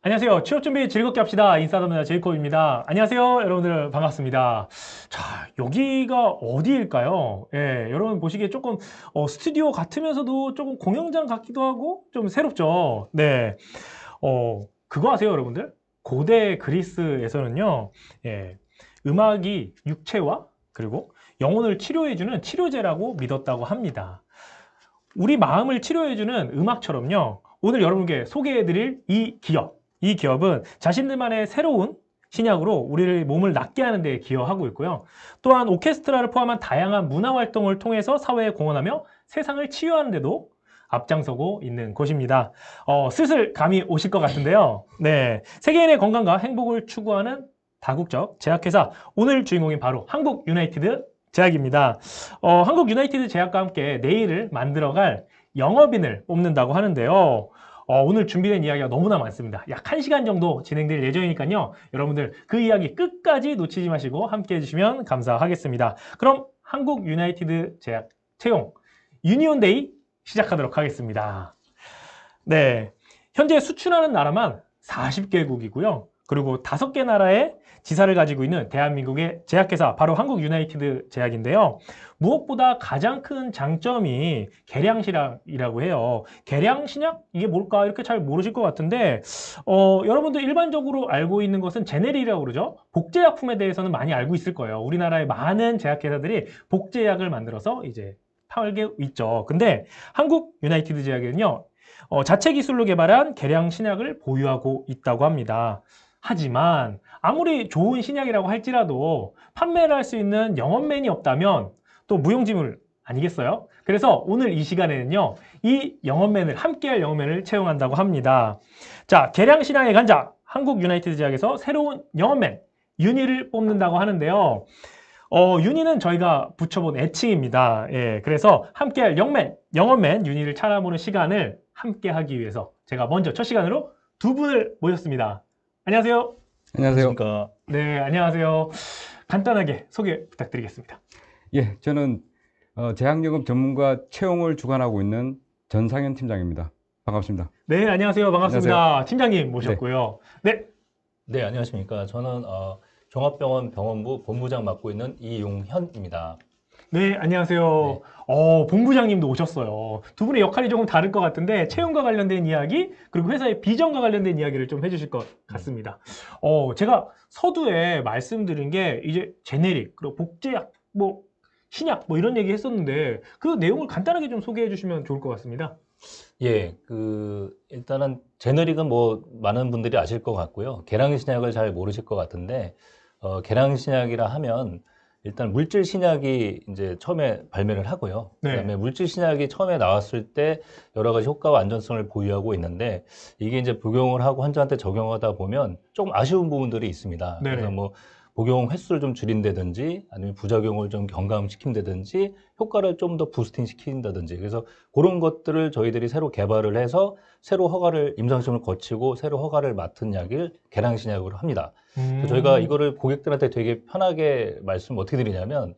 안녕하세요. 취업 준비 즐겁게 합시다. 인싸덤나 제이콥입니다. 안녕하세요. 여러분들 반갑습니다. 자, 여기가 어디일까요? 예, 여러분 보시기에 조금 스튜디오 같으면서도 조금 공연장 같기도 하고 좀 새롭죠. 네. 그거 아세요, 여러분들? 고대 그리스에서는요, 예, 음악이 육체와 그리고 영혼을 치료해주는 치료제라고 믿었다고 합니다. 우리 마음을 치료해주는 음악처럼요. 오늘 여러분께 소개해드릴 이 기업은 자신들만의 새로운 신약으로 우리를 몸을 낫게 하는 데 기여하고 있고요. 또한 오케스트라를 포함한 다양한 문화 활동을 통해서 사회에 공헌하며 세상을 치유하는 데도 앞장서고 있는 곳입니다. 슬슬 감이 오실 것 같은데요. 네, 세계인의 건강과 행복을 추구하는 다국적 제약회사, 오늘 주인공인 바로 한국 유나이티드 제약입니다. 한국 유나이티드 제약과 함께 내일을 만들어갈 영업인을 뽑는다고 하는데요. 오늘 준비된 이야기가 너무나 많습니다. 약 1시간 정도 진행될 예정이니까요. 여러분들 그 이야기 끝까지 놓치지 마시고 함께 해주시면 감사하겠습니다. 그럼 한국 유나이티드 제약 채용 유니온데이 시작하도록 하겠습니다. 네, 현재 수출하는 나라만 40개국이고요. 그리고 5개 나라의 지사를 가지고 있는 대한민국의 제약회사, 바로 한국 유나이티드 제약인데요. 무엇보다 가장 큰 장점이 계량신약이라고 해요. 계량신약? 이게 뭘까? 이렇게 잘 모르실 것 같은데, 여러분들 일반적으로 알고 있는 것은 제네리라고 그러죠. 복제약품에 대해서는 많이 알고 있을 거예요. 우리나라의 많은 제약회사들이 복제약을 만들어서 이제 팔게 있죠. 근데 한국 유나이티드 제약에는요, 자체 기술로 개발한 계량 신약을 보유하고 있다고 합니다. 하지만 아무리 좋은 신약이라고 할지라도 판매를 할 수 있는 영업맨이 없다면 또 무용지물 아니겠어요? 그래서 오늘 이 시간에는요, 이 영업맨을, 함께할 영업맨을 채용한다고 합니다. 자, 계량 신약의 간자, 한국 유나이티드 제약에서 새로운 영업맨, 윤희를 뽑는다고 하는데요. 윤희는 저희가 붙여본 애칭입니다. 예, 그래서 함께할 영업맨 윤희를 찾아보는 시간을 함께 하기 위해서 제가 먼저 첫 시간으로 두 분을 모셨습니다. 안녕하세요. 안녕하세요. 안녕하십니까. 네, 안녕하세요. 간단하게 소개 부탁드리겠습니다. 예, 저는 제약영업 전문가 채용을 주관하고 있는 전상현 팀장입니다. 반갑습니다. 네, 안녕하세요. 반갑습니다. 안녕하세요. 팀장님 모셨고요. 네, 네, 안녕하십니까. 저는 종합병원 병원부 본부장 맡고 있는 이용현입니다. 네, 안녕하세요. 본부장님도 오셨어요. 두 분의 역할이 조금 다를 것 같은데, 채용과 관련된 이야기, 그리고 회사의 비전과 관련된 이야기를 좀 해주실 것 같습니다. 제가 서두에 말씀드린 게, 이제 제네릭, 그리고 복제약, 뭐, 신약, 뭐 이런 얘기 했었는데, 그 내용을 간단하게 좀 소개해 주시면 좋을 것 같습니다. 예, 일단은 제너릭은 뭐 많은 분들이 아실 것 같고요. 계량신약을 잘 모르실 것 같은데, 계량신약이라 하면 일단 물질 신약이 이제 처음에 발매를 하고요. 네. 그다음에 물질 신약이 처음에 나왔을 때 여러 가지 효과와 안전성을 보유하고 있는데, 이게 이제 복용을 하고 환자한테 적용하다 보면 조금 아쉬운 부분들이 있습니다. 네네. 그래서 뭐 복용 횟수를 좀 줄인다든지 아니면 부작용을 좀 경감시킨다든지 효과를 좀 더 부스팅 시킨다든지, 그래서 그런 것들을 저희들이 새로 개발을 해서 새로 허가를, 임상시험을 거치고 새로 허가를 맡은 약을 계량신약으로 합니다. 그래서 저희가 이거를 고객들한테 되게 편하게 말씀 어떻게 드리냐면,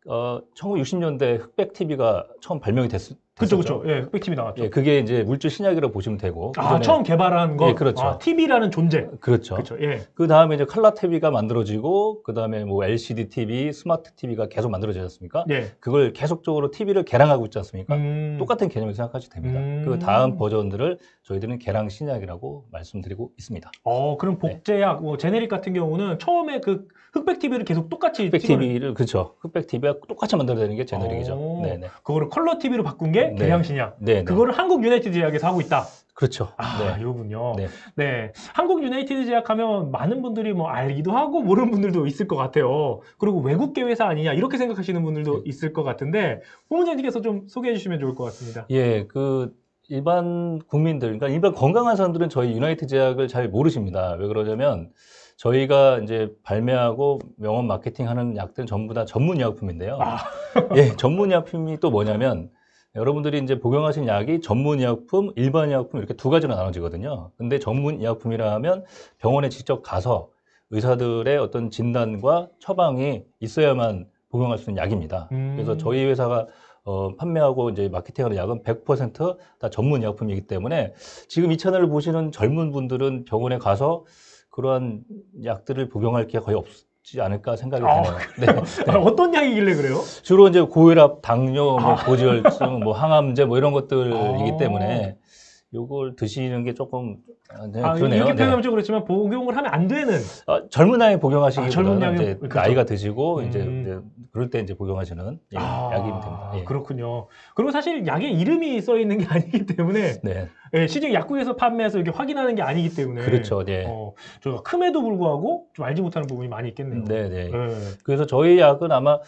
1960년대 흑백 TV가 처음 발명이 됐었죠. 그쵸. 예, 흑백TV 나왔죠. 예, 그게 이제 물질 신약이라고 보시면 되고. 처음 개발한 거? 예, 그렇죠. TV라는 존재. 그렇죠. 그쵸, 예. 그 다음에 이제 컬러 TV가 만들어지고, 그 다음에 뭐 LCD TV, 스마트 TV가 계속 만들어지지 않습니까? 예. 그걸 계속적으로 TV를 개량하고 있지 않습니까? 똑같은 개념을 생각하셔도 됩니다. 음. 그 다음 버전들을 저희들은 계량 신약이라고 말씀드리고 있습니다. 그럼 복제약, 뭐 제네릭 같은 경우는 처음에 그 흑백 TV를 계속 똑같이 흑백 TV를, 그렇죠. 흑백 TV가 똑같이 만들어내는 게 제너릭이죠. 네네. 그거를 컬러 TV로 바꾼 게 계량 신약. 네. 그거를 한국 유나이티드 제약에서 하고 있다. 그렇죠. 네. 이거군요. 네. 네. 한국 유나이티드 제약 하면 많은 분들이 뭐 알기도 하고 모르는 분들도 있을 것 같아요. 그리고 외국계 회사 아니냐 이렇게 생각하시는 분들도 있을 것 같은데, 본부장님께서 좀 소개해 주시면 좋을 것 같습니다. 예, 일반 국민들, 그러니까 일반 건강한 사람들은 저희 유나이티드 제약을 잘 모르십니다. 왜 그러냐면, 저희가 이제 발매하고 명원 마케팅하는 약들은 전부 다 전문 의약품인데요. 예, 전문 의약품이 또 뭐냐면, 여러분들이 이제 복용하신 약이 전문 의약품, 일반 의약품 이렇게 두 가지로 나눠지거든요. 근데 전문 의약품이라 하면 병원에 직접 가서 의사들의 어떤 진단과 처방이 있어야만 복용할 수 있는 약입니다. 그래서 저희 회사가 판매하고 이제 마케팅하는 약은 100%다 전문 약품이기 때문에 지금 이 채널을 보시는 젊은 분들은 병원에 가서 그러한 약들을 복용할 게 거의 없지 않을까 생각이 드네요. 네. 어떤 약이길래 그래요? 주로 이제 고혈압, 당뇨, 뭐 고지혈증, 뭐 항암제 뭐 이런 것들이기 아. 때문에 요걸 드시는 게 조금 네, 아, 그러네요. 이렇게 네. 표현하면 좀 그렇지만 복용을 하면 안 되는. 젊은 나이에 젊은 복용하시기보다는 나이에, 이제 그렇죠. 나이가 드시고 이제 음. 그럴 때 이제 복용하시는 예, 약이면 됩니다. 예. 그렇군요. 그리고 사실 약에 이름이 써 있는 게 아니기 때문에 네, 예, 실제 약국에서 판매해서 이렇게 확인하는 게 아니기 때문에 그렇죠. 네. 저희가 큼에도 불구하고 좀 알지 못하는 부분이 많이 있겠네요. 네, 네. 예. 그래서 저희 약은 아마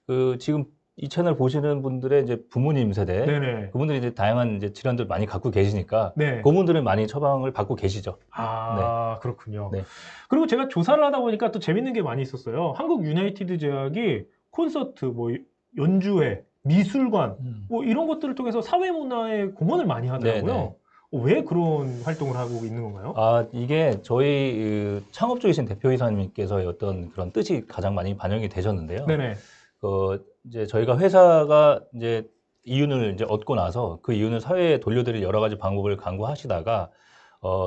그 지금 이 채널 보시는 분들의 이제 부모님 세대, 네네. 그분들이 이제 다양한 이제 질환들 많이 갖고 계시니까 네. 그분들은 많이 처방을 받고 계시죠. 그렇군요. 네. 그리고 제가 조사를 하다 보니까 또 재밌는 게 많이 있었어요. 한국 유나이티드 제약이 콘서트, 뭐 연주회, 미술관, 뭐 이런 것들을 통해서 사회문화에 공헌을 많이 하더라고요. 네네. 왜 그런 활동을 하고 있는 건가요? 이게 저희 그 창업주이신 대표이사님께서의 어떤 그런 뜻이 가장 많이 반영이 되셨는데요. 네네. 이제 저희가 회사가 이제 이윤을 이제 얻고 나서 그 이윤을 사회에 돌려드릴 여러 가지 방법을 강구하시다가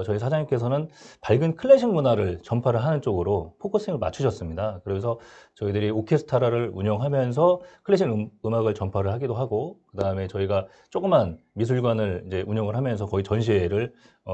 저희 사장님께서는 밝은 클래식 문화를 전파를 하는 쪽으로 포커싱을 맞추셨습니다. 그래서 저희들이 오케스트라를 운영하면서 클래식 음악을 전파를 하기도 하고, 그 다음에 저희가 조그만 미술관을 이제 운영을 하면서 거의 전시회를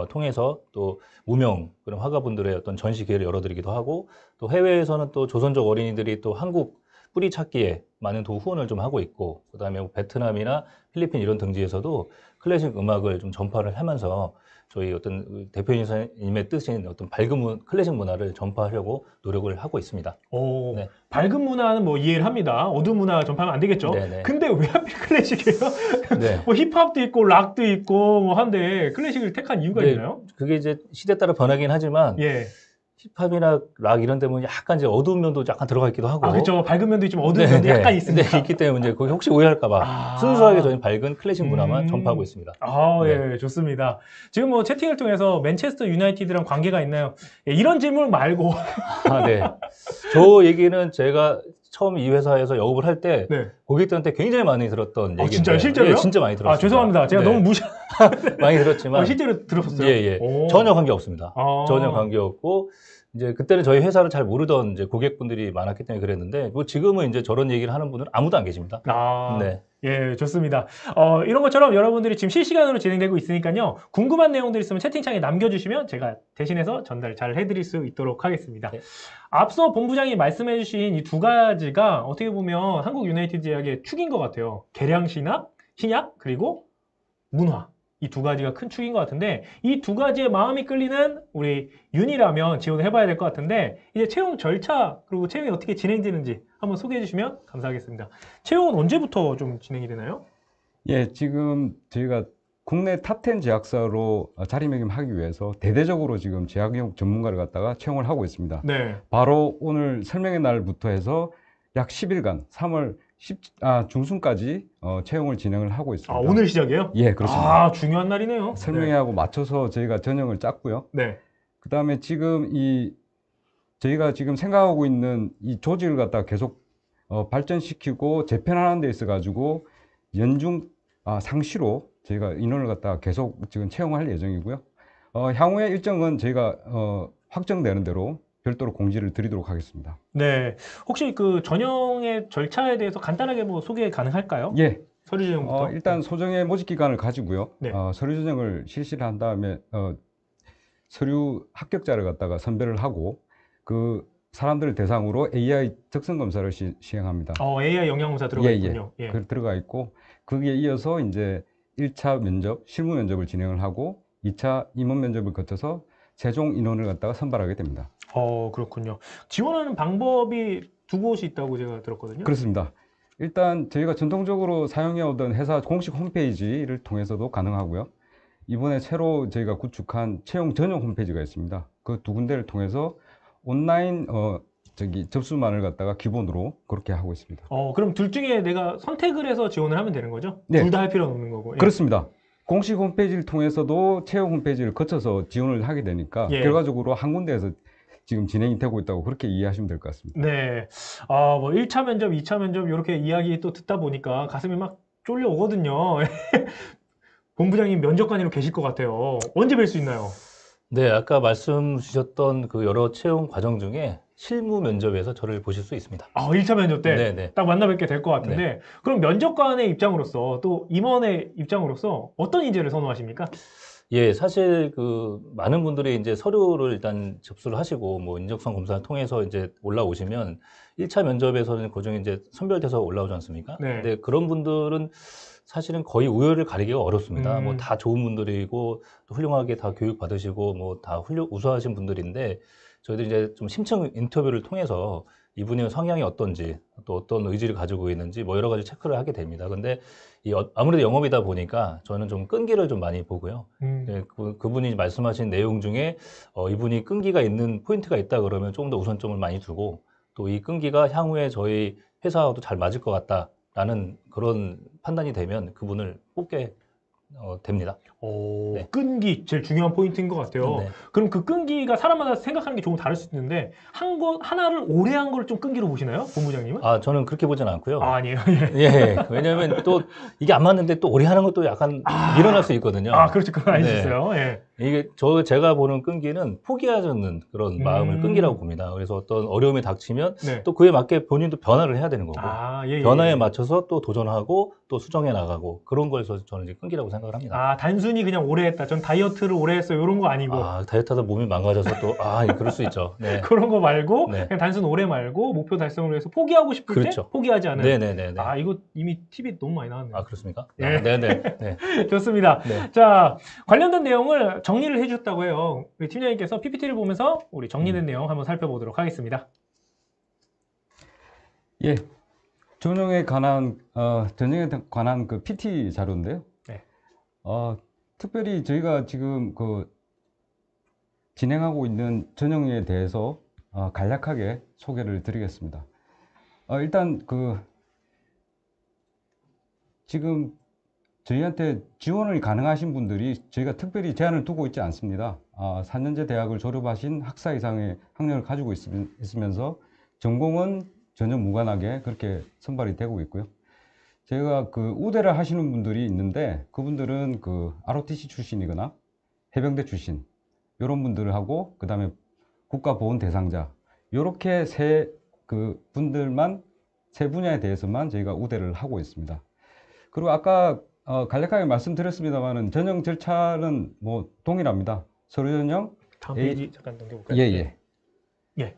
통해서 또 무명 그런 화가분들의 어떤 전시 기회를 열어드리기도 하고, 또 해외에서는 또 조선족 어린이들이 또 한국 뿌리 찾기에 많은 후원을 좀 하고 있고, 그 다음에 베트남이나 필리핀 이런 등지에서도 클래식 음악을 좀 전파를 하면서 저희 어떤 대표님의 뜻인 어떤 밝은 클래식 문화를 전파하려고 노력을 하고 있습니다. 네. 밝은 문화는 뭐 이해를 합니다. 어두운 문화 전파하면 안 되겠죠. 네네. 근데 왜 하필 클래식이에요? 네. 뭐 힙합도 있고 락도 있고 뭐 한데 클래식을 택한 이유가 네, 있나요? 그게 이제 시대에 따라 변하긴 하지만 예. 힙합이나 락 이런 데는 약간 이제 어두운 면도 약간 들어가 있기도 하고. 그렇죠. 밝은 면도 있지만 어두운 면도 약간 있습니다. 네, 있기 때문에 거기 혹시 오해할까봐 순수하게 저희는 밝은 클래식 문화만 전파하고 있습니다. 예, 좋습니다. 지금 뭐 채팅을 통해서 맨체스터 유나이티드랑 관계가 있나요? 예, 이런 질문 말고. 네. 저 얘기는 제가 처음 이 회사에서 영업을 할 때 네. 고객들한테 굉장히 많이 들었던 얘기인데. 진짜요? 실제로요? 예, 진짜 많이 들었어요. 죄송합니다. 제가 너무 무시. 많이 들었지만. 실제로 들었었어요? 예. 전혀 관계 없습니다. 전혀 관계 없고. 이제 그때는 저희 회사를 잘 모르던 이제 고객분들이 많았기 때문에 그랬는데, 뭐 지금은 이제 저런 얘기를 하는 분은 아무도 안 계십니다. 네. 예, 좋습니다. 이런 것처럼 여러분들이 지금 실시간으로 진행되고 있으니까요. 궁금한 내용들 있으면 채팅창에 남겨주시면 제가 대신해서 전달 잘 해드릴 수 있도록 하겠습니다. 네. 앞서 본부장이 말씀해주신 이 두 가지가 어떻게 보면 한국 유나이티드 제약의 축인 것 같아요. 개량 신약, 그리고 문화. 이 두 가지가 큰 축인 것 같은데, 이 두 가지에 마음이 끌리는 우리 윤이라면 지원을 해봐야 될 것 같은데, 이제 채용 절차 그리고 채용이 어떻게 진행되는지 한번 소개해 주시면 감사하겠습니다. 채용은 언제부터 좀 진행이 되나요? 예, 지금 저희가 국내 탑10 제약사로 자리매김하기 위해서 대대적으로 지금 제약용 전문가를 갖다가 채용을 하고 있습니다. 네. 바로 오늘 설명의 날부터 해서 약 10일간 3월 중순까지 채용을 진행을 하고 있습니다. 오늘 시작이에요? 예, 그렇습니다. 중요한 날이네요. 설명회하고 맞춰서 저희가 전형을 짰고요. 네. 그 다음에 지금 저희가 지금 생각하고 있는 이 조직을 갖다가 계속 발전시키고 재편하는 데 있어 가지고 상시로 저희가 인원을 갖다가 계속 지금 채용할 예정이고요. 향후의 일정은 저희가 확정되는 대로 별도로 공지를 드리도록 하겠습니다. 네. 혹시 그 전형의 절차에 대해서 간단하게 뭐 소개 가능할까요? 예. 서류 전형부터. 일단 소정의 모집 기간을 가지고요. 네. 서류 전형을 실시를 한 다음에 서류 합격자를 갖다가 선별을 하고 그 사람들을 대상으로 AI 적성 검사를 시행합니다. AI 영양검사 들어가 있군요. 예. 들어가 있고 거기에 이어서 이제 1차 면접, 실무 면접을 진행을 하고 2차 임원 면접을 거쳐서 최종 인원을 갖다가 선발하게 됩니다. 그렇군요. 지원하는 방법이 두 곳이 있다고 제가 들었거든요. 그렇습니다. 일단 저희가 전통적으로 사용해오던 회사 공식 홈페이지를 통해서도 가능하고요. 이번에 새로 저희가 구축한 채용 전용 홈페이지가 있습니다. 그 두 군데를 통해서 온라인 접수만을 갖다가 기본으로 그렇게 하고 있습니다. 그럼 둘 중에 내가 선택을 해서 지원을 하면 되는 거죠? 네. 둘 다 할 필요는 없는 거고. 예. 그렇습니다. 공식 홈페이지를 통해서도 채용 홈페이지를 거쳐서 지원을 하게 되니까 결과적으로 한 군데에서 지금 진행이 되고 있다고 그렇게 이해하시면 될 것 같습니다. 네. 뭐 1차 면접, 2차 면접 이렇게 이야기 또 듣다 보니까 가슴이 막 쫄려오거든요. 본부장님 면접관으로 계실 것 같아요. 언제 뵐 수 있나요? 네, 아까 말씀 주셨던 그 여러 채용 과정 중에 실무 면접에서 저를 보실 수 있습니다. 1차 면접 때 네네. 딱 만나 뵙게 될 것 같은데, 그럼 면접관의 입장으로서 또 임원의 입장으로서 어떤 인재를 선호하십니까? 예, 사실 그 많은 분들이 이제 서류를 일단 접수를 하시고 뭐 인적성 검사를 통해서 이제 올라오시면 1차 면접에서는 그중에 이제 선별돼서 올라오지 않습니까? 네. 근데 그런 분들은 사실은 거의 우열을 가리기가 어렵습니다. 뭐 음. 다 좋은 분들이고 또 훌륭하게 다 교육 받으시고 뭐 다 우수하신 분들인데 저희들이 이제 좀 심층 인터뷰를 통해서 이분의 성향이 어떤지 또 어떤 의지를 가지고 있는지 뭐 여러 가지 체크를 하게 됩니다. 근데 아무래도 영업이다 보니까 저는 좀 끈기를 좀 많이 보고요. 네, 그분이 말씀하신 내용 중에 이분이 끈기가 있는 포인트가 있다 그러면 조금 더 우선점을 많이 두고 또 이 끈기가 향후에 저희 회사와도 잘 맞을 것 같다라는 그런 판단이 되면 그분을 뽑게 됩니다. 네. 끈기 제일 중요한 포인트인 것 같아요. 네. 그럼 그 끈기가 사람마다 생각하는 게 조금 다를 수 있는데 하나를 오래 한 걸 좀 끈기로 보시나요, 본부장님은? 저는 그렇게 보진 않고요. 아니에요. 예, 왜냐하면 또 이게 안 맞는데 또 오래 하는 것도 약간 일어날 수 있거든요. 그렇죠. 그건 네. 아니셨어요. 예. 이게 제가 보는 끈기는 포기하지 않는 그런 마음을 끈기라고 봅니다. 그래서 어떤 어려움이 닥치면 네. 또 그에 맞게 본인도 변화를 해야 되는 거고 예, 변화에 예. 맞춰서 또 도전하고 또 수정해 나가고 그런 거에서 저는 이제 끈기라고 생각을 합니다. 단순히 그냥 오래 했다. 전 다이어트를 오래 했어요. 이런 거 아니고. 다이어트하다 몸이 망가져서 또 그럴 수 있죠. 네. 그런 거 말고 네. 그냥 단순 오래 말고 목표 달성을 위해서 포기하고 싶을 그렇죠. 때 포기하지 않은. 네네네. 이거 이미 팁이 너무 많이 나왔네요. 그렇습니까? 예. 네네. 네. 좋습니다. 네. 자, 관련된 내용을 정리를 해주셨다고 해요. 우리 팀장님께서 PPT를 보면서 우리 정리된 내용 한번 살펴보도록 하겠습니다. 예, 전형에 관한 그 PT 자료인데요. 네. 특별히 저희가 지금 진행하고 있는 전형에 대해서 간략하게 소개를 드리겠습니다. 일단 지금 저희한테 지원을 가능하신 분들이 저희가 특별히 제한을 두고 있지 않습니다. 4년제 대학을 졸업하신 학사 이상의 학력을 가지고 있으면서 전공은 전혀 무관하게 그렇게 선발이 되고 있고요. 제가 우대를 하시는 분들이 있는데 그분들은 ROTC 출신이거나 해병대 출신 이런 분들을 하고 그 다음에 국가보훈 대상자 이렇게 세 분야에 대해서만 저희가 우대를 하고 있습니다. 그리고 아까 간략하게 말씀드렸습니다만은 전형 절차는 뭐 동일합니다. 서류 전형 다음 페이지 잠깐 넘겨볼까요? 예. 예.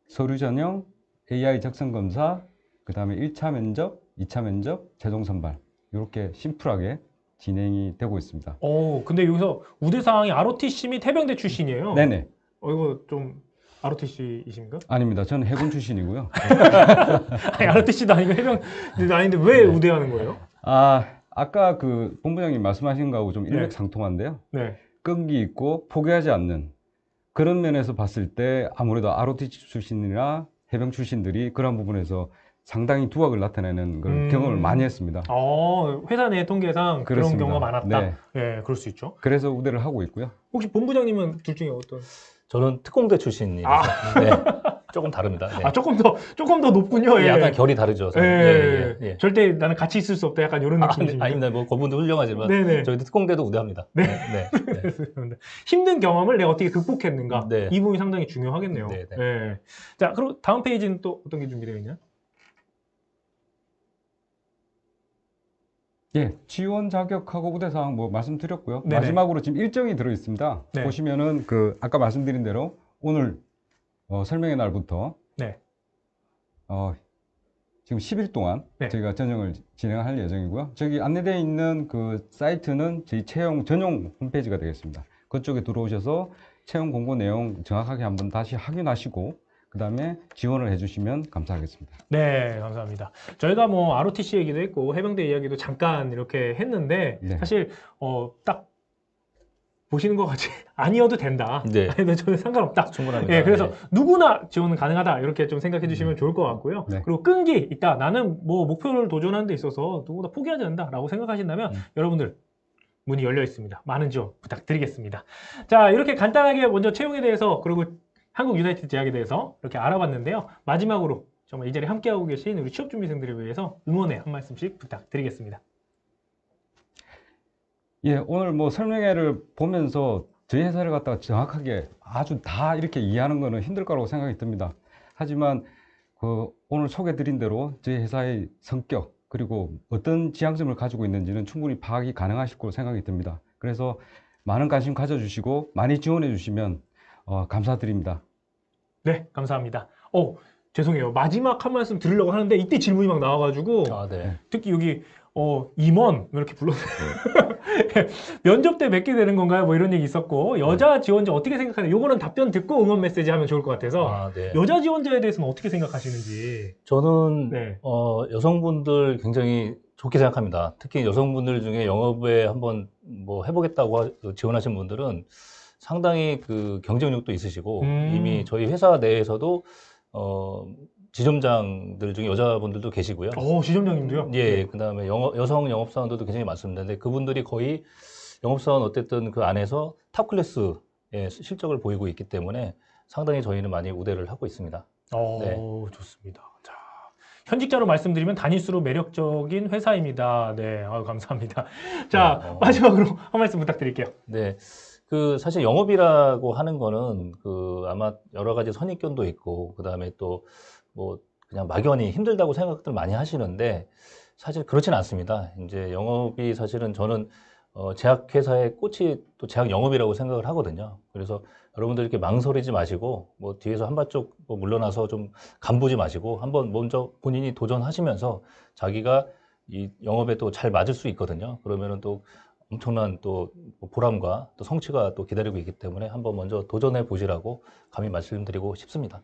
서류 전형, AI 적성 검사, 그 다음에 1차 면접, 2차 면접, 최종 선발 이렇게 심플하게 진행이 되고 있습니다. 근데 여기서 우대사항이 ROTC 및 해병대 출신이에요. 네네. 이거 좀 ROTC이십니까? 아닙니다. 저는 해군 출신이고요. ROTC도 아니고 해병대도 아닌데 왜 우대하는 거예요? 아까 본부장님 말씀하신 거하고 좀 네. 일맥상통한데요. 네. 끈기 있고 포기하지 않는 그런 면에서 봤을 때 아무래도 ROTC 출신이나 해병 출신들이 그런 부분에서 상당히 두각을 나타내는 그런 경험을 많이 했습니다. 회사 내 통계상 그렇습니다. 그런 경우가 많았다. 네. 예, 그럴 수 있죠. 그래서 우대를 하고 있고요. 혹시 본부장님은 둘 중에 어떤? 저는 특공대 출신이라서 네. 조금 다릅니다. 네. 조금 더 높군요. 예. 약간 결이 다르죠. 예. 절대 나는 같이 있을 수 없다. 약간 이런 느낌이십니까? 아닙니다. 뭐 그분도 훌륭하지만 네네. 저희도 특공대도 우대합니다. 네. 네. 힘든 경험을 내가 어떻게 극복했는가? 네. 이 부분이 상당히 중요하겠네요. 네. 예. 자, 그리고 다음 페이지는 또 어떤 게 준비되어 있냐? 예, 지원 자격하고 우대사항 뭐 말씀드렸고요. 네네. 마지막으로 지금 일정이 들어 있습니다. 네. 보시면은 아까 말씀드린 대로 오늘 설명의 날부터 네. 지금 10일 동안 네. 저희가 전형을 진행할 예정이고요. 저기 안내되어 있는 사이트는 저희 채용 전용 홈페이지가 되겠습니다. 그쪽에 들어오셔서 채용 공고 내용 정확하게 한번 다시 확인하시고 그 다음에 지원을 해주시면 감사하겠습니다. 네, 감사합니다. 저희가 뭐 ROTC 얘기도 했고 해병대 이야기도 잠깐 이렇게 했는데 네. 사실 딱 보시는 것 같이 아니어도 된다. 네. 아니면 저는 상관없다. 충분합니다. 예, 그래서 네. 누구나 지원은 가능하다 이렇게 좀 생각해 주시면 좋을 것 같고요. 네. 그리고 끈기 있다. 나는 뭐 목표를 도전하는 데 있어서 누구나 포기하지 않는다라고 생각하신다면 여러분들 문이 열려 있습니다. 많은 지원 부탁드리겠습니다. 자, 이렇게 간단하게 먼저 채용에 대해서 그리고 한국 유나이티드 제약에 대해서 이렇게 알아봤는데요. 마지막으로 정말 이 자리에 함께하고 계신 우리 취업준비생들을 위해서 응원의 한 말씀씩 부탁드리겠습니다. 예, 오늘 뭐 설명회를 보면서 저희 회사를 갖다가 정확하게 아주 다 이렇게 이해하는 거는 힘들 거라고 생각이 듭니다. 하지만 오늘 소개드린 대로 저희 회사의 성격 그리고 어떤 지향점을 가지고 있는지는 충분히 파악이 가능하실 거로 생각이 듭니다. 그래서 많은 관심 가져주시고 많이 지원해 주시면 감사드립니다. 네, 감사합니다. 죄송해요. 마지막 한 말씀 드리려고 하는데 이때 질문이 막 나와가지고 네. 특히 여기 임원 이렇게 불렀어요. 면접 때 뵙게 되는 건가요? 뭐 이런 얘기 있었고 여자 지원자 어떻게 생각하나요? 요거는 답변 듣고 응원 메시지 하면 좋을 것 같아서 네. 여자 지원자에 대해서는 어떻게 생각하시는지. 저는 네. 여성분들 굉장히 좋게 생각합니다. 특히 여성분들 중에 영업에 한번 뭐 해보겠다고 지원하신 분들은 상당히 그 경쟁력도 있으시고 이미 저희 회사 내에서도 지점장들 중에 여자분들도 계시고요. 지점장님도요? 예, 그다음에 여성 영업사원들도 굉장히 많습니다. 근데 그분들이 거의 영업사원 어쨌든 그 안에서 탑 클래스의 실적을 보이고 있기 때문에 상당히 저희는 많이 우대를 하고 있습니다. 네. 좋습니다. 자, 현직자로 말씀드리면 다닐수록 매력적인 회사입니다. 네, 감사합니다. 자, 마지막으로 한 말씀 부탁드릴게요. 네. 사실 영업이라고 하는 거는 아마 여러 가지 선입견도 있고, 그 다음에 또 뭐 그냥 막연히 힘들다고 생각들 많이 하시는데, 사실 그렇진 않습니다. 이제 영업이 사실은 저는 제약회사의 꽃이 또 제약 영업이라고 생각을 하거든요. 그래서 여러분들 이렇게 망설이지 마시고, 뭐 뒤에서 한 발짝 물러나서 좀 간보지 마시고, 한번 먼저 본인이 도전하시면서 자기가 이 영업에 또 잘 맞을 수 있거든요. 그러면은 또 엄청난 또 보람과 또 성취가 또 기다리고 있기 때문에 한번 먼저 도전해 보시라고 감히 말씀드리고 싶습니다.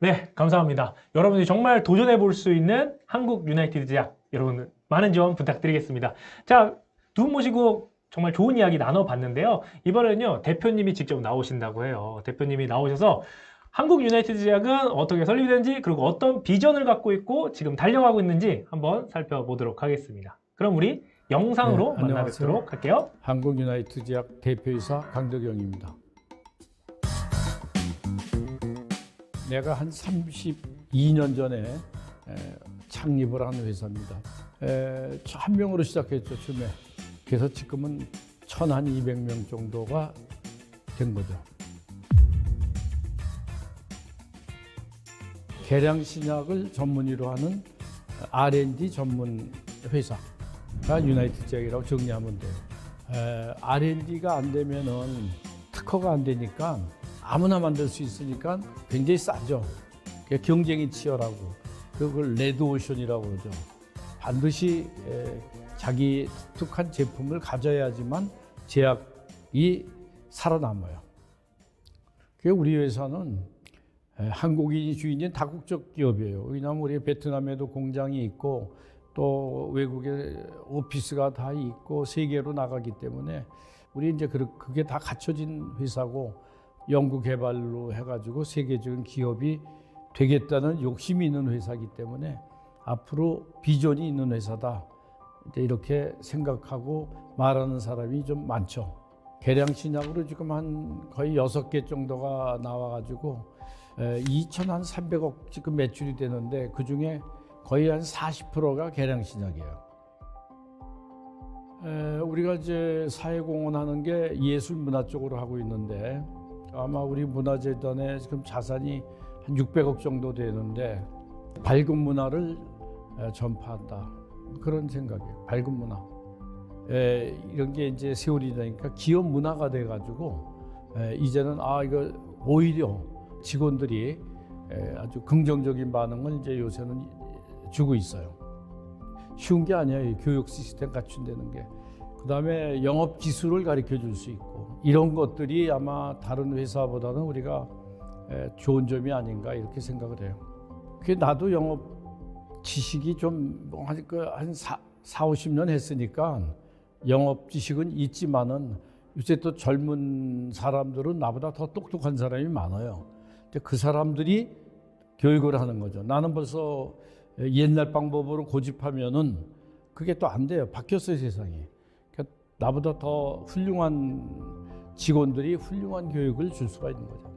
네, 감사합니다. 여러분들이 정말 도전해 볼 수 있는 한국 유나이티드 제약, 여러분 많은 지원 부탁드리겠습니다. 자, 두 분 모시고 정말 좋은 이야기 나눠봤는데요. 이번에는요, 대표님이 직접 나오신다고 해요. 대표님이 나오셔서 한국 유나이티드 제약은 어떻게 설립이 되는지, 그리고 어떤 비전을 갖고 있고 지금 달려가고 있는지 한번 살펴보도록 하겠습니다. 그럼 우리 영상으로 만나 뵙도록 할게요. 한국 유나이티드 제약 대표이사 강덕영입니다. 내가 한 32년 전에 창립을 한 회사입니다. 한 명으로 시작했죠, 처음에. 그래서 지금은 1,200명 정도가 된 거죠. 계량신약을 전문의로 하는 R&D 전문 회사가 유나이티드 제약이라고 정리하면 돼요. R&D가 안 되면은 특허가 안 되니까 아무나 만들 수 있으니까 굉장히 싸죠. 경쟁이 치열하고 그걸 레드오션이라고 그러죠. 반드시 자기 독특한 제품을 가져야지만 제약이 살아남아요. 우리 회사는 한국인이 주인인 다국적 기업이에요. 왜냐하면 우리 베트남에도 공장이 있고 또 외국에 오피스가 다 있고 세계로 나가기 때문에 우리 이제 그게 다 갖춰진 회사고 연구개발로 해가지고 세계적인 기업이 되겠다는 욕심이 있는 회사이기 때문에 앞으로 비전이 있는 회사다. 이렇게 생각하고 말하는 사람이 좀 많죠. 계량신약으로 지금 한 거의 6개 정도가 나와가지고 2,300억 지금 매출이 되는데 그 중에 거의 한 40%가 계량신약이에요. 우리가 이제 사회공헌하는 게 예술 문화 쪽으로 하고 있는데 아마 우리 문화재단에 지금 자산이 한 600억 정도 되는데 밝은 문화를 전파한다. 그런 생각이에요. 밝은 문화. 이런 게 이제 세월이 되니까 기업 문화가 돼가지고 이제는 이거 오히려 직원들이 아주 긍정적인 반응을 이제 요새는 주고 있어요. 쉬운 게 아니에요. 교육 시스템 갖춘다는 게. 그다음에 영업 기술을 가르쳐 줄 수 있고 이런 것들이 아마 다른 회사보다는 우리가 좋은 점이 아닌가 이렇게 생각을 해요. 그게 나도 영업 지식이 좀 한 40-50년 했으니까 영업 지식은 있지만은 요새 또 젊은 사람들은 나보다 더 똑똑한 사람이 많아요. 근데 그 사람들이 교육을 하는 거죠. 나는 벌써 옛날 방법으로 고집하면은 그게 또 안 돼요. 바뀌었어요, 세상이. 그러니까 나보다 더 훌륭한 직원들이 훌륭한 교육을 줄 수가 있는 거죠.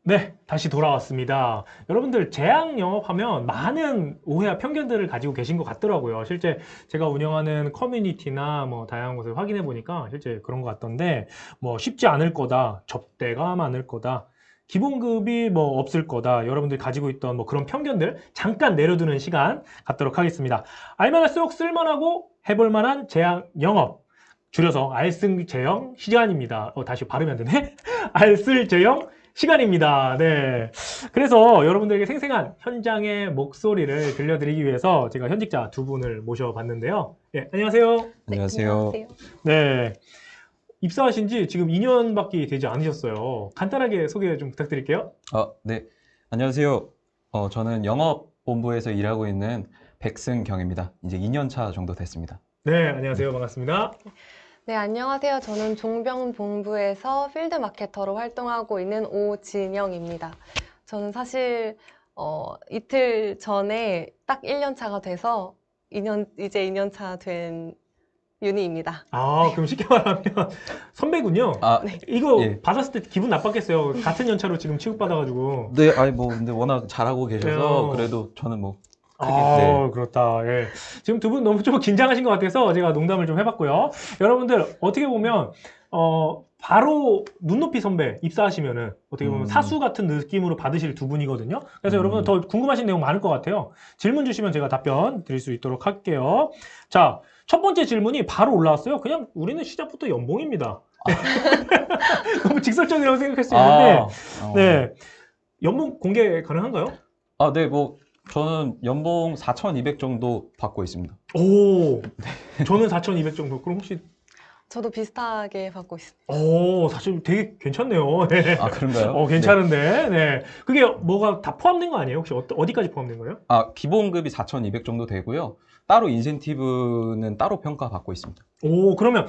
네, 다시 돌아왔습니다. 여러분들 제약 영업하면 많은 오해와 편견들을 가지고 계신 것 같더라고요. 실제 제가 운영하는 커뮤니티나 뭐 다양한 곳을 확인해 보니까 실제 그런 것 같던데 뭐 쉽지 않을 거다, 접대가 많을 거다, 기본급이 뭐 없을 거다. 여러분들이 가지고 있던 뭐 그런 편견들 잠깐 내려두는 시간 갖도록 하겠습니다. 알면 할수록 쓸만하고 해볼 만한 제약 영업. 줄여서 알쓸제형 시간입니다. 다시 발음이 안 되네. 알쓸제형 시간입니다. 네. 그래서 여러분들에게 생생한 현장의 목소리를 들려드리기 위해서 제가 현직자 두 분을 모셔봤는데요. 예, 안녕하세요. 네, 안녕하세요. 네. 입사하신 지 지금 2년밖에 되지 않으셨어요. 간단하게 소개 좀 부탁드릴게요. 네. 안녕하세요. 저는 영업본부에서 일하고 있는 백승경입니다. 이제 2년 차 정도 됐습니다. 네, 안녕하세요. 반갑습니다. 네, 안녕하세요. 저는 종병본부에서 필드 마케터로 활동하고 있는 오진영입니다. 저는 사실 이틀 전에 딱 1년 차가 돼서 이제 2년 차 된 윤희입니다. 아, 그럼 쉽게 말하면 선배군요. 이거 예. 받았을 때 기분 나빴겠어요. 같은 연차로 지금 취급받아가지고. 네, 근데 워낙 잘하고 계셔서 네. 그래도 저는 뭐 크게, 아, 네. 그렇다. 예. 지금 두 분 너무 좀 긴장하신 것 같아서 제가 농담을 좀 해봤고요. 여러분들 어떻게 보면 바로 눈높이 선배 입사하시면은 어떻게 보면 사수 같은 느낌으로 받으실 두 분이거든요. 그래서 여러분 더 궁금하신 내용 많을 것 같아요. 질문 주시면 제가 답변 드릴 수 있도록 할게요. 자, 첫 번째 질문이 바로 올라왔어요. 그냥 우리는 시작부터 연봉입니다. 너무 직설적이라고 생각할 수 있는데, 네. 연봉 공개 가능한가요? 네, 뭐 저는 연봉 4,200 정도 받고 있습니다. 오, 저는 4,200 정도. 그럼 혹시 저도 비슷하게 받고 있습니다. 사실 되게 괜찮네요. 네. 그런가요? 괜찮은데. 네. 그게 뭐가 다 포함된 거 아니에요? 혹시 어디까지 포함된 거예요? 기본급이 4,200 정도 되고요. 따로 인센티브는 따로 평가받고 있습니다. 오, 그러면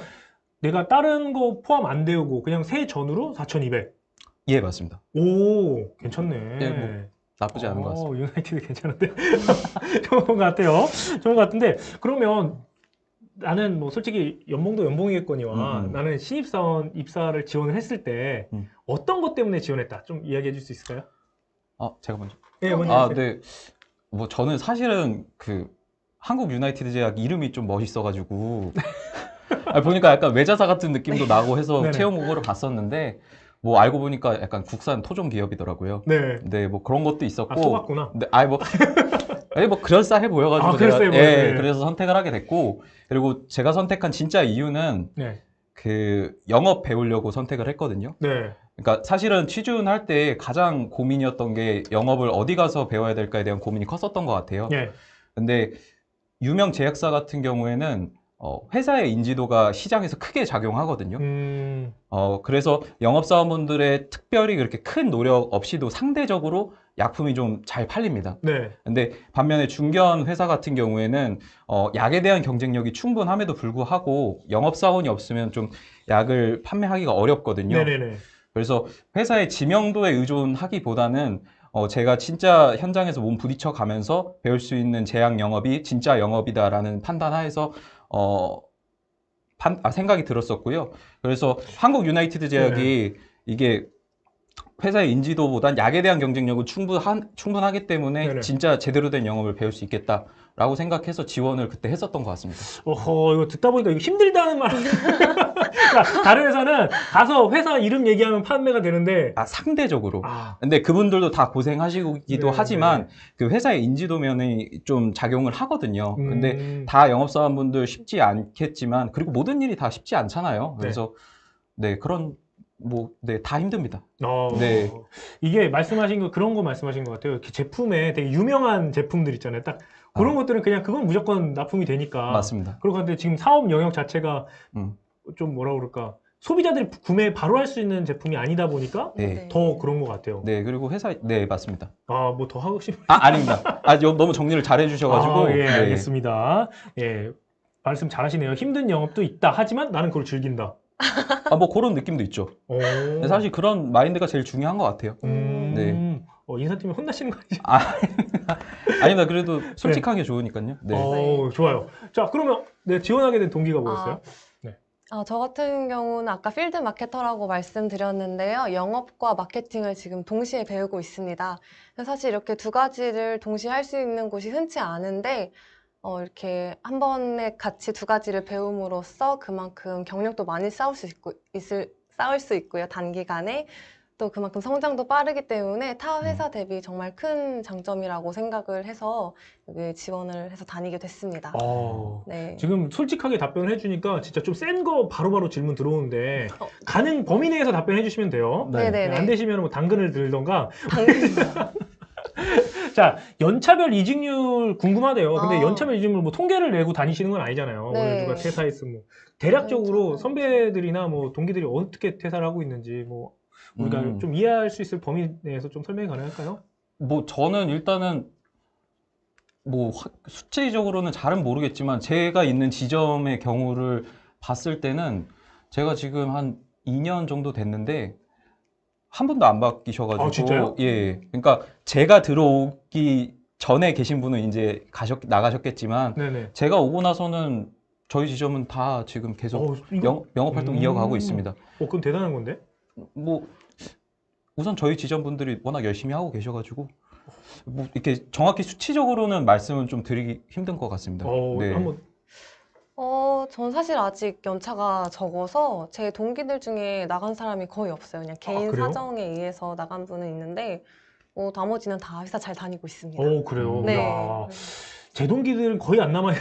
내가 다른 거 포함 안 되고 그냥 세 전으로 4,200. 예, 맞습니다. 오, 괜찮네. 예, 뭐 나쁘지 않은 것 같습니다. 유나이티드 괜찮은데? 좋은 것 같아요. 좋은 것 같은데, 그러면 나는 뭐 솔직히 연봉도 연봉이겠거니와 나는 신입사원 입사를 지원을 했을 때 어떤 것 때문에 지원했다? 좀 이야기해 줄 수 있을까요? 제가 먼저. 네, 먼저 해주세요. 네. 뭐 저는 사실은 한국 유나이티드 제약 이름이 좀 멋있어가지고 보니까 약간 외자사 같은 느낌도 나고 해서 네네. 채용 공고를 봤었는데 뭐 알고 보니까 약간 국산 토종 기업이더라고요. 네. 네, 뭐 그런 것도 있었고. 속았구나. 네, 뭐 그럴싸해 보여가지고 그럴싸해 제가 보여요. 네. 그래서 선택을 하게 됐고, 그리고 제가 선택한 진짜 이유는 네. 영업 배우려고 선택을 했거든요. 네. 그러니까 사실은 취준할 때 가장 고민이었던 게 영업을 어디 가서 배워야 될까에 대한 고민이 컸었던 것 같아요. 네. 근데 유명 제약사 같은 경우에는 회사의 인지도가 시장에서 크게 작용하거든요. 그래서 영업사원분들의 특별히 그렇게 큰 노력 없이도 상대적으로 약품이 좀 잘 팔립니다. 네. 근데 반면에 중견 회사 같은 경우에는 약에 대한 경쟁력이 충분함에도 불구하고 영업사원이 없으면 좀 약을 판매하기가 어렵거든요. 네네네. 그래서 회사의 지명도에 의존하기보다는 제가 진짜 현장에서 몸 부딪혀 가면서 배울 수 있는 제약 영업이 진짜 영업이다라는 판단하에서 생각이 들었었고요. 그래서 한국 유나이티드 제약이 이게 회사의 인지도보단 약에 대한 경쟁력은 충분하기 때문에 네네. 진짜 제대로 된 영업을 배울 수 있겠다라고 생각해서 지원을 그때 했었던 것 같습니다. 이거 듣다 보니까 이거 힘들다는 말. 그러니까 다른 회사는 가서 회사 이름 얘기하면 판매가 되는데. 상대적으로. 근데 그분들도 다 고생하시기도 네, 하지만 그 회사의 인지도면이 좀 작용을 하거든요. 근데 다 영업사원분들 쉽지 않겠지만, 그리고 모든 일이 다 쉽지 않잖아요. 그래서 다 힘듭니다. 네. 이게 말씀하신 거 그런 거 말씀하신 것 같아요. 이렇게 제품에 되게 유명한 제품들 있잖아요. 딱 그런 것들은 그냥 그건 무조건 납품이 되니까. 맞습니다. 그리고 근데 지금 사업 영역 자체가 좀 뭐라 그럴까, 소비자들이 구매 바로 할 수 있는 제품이 아니다 보니까 네. 더 그런 것 같아요. 네, 그리고 맞습니다. 뭐 더 하고 싶. 아닙니다. 너무 정리를 잘 해주셔가지고. 예, 네. 알겠습니다. 예, 말씀 잘하시네요. 힘든 영업도 있다. 하지만 나는 그걸 즐긴다. 뭐 그런 느낌도 있죠. 근데 사실 그런 마인드가 제일 중요한 것 같아요. 네. 인사팀에 혼나시는 거 아니죠? 아닙니다. 그래도 솔직한 게 좋으니까요. 네. 좋아요. 자, 그러면 지원하게 된 동기가 뭐였어요? 저 같은 경우는 아까 필드 마케터라고 말씀드렸는데요. 영업과 마케팅을 지금 동시에 배우고 있습니다. 사실 이렇게 두 가지를 동시에 할 수 있는 곳이 흔치 않은데, 이렇게 한 번에 같이 두 가지를 배움으로써 그만큼 경력도 많이 쌓을 수 있고요. 단기간에. 또 그만큼 성장도 빠르기 때문에 타 회사 대비 정말 큰 장점이라고 생각을 해서 여기 지원을 해서 다니게 됐습니다. 네. 지금 솔직하게 답변을 해주니까 진짜 좀 센 거 바로바로 질문 들어오는데 가능 범위 내에서 답변해 주시면 돼요. 네네네. 안 되시면 뭐 당근을 들던가. 당근. 자, 연차별 이직률 궁금하대요. 근데 아. 연차별 이직률 뭐 통계를 내고 다니시는 건 아니잖아요. 네. 오늘 누가 퇴사했으면 뭐 대략적으로 연차별. 선배들이나 뭐 동기들이 어떻게 퇴사를 하고 있는지 뭐 우리가 좀 이해할 수 있을 범위 내에서 좀 설명이 가능할까요? 뭐 저는 일단은 뭐 수치적으로는 잘은 모르겠지만 제가 있는 지점의 경우를 봤을 때는 제가 지금 한 2년 정도 됐는데 한 번도 안 바뀌셔가지고 아, 진짜요? 예, 그러니까 제가 들어오기 전에 계신 분은 이제 나가셨겠지만 네네. 제가 오고 나서는 저희 지점은 다 지금 계속 영업 활동 이어가고 있습니다. 그럼 대단한 건데? 뭐 우선 저희 지점 분들이 워낙 열심히 하고 계셔가지고 뭐 이렇게 정확히 수치적으로는 말씀은 좀 드리기 힘든 것 같습니다. 네. 한번 전 사실 아직 연차가 적어서 제 동기들 중에 나간 사람이 거의 없어요. 그냥 개인 그래요? 사정에 의해서 나간 분은 있는데 나머지는 다 회사 잘 다니고 있습니다. 그래요. 네. 야, 제 동기들은 거의 안 남아요.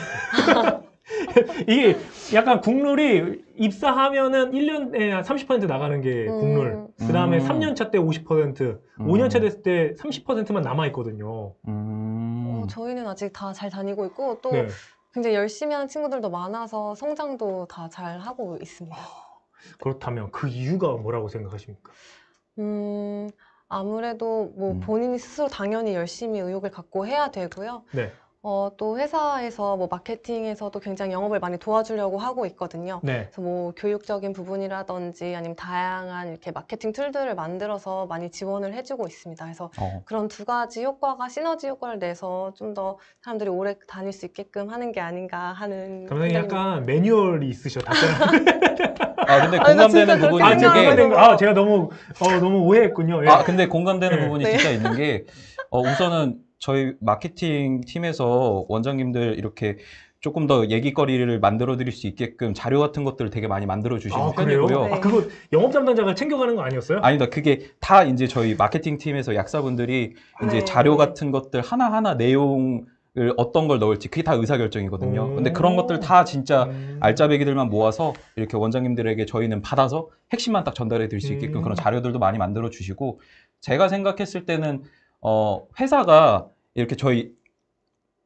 이게 약간 국룰이 입사하면은 1년에 30% 나가는 게 국룰. 그 다음에 3년차 때 50%, 5년차 됐을 때 30%만 남아있거든요. 저희는 아직 다 잘 다니고 있고 또 네. 굉장히 열심히 하는 친구들도 많아서 성장도 다 잘 하고 있습니다. 그렇다면 그 이유가 뭐라고 생각하십니까? 아무래도 뭐 본인이 스스로 당연히 열심히 의욕을 갖고 해야 되고요. 네. 또 회사에서 뭐 마케팅에서도 굉장히 영업을 많이 도와주려고 하고 있거든요. 네. 그래서 뭐 교육적인 부분이라든지 아니면 다양한 이렇게 마케팅 툴들을 만들어서 많이 지원을 해주고 있습니다. 그래서 그런 두 가지 효과가 시너지 효과를 내서 좀 더 사람들이 오래 다닐 수 있게끔 하는 게 아닌가 하는 그러면 생각입니다. 약간 매뉴얼이 있으셔, 답변. 근데 나 공감되는 진짜 부분이 그렇게 있는 게 생각하는 거. 제가 너무 오해했군요. 예. 근데 공감되는 네. 부분이 네. 진짜 있는 게 우선은 저희 마케팅 팀에서 원장님들 이렇게 조금 더 얘기거리를 만들어 드릴 수 있게끔 자료 같은 것들을 되게 많이 만들어 주시는 그래요? 편이고요. 네. 그거 영업 담당자가 챙겨가는 거 아니었어요? 아니다. 그게 다 이제 저희 마케팅 팀에서 약사분들이 이제 네. 자료 같은 것들 하나하나 내용을 어떤 걸 넣을지 그게 다 의사결정이거든요. 근데 그런 것들 다 진짜 알짜배기들만 모아서 이렇게 원장님들에게 저희는 받아서 핵심만 딱 전달해 드릴 수 있게끔 그런 자료들도 많이 만들어 주시고 제가 생각했을 때는 회사가 이렇게 저희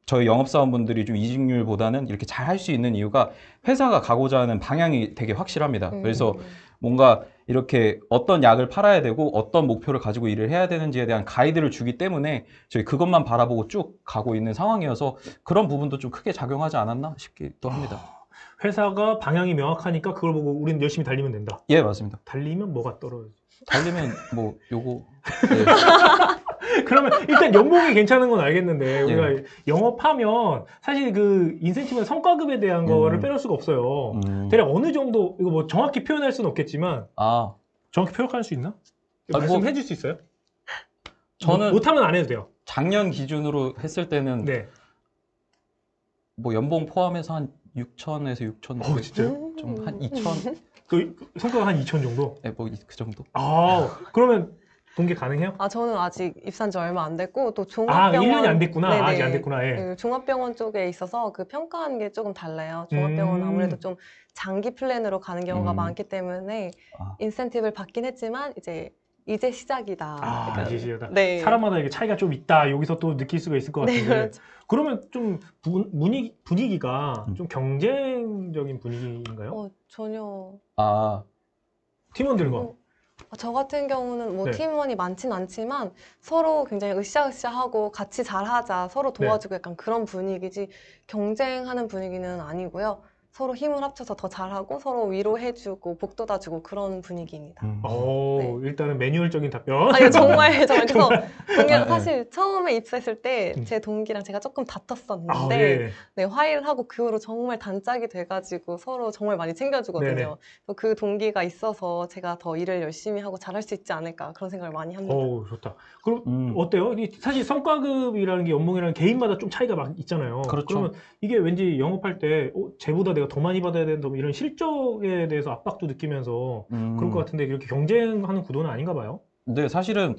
영업사원분들이 좀 이직률보다는 이렇게 잘 할 수 있는 이유가 회사가 가고자 하는 방향이 되게 확실합니다. 그래서 뭔가 이렇게 어떤 약을 팔아야 되고 어떤 목표를 가지고 일을 해야 되는지에 대한 가이드를 주기 때문에 저희 그것만 바라보고 쭉 가고 있는 상황이어서 그런 부분도 좀 크게 작용하지 않았나 싶기도 합니다. 회사가 방향이 명확하니까 그걸 보고 우리는 열심히 달리면 된다. 예, 맞습니다. 달리면 뭐가 떨어져? 달리면 뭐 요거 네. 그러면 일단 연봉이 괜찮은 건 알겠는데 우리가 영업하면 사실 그 인센티브는 성과급에 대한 거를 빼놓을 수가 없어요. 대략 어느 정도 이거 뭐 정확히 표현할 수는 없겠지만 정확히 표현할 수 있나? 말씀해 줄 수 있어요? 저는 못하면 안 해도 돼요. 작년 기준으로 했을 때는 네. 뭐 연봉 포함해서 한 6천에서 6천 진짜요? 좀 한 2천 그 성과가 한 2천 정도? 네, 뭐 그 정도. 그러면 동계 가능해요? 저는 아직 입사한 지 얼마 안 됐고 또 종합병원 1년이 안 됐구나. 네네. 아직 안 됐구나. 예. 그 종합병원 쪽에 있어서 그 평가하는 게 조금 달라요. 종합병원은 아무래도 좀 장기 플랜으로 가는 경우가 많기 때문에 인센티브를 받긴 했지만 이제 시작이다. 이제 시작이다. 네. 사람마다 이게 차이가 좀 있다. 여기서 또 느낄 수가 있을 것 같은데. 네, 그렇죠. 그러면 좀 분위기가 좀 경쟁적인 분위기인가요? 전혀. 팀원들과. 저 같은 경우는 뭐 네. 팀원이 많진 않지만 서로 굉장히 으쌰으쌰하고 같이 잘하자 서로 도와주고 약간 그런 분위기지 경쟁하는 분위기는 아니고요. 서로 힘을 합쳐서 더 잘하고 서로 위로해주고 복돋아주고 그런 분위기입니다. 네. 일단은 매뉴얼적인 답변. 아니 정말 그래서 동기랑 네. 사실 처음에 입사했을 때 음. 제 동기랑 제가 조금 다퉜었는데 아, 예. 네, 화해를 하고 그 후로 정말 단짝이 돼가지고 서로 정말 많이 챙겨주거든요. 네네. 그래서 그 동기가 있어서 제가 더 일을 열심히 하고 잘할 수 있지 않을까 그런 생각을 많이 합니다. 좋다. 그럼 어때요? 사실 성과급이라는 게 연봉이라는 개인마다 좀 차이가 막 있잖아요. 그렇죠. 그러면 이게 왠지 영업할 때 쟤보다 내가 더 많이 받아야 된다 뭐 이런 실적에 대해서 압박도 느끼면서 그럴 것 같은데 이렇게 경쟁하는 구도는 아닌가 봐요. 근데 사실은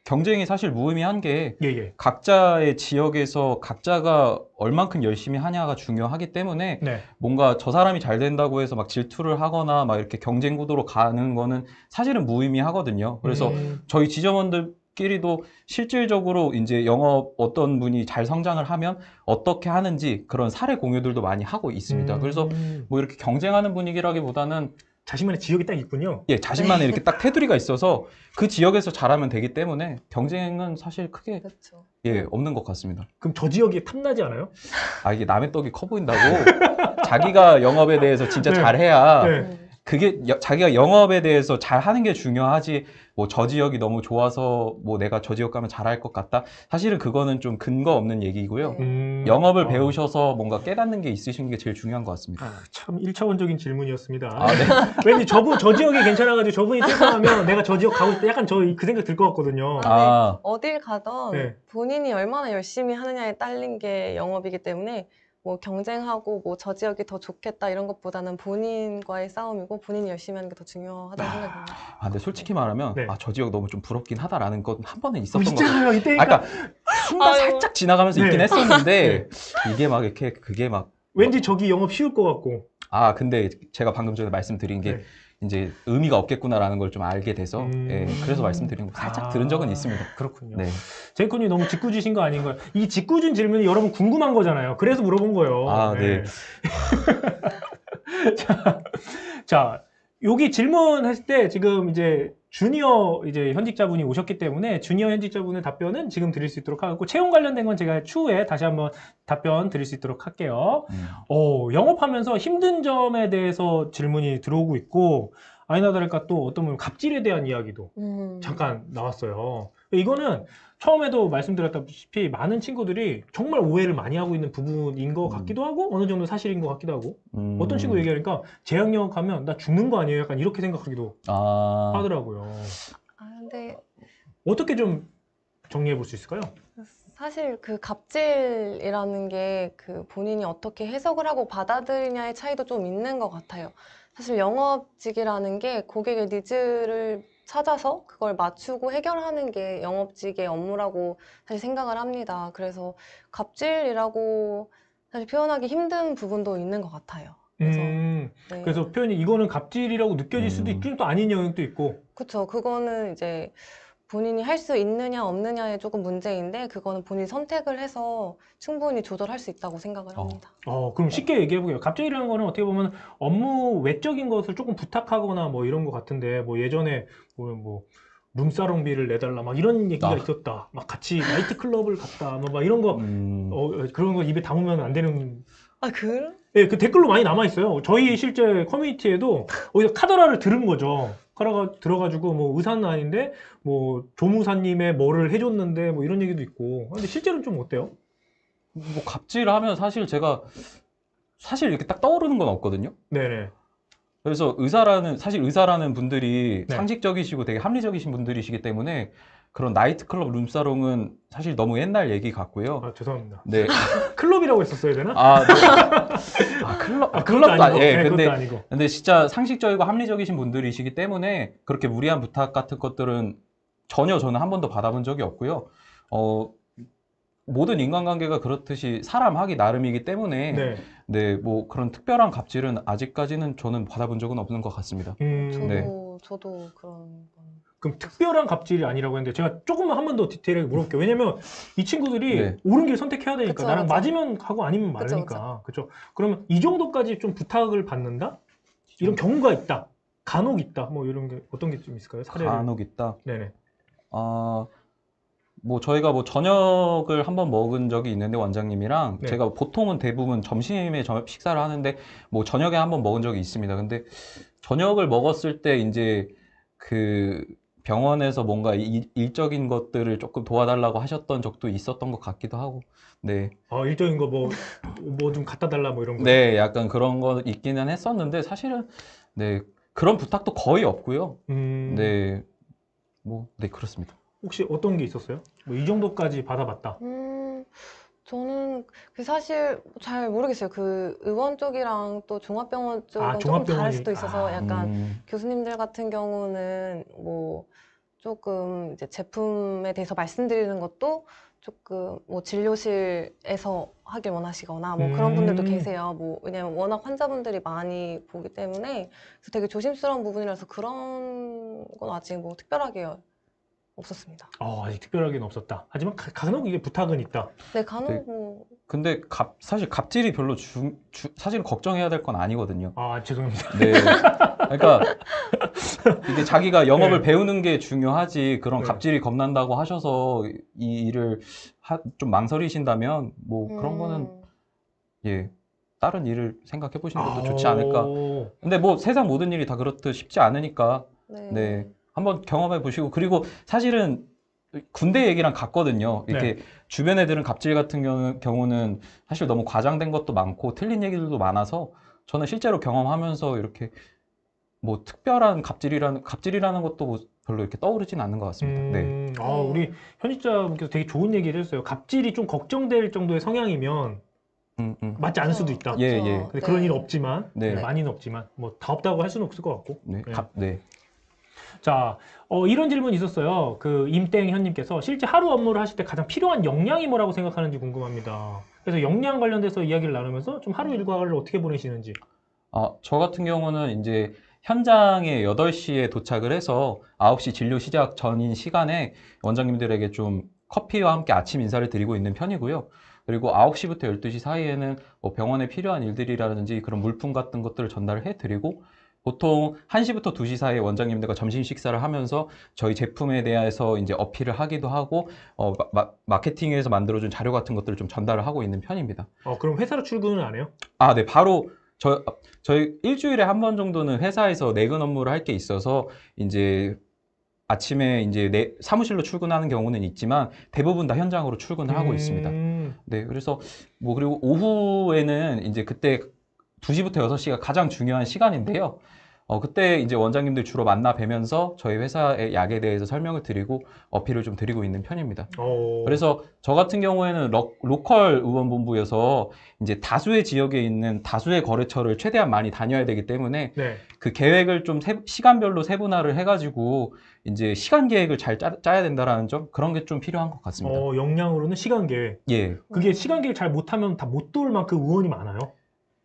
경쟁이 사실 무의미한 게 예. 각자의 지역에서 각자가 얼만큼 열심히 하냐가 중요하기 때문에 네. 뭔가 저 사람이 잘 된다고 해서 막 질투를 하거나 막 이렇게 경쟁 구도로 가는 거는 사실은 무의미하거든요. 그래서 저희 지점원들끼리도 실질적으로 이제 영업 어떤 분이 잘 성장을 하면 어떻게 하는지 그런 사례 공유들도 많이 하고 있습니다. 그래서 뭐 이렇게 경쟁하는 분위기라기보다는 자신만의 지역이 딱 있군요. 예, 자신만의 이렇게 딱 테두리가 있어서 그 지역에서 잘하면 되기 때문에 경쟁은 사실 크게 그렇죠. 예, 없는 것 같습니다. 그럼 저 지역이 탐나지 않아요? 이게 남의 떡이 커 보인다고 자기가 영업에 대해서 진짜 네. 잘해야 네. 그게 자기가 영업에 대해서 잘하는 게 중요하지 뭐 저 지역이 너무 좋아서 뭐 내가 저 지역 가면 잘할 것 같다. 사실은 그거는 좀 근거 없는 얘기고요. 영업을 배우셔서 뭔가 깨닫는 게 있으신 게 제일 중요한 것 같습니다. 참 1차원적인 질문이었습니다. 네. 왠지 저 지역이 괜찮아가지고 저분이 퇴사하면 내가 저 지역 가고 싶다. 약간 그 생각 들 것 같거든요. 네. 어딜 가던 네. 본인이 얼마나 열심히 하느냐에 딸린 게 영업이기 때문에 뭐 경쟁하고 뭐 저 지역이 더 좋겠다 이런 것보다는 본인과의 싸움이고 본인이 열심히 하는 게 더 중요하다고 생각합니다. 근데 솔직히 말하면 네. 저 지역 너무 좀 부럽긴 하다라는 건 한 번은 있었던 것 같아요. 있잖아요. 이때 그러니까 순간 아유. 살짝 지나가면서 있긴 네. 했었는데 이게 막 이렇게 그게 막 왠지 저기 영업 쉬울 것 같고. 근데 제가 방금 전에 말씀드린 게 네. 이제 의미가 없겠구나라는 걸 좀 알게 돼서 예, 그래서 말씀드린 거 살짝 들은 적은 있습니다. 그렇군요. 네. 제이콘이 너무 짓궂으신 거 아닌가요? 이 짓궂은 질문이 여러분 궁금한 거잖아요. 그래서 물어본 거예요. 네. 자, 여기 질문했을 때 지금 이제 주니어 이제 현직자분이 오셨기 때문에 주니어 현직자분의 답변은 지금 드릴 수 있도록 하고 채용 관련된 건 제가 추후에 다시 한번 답변 드릴 수 있도록 할게요. 영업하면서 힘든 점에 대해서 질문이 들어오고 있고 아니나 다를까 또 어떤 분 갑질에 대한 이야기도 잠깐 나왔어요. 이거는 처음에도 말씀드렸다시피 많은 친구들이 정말 오해를 많이 하고 있는 부분인 것 같기도 하고 어느 정도 사실인 것 같기도 하고 어떤 친구 얘기하니까 제약영업 하면 나 죽는 거 아니에요? 약간 이렇게 생각하기도 하더라고요. 근데 어떻게 좀 정리해 볼 수 있을까요? 사실 그 갑질이라는 게 그 본인이 어떻게 해석을 하고 받아들이냐의 차이도 좀 있는 것 같아요. 사실 영업직이라는 게 고객의 니즈를 찾아서 그걸 맞추고 해결하는 게 영업직의 업무라고 사실 생각을 합니다. 그래서 갑질이라고 사실 표현하기 힘든 부분도 있는 것 같아요. 그래서, 네. 그래서 표현이 이거는 갑질이라고 느껴질 수도 있긴 또 아닌 영역도 있고. 그렇죠. 그거는 이제 본인이 할 수 있느냐 없느냐의 조금 문제인데 그거는 본인이 선택을 해서 충분히 조절할 수 있다고 생각을 합니다. 그럼 쉽게 얘기해 볼게요. 갑질이라는 거는 어떻게 보면 업무 외적인 것을 조금 부탁하거나 뭐 이런 것 같은데 뭐 예전에 뭐 룸사롱비를 내달라 막 이런 얘기가 있었다. 막 같이 나이트클럽을 갔다. 막 이런 거 그런 거 입에 담으면 안 되는. 그래? 예, 그 댓글로 많이 남아 있어요. 저희 실제 커뮤니티에도 어디서 카더라를 들은 거죠. 들어가지고 뭐 의사는 아닌데 뭐 조무사님의 뭐를 해줬는데 뭐 이런 얘기도 있고. 근데 실제로는 좀 어때요? 뭐 갑질하면 사실 제가 이렇게 딱 떠오르는 건 없거든요. 네네. 그래서 의사라는 분들이 상식적이시고 되게 합리적이신 분들이시기 때문에 그런 나이트클럽 룸사롱은 사실 너무 옛날 얘기 같고요. 죄송합니다. 네. 클럽이라고 했었어야 되나? 클럽도 아니고. 네, 그것도 아니고. 근데 진짜 상식적이고 합리적이신 분들이시기 때문에 그렇게 무리한 부탁 같은 것들은 전혀 저는 한 번도 받아본 적이 없고요. 모든 인간관계가 그렇듯이 사람 하기 나름이기 때문에 뭐 그런 특별한 갑질은 아직까지는 저는 받아본 적은 없는 것 같습니다. 저도 그런 건. 그럼 특별한 갑질이 아니라고 했는데 제가 조금만 한 번 더 디테일하게 물어볼게요. 왜냐면 이 친구들이 옳은 길 선택해야 되니까 그쵸, 나랑 그쵸. 맞으면 가고 아니면 말으니까. 그렇죠. 그러면 이 정도까지 좀 부탁을 받는다? 이런 경우가 있다. 간혹 있다. 뭐 이런 게 어떤 게 좀 있을까요? 사례를. 간혹 있다. 네네. 뭐 저희가 뭐 저녁을 한번 먹은 적이 있는데 원장님이랑 네. 제가 보통은 대부분 점심에 식사를 하는데 뭐 저녁에 한번 먹은 적이 있습니다. 근데 저녁을 먹었을 때 이제 그 병원에서 뭔가 일적인 것들을 조금 도와달라고 하셨던 적도 있었던 것 같기도 하고, 네. 일적인 거 뭐 좀 갖다 달라 뭐 이런 거. 네, 약간 그런 거 있기는 했었는데 사실은 네, 그런 부탁도 거의 없고요. 네, 뭐, 네, 그렇습니다. 혹시 어떤 게 있었어요? 뭐 이 정도까지 받아봤다. 저는 사실 잘 모르겠어요. 그 의원 쪽이랑 또 종합병원 쪽은 조금 종합병원이- 다를 수도 있어서 약간 음, 교수님들 같은 경우는 뭐 조금 이제 제품에 대해서 말씀드리는 것도 조금 뭐 진료실에서 하길 원하시거나 뭐 그런 분들도 계세요. 뭐 왜냐면 워낙 환자분들이 많이 보기 때문에 그래서 되게 조심스러운 부분이라서 그런 건 아직 뭐 특별하게 없었습니다. 아직 특별하게는 없었다. 하지만 간혹 이게 부탁은 있다. 네, 간혹 네. 뭐 근데 사실 갑질이 별로 사실 걱정해야 될 건 아니거든요. 죄송합니다. 네. 그러니까 이게 자기가 영업을 네. 배우는 게 중요하지 그런 네. 갑질이 겁난다고 하셔서 이 일을 좀 망설이신다면 뭐 그런 거는 예, 다른 일을 생각해 보시는 것도 좋지 않을까. 근데 뭐 세상 모든 일이 다 그렇듯 쉽지 않으니까 네, 한번 경험해 보시고 그리고 사실은 군대 얘기랑 같거든요. 이렇게 네. 주변 애들은 갑질 같은 경우는 사실 너무 과장된 것도 많고 틀린 얘기들도 많아서 저는 실제로 경험하면서 이렇게 뭐 특별한 갑질이라는 것도 뭐 별로 이렇게 떠오르진 않는 것 같습니다. 네. 우리 편집자분께서 되게 좋은 얘기를 해주셨어요. 갑질이 좀 걱정될 정도의 성향이면 맞지 않을 수도 있다. 그쵸. 예, 예. 근데 그런 일은 없지만, 네. 많이는 없지만, 뭐 다 없다고 할 수는 없을 것 같고. 네. 네. 네. 자, 이런 질문이 있었어요. 그 임땡현님께서 실제 하루 업무를 하실 때 가장 필요한 역량이 뭐라고 생각하는지 궁금합니다. 그래서 역량 관련돼서 이야기를 나누면서 좀 하루 일과를 어떻게 보내시는지. 저 같은 경우는 이제 현장에 8시에 도착을 해서 9시 진료 시작 전인 시간에 원장님들에게 좀 커피와 함께 아침 인사를 드리고 있는 편이고요. 그리고 9시부터 12시 사이에는 뭐 병원에 필요한 일들이라든지 그런 물품 같은 것들을 전달을 해드리고 보통 1시부터 2시 사이에 원장님들과 점심 식사를 하면서 저희 제품에 대해서 이제 어필을 하기도 하고 마케팅에서 만들어준 자료 같은 것들을 좀 전달을 하고 있는 편입니다. 그럼 회사로 출근은 안 해요? 네, 바로 저희 일주일에 한 번 정도는 회사에서 내근 업무를 할 게 있어서 이제 아침에 이제 사무실로 출근하는 경우는 있지만 대부분 다 현장으로 출근을 하고 있습니다. 네, 그래서 뭐 그리고 오후에는 이제 그때 2시부터 6시가 가장 중요한 시간인데요. 그때 이제 원장님들 주로 만나 뵈면서 저희 회사의 약에 대해서 설명을 드리고 어필을 좀 드리고 있는 편입니다. 그래서 저 같은 경우에는 로컬 의원본부여서 이제 다수의 지역에 있는 다수의 거래처를 최대한 많이 다녀야 되기 때문에 네. 그 계획을 좀 시간별로 세분화를 해가지고 이제 시간 계획을 잘 짜야 된다라는 점 그런 게 좀 필요한 것 같습니다. 역량으로는 시간 계획. 예, 그게 시간 계획 잘 못하면 다 못 도울 만큼 의원이 많아요?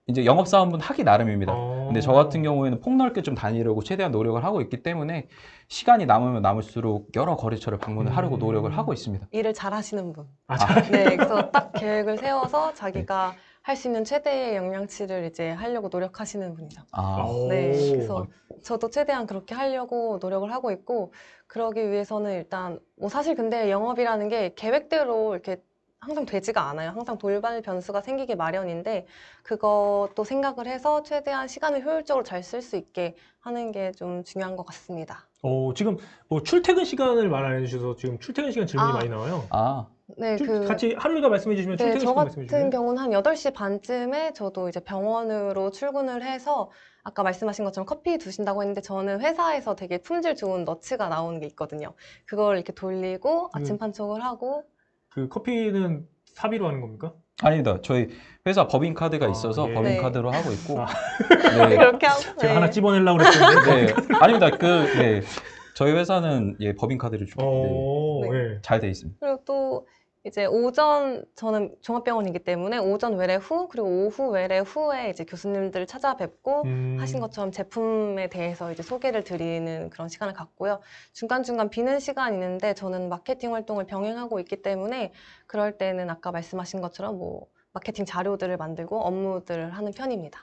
이제 영업사원분 하기 나름입니다. 어. 근데 저 같은 경우에는 폭넓게 좀 다니려고 최대한 노력을 하고 있기 때문에 시간이 남으면 남을수록 여러 거래처를 방문을 하려고 노력을 하고 있습니다. 일을 잘 하시는 분. 잘. 네, 그래서 딱 계획을 세워서 자기가 할 수 있는 최대의 역량치를 이제 하려고 노력하시는 분이죠. 네, 그래서 저도 최대한 그렇게 하려고 노력을 하고 있고, 그러기 위해서는 일단 뭐 사실 근데 영업이라는 게 계획대로 이렇게 항상 되지가 않아요. 항상 돌발 변수가 생기기 마련인데 그것도 생각을 해서 최대한 시간을 효율적으로 잘 쓸 수 있게 하는 게 좀 중요한 것 같습니다. 지금 뭐 출퇴근 시간을 말 안 해주셔서 지금 출퇴근 시간 질문이 많이 나와요. 네, 같이 하루 일과 말씀해 주시면 네, 출퇴근 저 시간 말씀해 같은 주시면. 경우는 한 8시 반쯤에 저도 이제 병원으로 출근을 해서 아까 말씀하신 것처럼 커피 드신다고 했는데 저는 회사에서 되게 품질 좋은 너츠가 나오는 게 있거든요. 그걸 이렇게 돌리고 아침 판촉을 하고. 그 커피는 사비로 하는 겁니까? 아닙니다. 저희 회사 법인카드가 있어서 예. 법인카드로 하고 있고 네. 그렇게 하고. 제가 네. 하나 찝어내려고 그랬는데. 네. 아닙니다. 네. 저희 회사는 법인카드를 주고 네. 잘 돼 있습니다. 그리고 또 이제 저는 종합병원이기 때문에 오전 외래 후 그리고 오후 외래 후에 이제 교수님들을 찾아뵙고 하신 것처럼 제품에 대해서 이제 소개를 드리는 그런 시간을 갖고요. 중간중간 비는 시간이 있는데 저는 마케팅 활동을 병행하고 있기 때문에 그럴 때는 아까 말씀하신 것처럼 뭐 마케팅 자료들을 만들고 업무들을 하는 편입니다.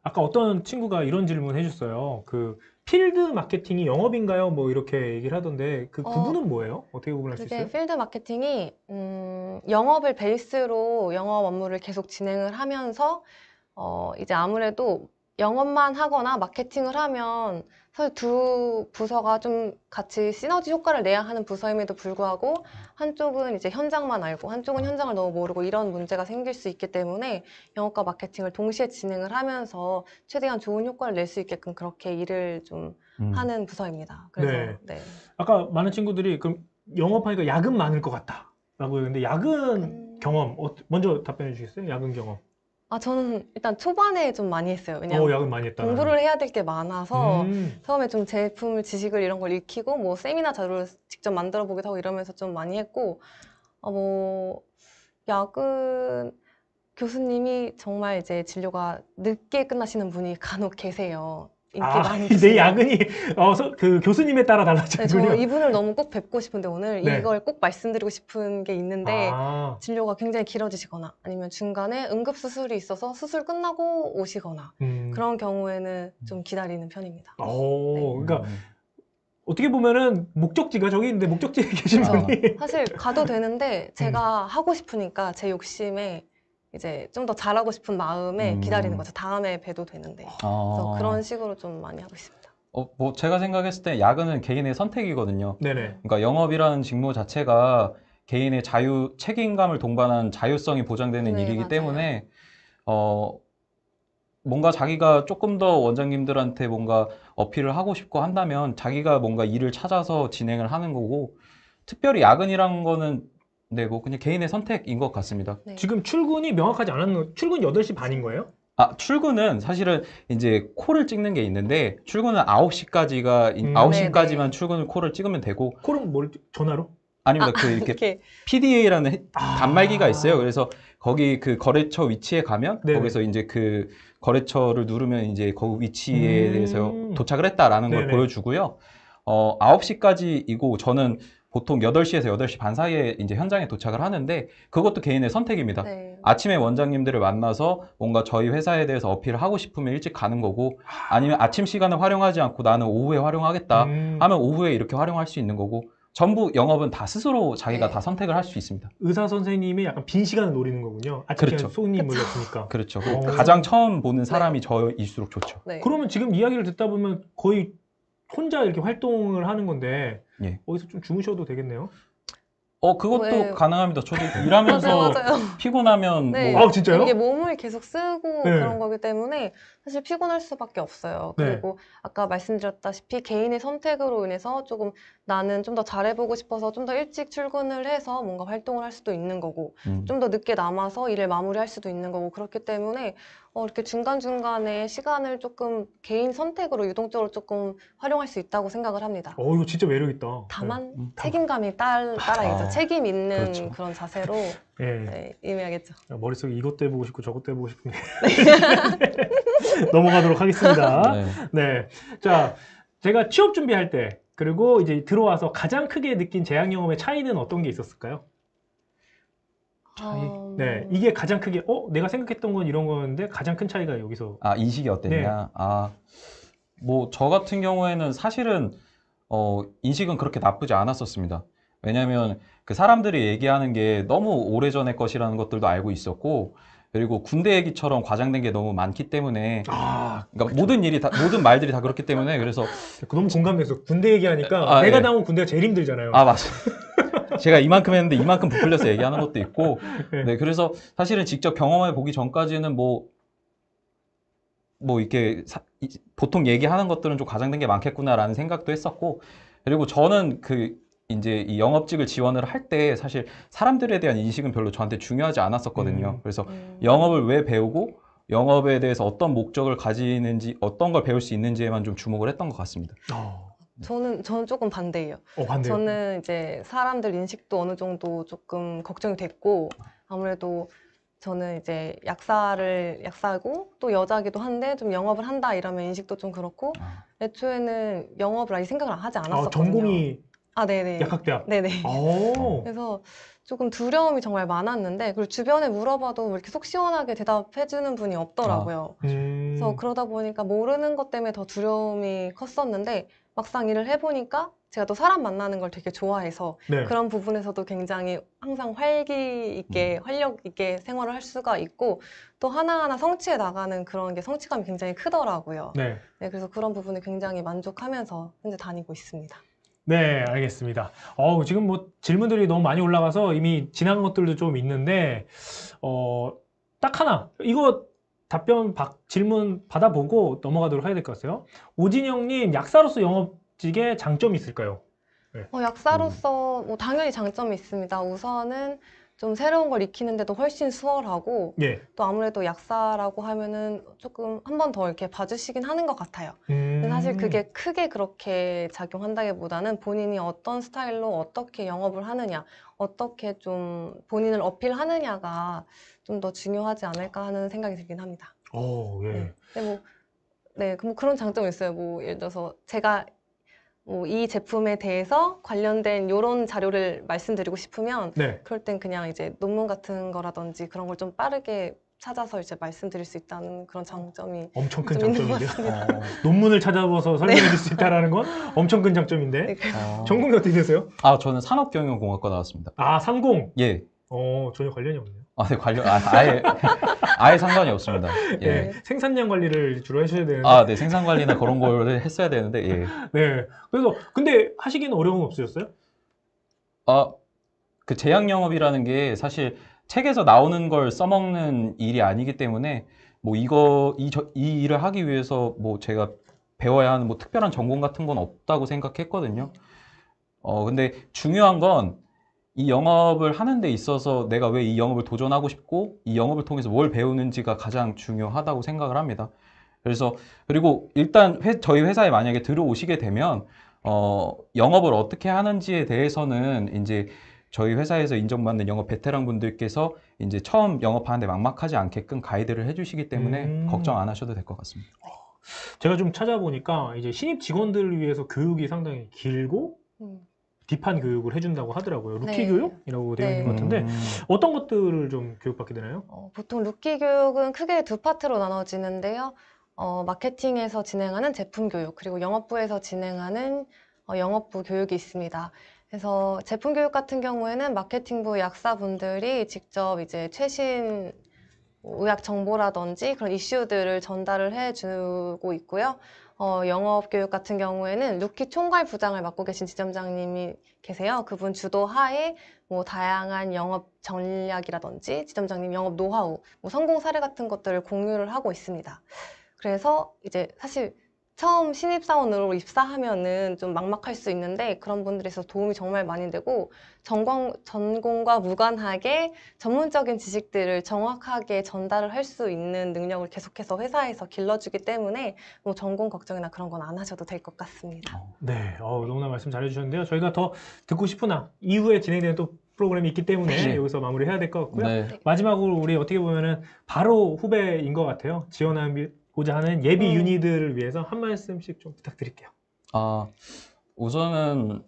아까 어떤 친구가 이런 질문 해줬어요. 그 필드 마케팅이 영업인가요? 뭐 이렇게 얘기를 하던데 그 구분은 뭐예요? 어떻게 구분할 수 그게 있어요? 필드 마케팅이 영업을 베이스로 영업 업무를 계속 진행을 하면서 이제 아무래도 영업만 하거나 마케팅을 하면 사실 두 부서가 좀 같이 시너지 효과를 내야 하는 부서임에도 불구하고 한쪽은 이제 현장만 알고 한쪽은 현장을 너무 모르고 이런 문제가 생길 수 있기 때문에 영업과 마케팅을 동시에 진행을 하면서 최대한 좋은 효과를 낼 수 있게끔 그렇게 일을 좀 하는 부서입니다. 그래서 네. 아까 많은 친구들이 그럼 영업하니까 야근 많을 것 같다 라고 했는데 야근 경험 먼저 답변해 주시겠어요? 야근 경험. 저는 일단 초반에 좀 많이 했어요. 왜냐면 야근 많이 했다. 공부를 해야 될 게 많아서 음. 처음에 좀 제품 지식을 이런 걸 익히고 뭐 세미나 자료를 직접 만들어 보기도 하고 이러면서 좀 많이 했고 뭐 야근 교수님이 정말 이제 진료가 늦게 끝나시는 분이 간혹 계세요. 인기 많은 내 교수님. 야근이 그 교수님에 따라 네, 달라지는군요. 저 이분을 너무 꼭 뵙고 싶은데 오늘 네. 이걸 꼭 말씀드리고 싶은 게 있는데 아, 진료가 굉장히 길어지시거나 아니면 중간에 응급수술이 있어서 수술 끝나고 오시거나 그런 경우에는 좀 기다리는 편입니다. 네. 그러니까 어떻게 보면은 목적지가 저기 있는데 목적지에 계신 그쵸. 분이 사실 가도 되는데 제가 하고 싶으니까 제 욕심에 이제 좀 더 잘하고 싶은 마음에 기다리는 거죠. 다음에 봬도 되는데. 그래서 그런 식으로 좀 많이 하고 있습니다. 뭐 제가 생각했을 때 야근은 개인의 선택이거든요. 네네. 그러니까 영업이라는 직무 자체가 개인의 자유, 책임감을 동반한 자율성이 보장되는 네, 일이기 맞아요. 때문에 뭔가 자기가 조금 더 원장님들한테 뭔가 어필을 하고 싶고 한다면 자기가 뭔가 일을 찾아서 진행을 하는 거고 특별히 야근이란 거는 네, 뭐 그냥 개인의 선택인 것 같습니다. 네. 지금 출근이 명확하지 않은 출근 8시 반인 거예요? 출근은 사실은 이제 콜을 찍는 게 있는데 출근은 9시까지가 9시까지만 네네. 출근을 콜을 찍으면 되고 콜은 전화로? 아닙니다. 그 이렇게 이렇게 PDA라는 단말기가 있어요. 그래서 거기 그 거래처 위치에 가면 네네. 거기서 이제 그 거래처를 누르면 이제 그 위치에 대해서 도착을 했다라는 걸 네네. 보여주고요. 9시까지이고 저는 보통 8시에서 8시 반 사이에 이제 현장에 도착을 하는데 그것도 개인의 선택입니다. 네. 아침에 원장님들을 만나서 뭔가 저희 회사에 대해서 어필을 하고 싶으면 일찍 가는 거고 아니면 아침 시간을 활용하지 않고 나는 오후에 활용하겠다 하면 오후에 이렇게 활용할 수 있는 거고 전부 영업은 다 스스로 자기가 네. 다 선택을 할 수 있습니다. 의사 선생님이 약간 빈 시간을 노리는 거군요. 아침 그렇죠. 시간에 손님 몰렸으니까. 그렇죠. 어. 가장 처음 보는 사람이 저일수록 좋죠. 네. 그러면 지금 이야기를 듣다 보면 거의 혼자 이렇게 활동을 하는 건데 예. 거기서 좀 주무셔도 되겠네요. 그것도 왜- 가능합니다. 저도 일하면서 맞아요. 피곤하면 네. 뭐 진짜요? 이게 몸을 계속 쓰고 네. 그런 거기 때문에 사실 피곤할 수밖에 없어요. 네. 그리고 아까 말씀드렸다시피 개인의 선택으로 인해서 조금 나는 좀 더 잘해보고 싶어서 좀 더 일찍 출근을 해서 뭔가 활동을 할 수도 있는 거고 좀 더 늦게 남아서 일을 마무리할 수도 있는 거고 그렇기 때문에 이렇게 중간중간에 시간을 조금 개인 선택으로 유동적으로 조금 활용할 수 있다고 생각을 합니다. 이거 진짜 매력 있다. 다만 네. 책임감이 따라야죠. 책임 있는 그렇죠. 그런 자세로 예. 네, 임해야겠죠. 머릿속에 이것도 해보고 싶고 저것도 해보고 싶은 게 넘어가도록 하겠습니다. 네. 네. 자, 제가 취업 준비할 때 그리고 이제 들어와서 가장 크게 느낀 재학 경험의 차이는 어떤 게 있었을까요? 네, 이게 가장 크게 내가 생각했던 건 이런 거였는데 가장 큰 차이가 여기서. 인식이 어땠냐? 뭐 저 같은 경우에는 사실은 인식은 그렇게 나쁘지 않았었습니다. 왜냐하면 그 사람들이 얘기하는 게 너무 오래전의 것이라는 것들도 알고 있었고 그리고 군대 얘기처럼 과장된 게 너무 많기 때문에 그러니까 모든 말들이 다 그렇기 때문에 그래서 너무 공감돼서 군대 얘기하니까 내가 예. 나온 군대가 제일 힘들잖아요. 맞아요. 제가 이만큼 했는데 이만큼 부풀려서 얘기하는 것도 있고 네. 네, 그래서 사실은 직접 경험해 보기 전까지는 뭐 이렇게 보통 얘기하는 것들은 좀 과장된 게 많겠구나라는 생각도 했었고 그리고 저는 이제 이 영업직을 지원을 할 때 사실 사람들에 대한 인식은 별로 저한테 중요하지 않았었거든요. 그래서 영업을 왜 배우고 영업에 대해서 어떤 목적을 가지는지 어떤 걸 배울 수 있는지에만 좀 주목을 했던 것 같습니다. 저는 조금 반대예요. 반대요. 저는 이제 사람들 인식도 어느 정도 조금 걱정이 됐고 아무래도 저는 이제 약사고 또 여자기도 한데 좀 영업을 한다 이러면 인식도 좀 그렇고 애초에는 영업을 아직 생각을 하지 않았었거든요. 전공이 아, 네네. 약학대학. 네네. 오. 그래서 조금 두려움이 정말 많았는데, 그리고 주변에 물어봐도 이렇게 속 시원하게 대답해주는 분이 없더라고요. 그래서 그러다 보니까 모르는 것 때문에 더 두려움이 컸었는데, 막상 일을 해보니까 제가 또 사람 만나는 걸 되게 좋아해서 네. 그런 부분에서도 굉장히 항상 활기 있게, 활력 있게 생활을 할 수가 있고, 또 하나하나 성취해 나가는 그런 게 성취감이 굉장히 크더라고요. 네. 네, 그래서 그런 부분에 굉장히 만족하면서 현재 다니고 있습니다. 네, 알겠습니다. 지금 뭐 질문들이 너무 많이 올라가서 이미 지난 것들도 좀 있는데, 딱 하나. 이거 질문 받아보고 넘어가도록 해야 될 것 같아요. 오진영님, 약사로서 영업직에 장점이 있을까요? 약사로서 뭐 당연히 장점이 있습니다. 우선은 좀 새로운 걸 익히는데도 훨씬 수월하고, 예. 또 아무래도 약사라고 하면은 조금 한 번 더 이렇게 봐주시긴 하는 것 같아요. 근데 사실 그게 크게 그렇게 작용한다기보다는 본인이 어떤 스타일로 어떻게 영업을 하느냐, 어떻게 좀 본인을 어필하느냐가 좀 더 중요하지 않을까 하는 생각이 들긴 합니다. 예. 네. 근데 뭐 그런 장점이 있어요. 뭐 예를 들어서 제가 뭐 이 제품에 대해서 관련된 이런 자료를 말씀드리고 싶으면 네. 그럴 땐 그냥 이제 논문 같은 거라든지 그런 걸 좀 빠르게 찾아서 이제 말씀드릴 수 있다는 그런 장점이 엄청 큰 좀 있는 것 장점인데요. 같습니다. 논문을 찾아봐서 설명해 줄 수 있다는 건 엄청 큰 장점인데. 네, 전공이 어떻게 되세요? 저는 산업경영공학과 나왔습니다. 아, 상공. 예. 전혀 관련이 없네요. 네, 아예 상관이 없습니다. 예. 예. 생산량 관리를 주로 해주셔야 되는데. 네, 생산 관리나 그런 걸 했어야 되는데, 예. 네. 그래서, 근데 하시기는 어려움 없으셨어요? 그 제약 영업이라는 게 사실 책에서 나오는 걸 써먹는 일이 아니기 때문에, 뭐 이 일을 하기 위해서 뭐 제가 배워야 하는 뭐 특별한 전공 같은 건 없다고 생각했거든요. 근데 중요한 건 이 영업을 하는 데 있어서 내가 왜 이 영업을 도전하고 싶고 이 영업을 통해서 뭘 배우는지가 가장 중요하다고 생각을 합니다. 그리고 일단 저희 회사에 만약에 들어오시게 되면 영업을 어떻게 하는지에 대해서는 이제 저희 회사에서 인정받는 영업 베테랑 분들께서 이제 처음 영업하는데 막막하지 않게끔 가이드를 해주시기 때문에 걱정 안 하셔도 될 것 같습니다. 제가 좀 찾아보니까 이제 신입 직원들을 위해서 교육이 상당히 길고 딥한 교육을 해준다고 하더라고요. 루키 네. 교육이라고 되어 있는 것 같은데 어떤 것들을 좀 교육받게 되나요? 보통 루키 교육은 크게 두 파트로 나눠지는데요. 마케팅에서 진행하는 제품 교육, 그리고 영업부에서 진행하는 영업부 교육이 있습니다. 그래서 제품 교육 같은 경우에는 마케팅부 약사분들이 직접 이제 최신 의학 정보라든지 그런 이슈들을 전달을 해주고 있고요. 영업 교육 같은 경우에는 루키 총괄 부장을 맡고 계신 지점장님이 계세요. 그분 주도하에 뭐 다양한 영업 전략이라든지 지점장님 영업 노하우, 뭐 성공 사례 같은 것들을 공유를 하고 있습니다. 그래서 이제 사실 처음 신입사원으로 입사하면은 좀 막막할 수 있는데 그런 분들에서 도움이 정말 많이 되고 전공과 무관하게 전문적인 지식들을 정확하게 전달을 할 수 있는 능력을 계속해서 회사에서 길러주기 때문에 뭐 전공 걱정이나 그런 건 안 하셔도 될 것 같습니다. 네, 너무나 말씀 잘해주셨는데요. 저희가 더 듣고 싶으나 이후에 진행되는 또 프로그램이 있기 때문에 네. 여기서 마무리해야 될 것 같고요. 네. 마지막으로 우리 어떻게 보면은 바로 후배인 것 같아요. 지원하고자 하는 예비 유니들을 위해서 한 말씀씩 좀 부탁드릴게요. 우선은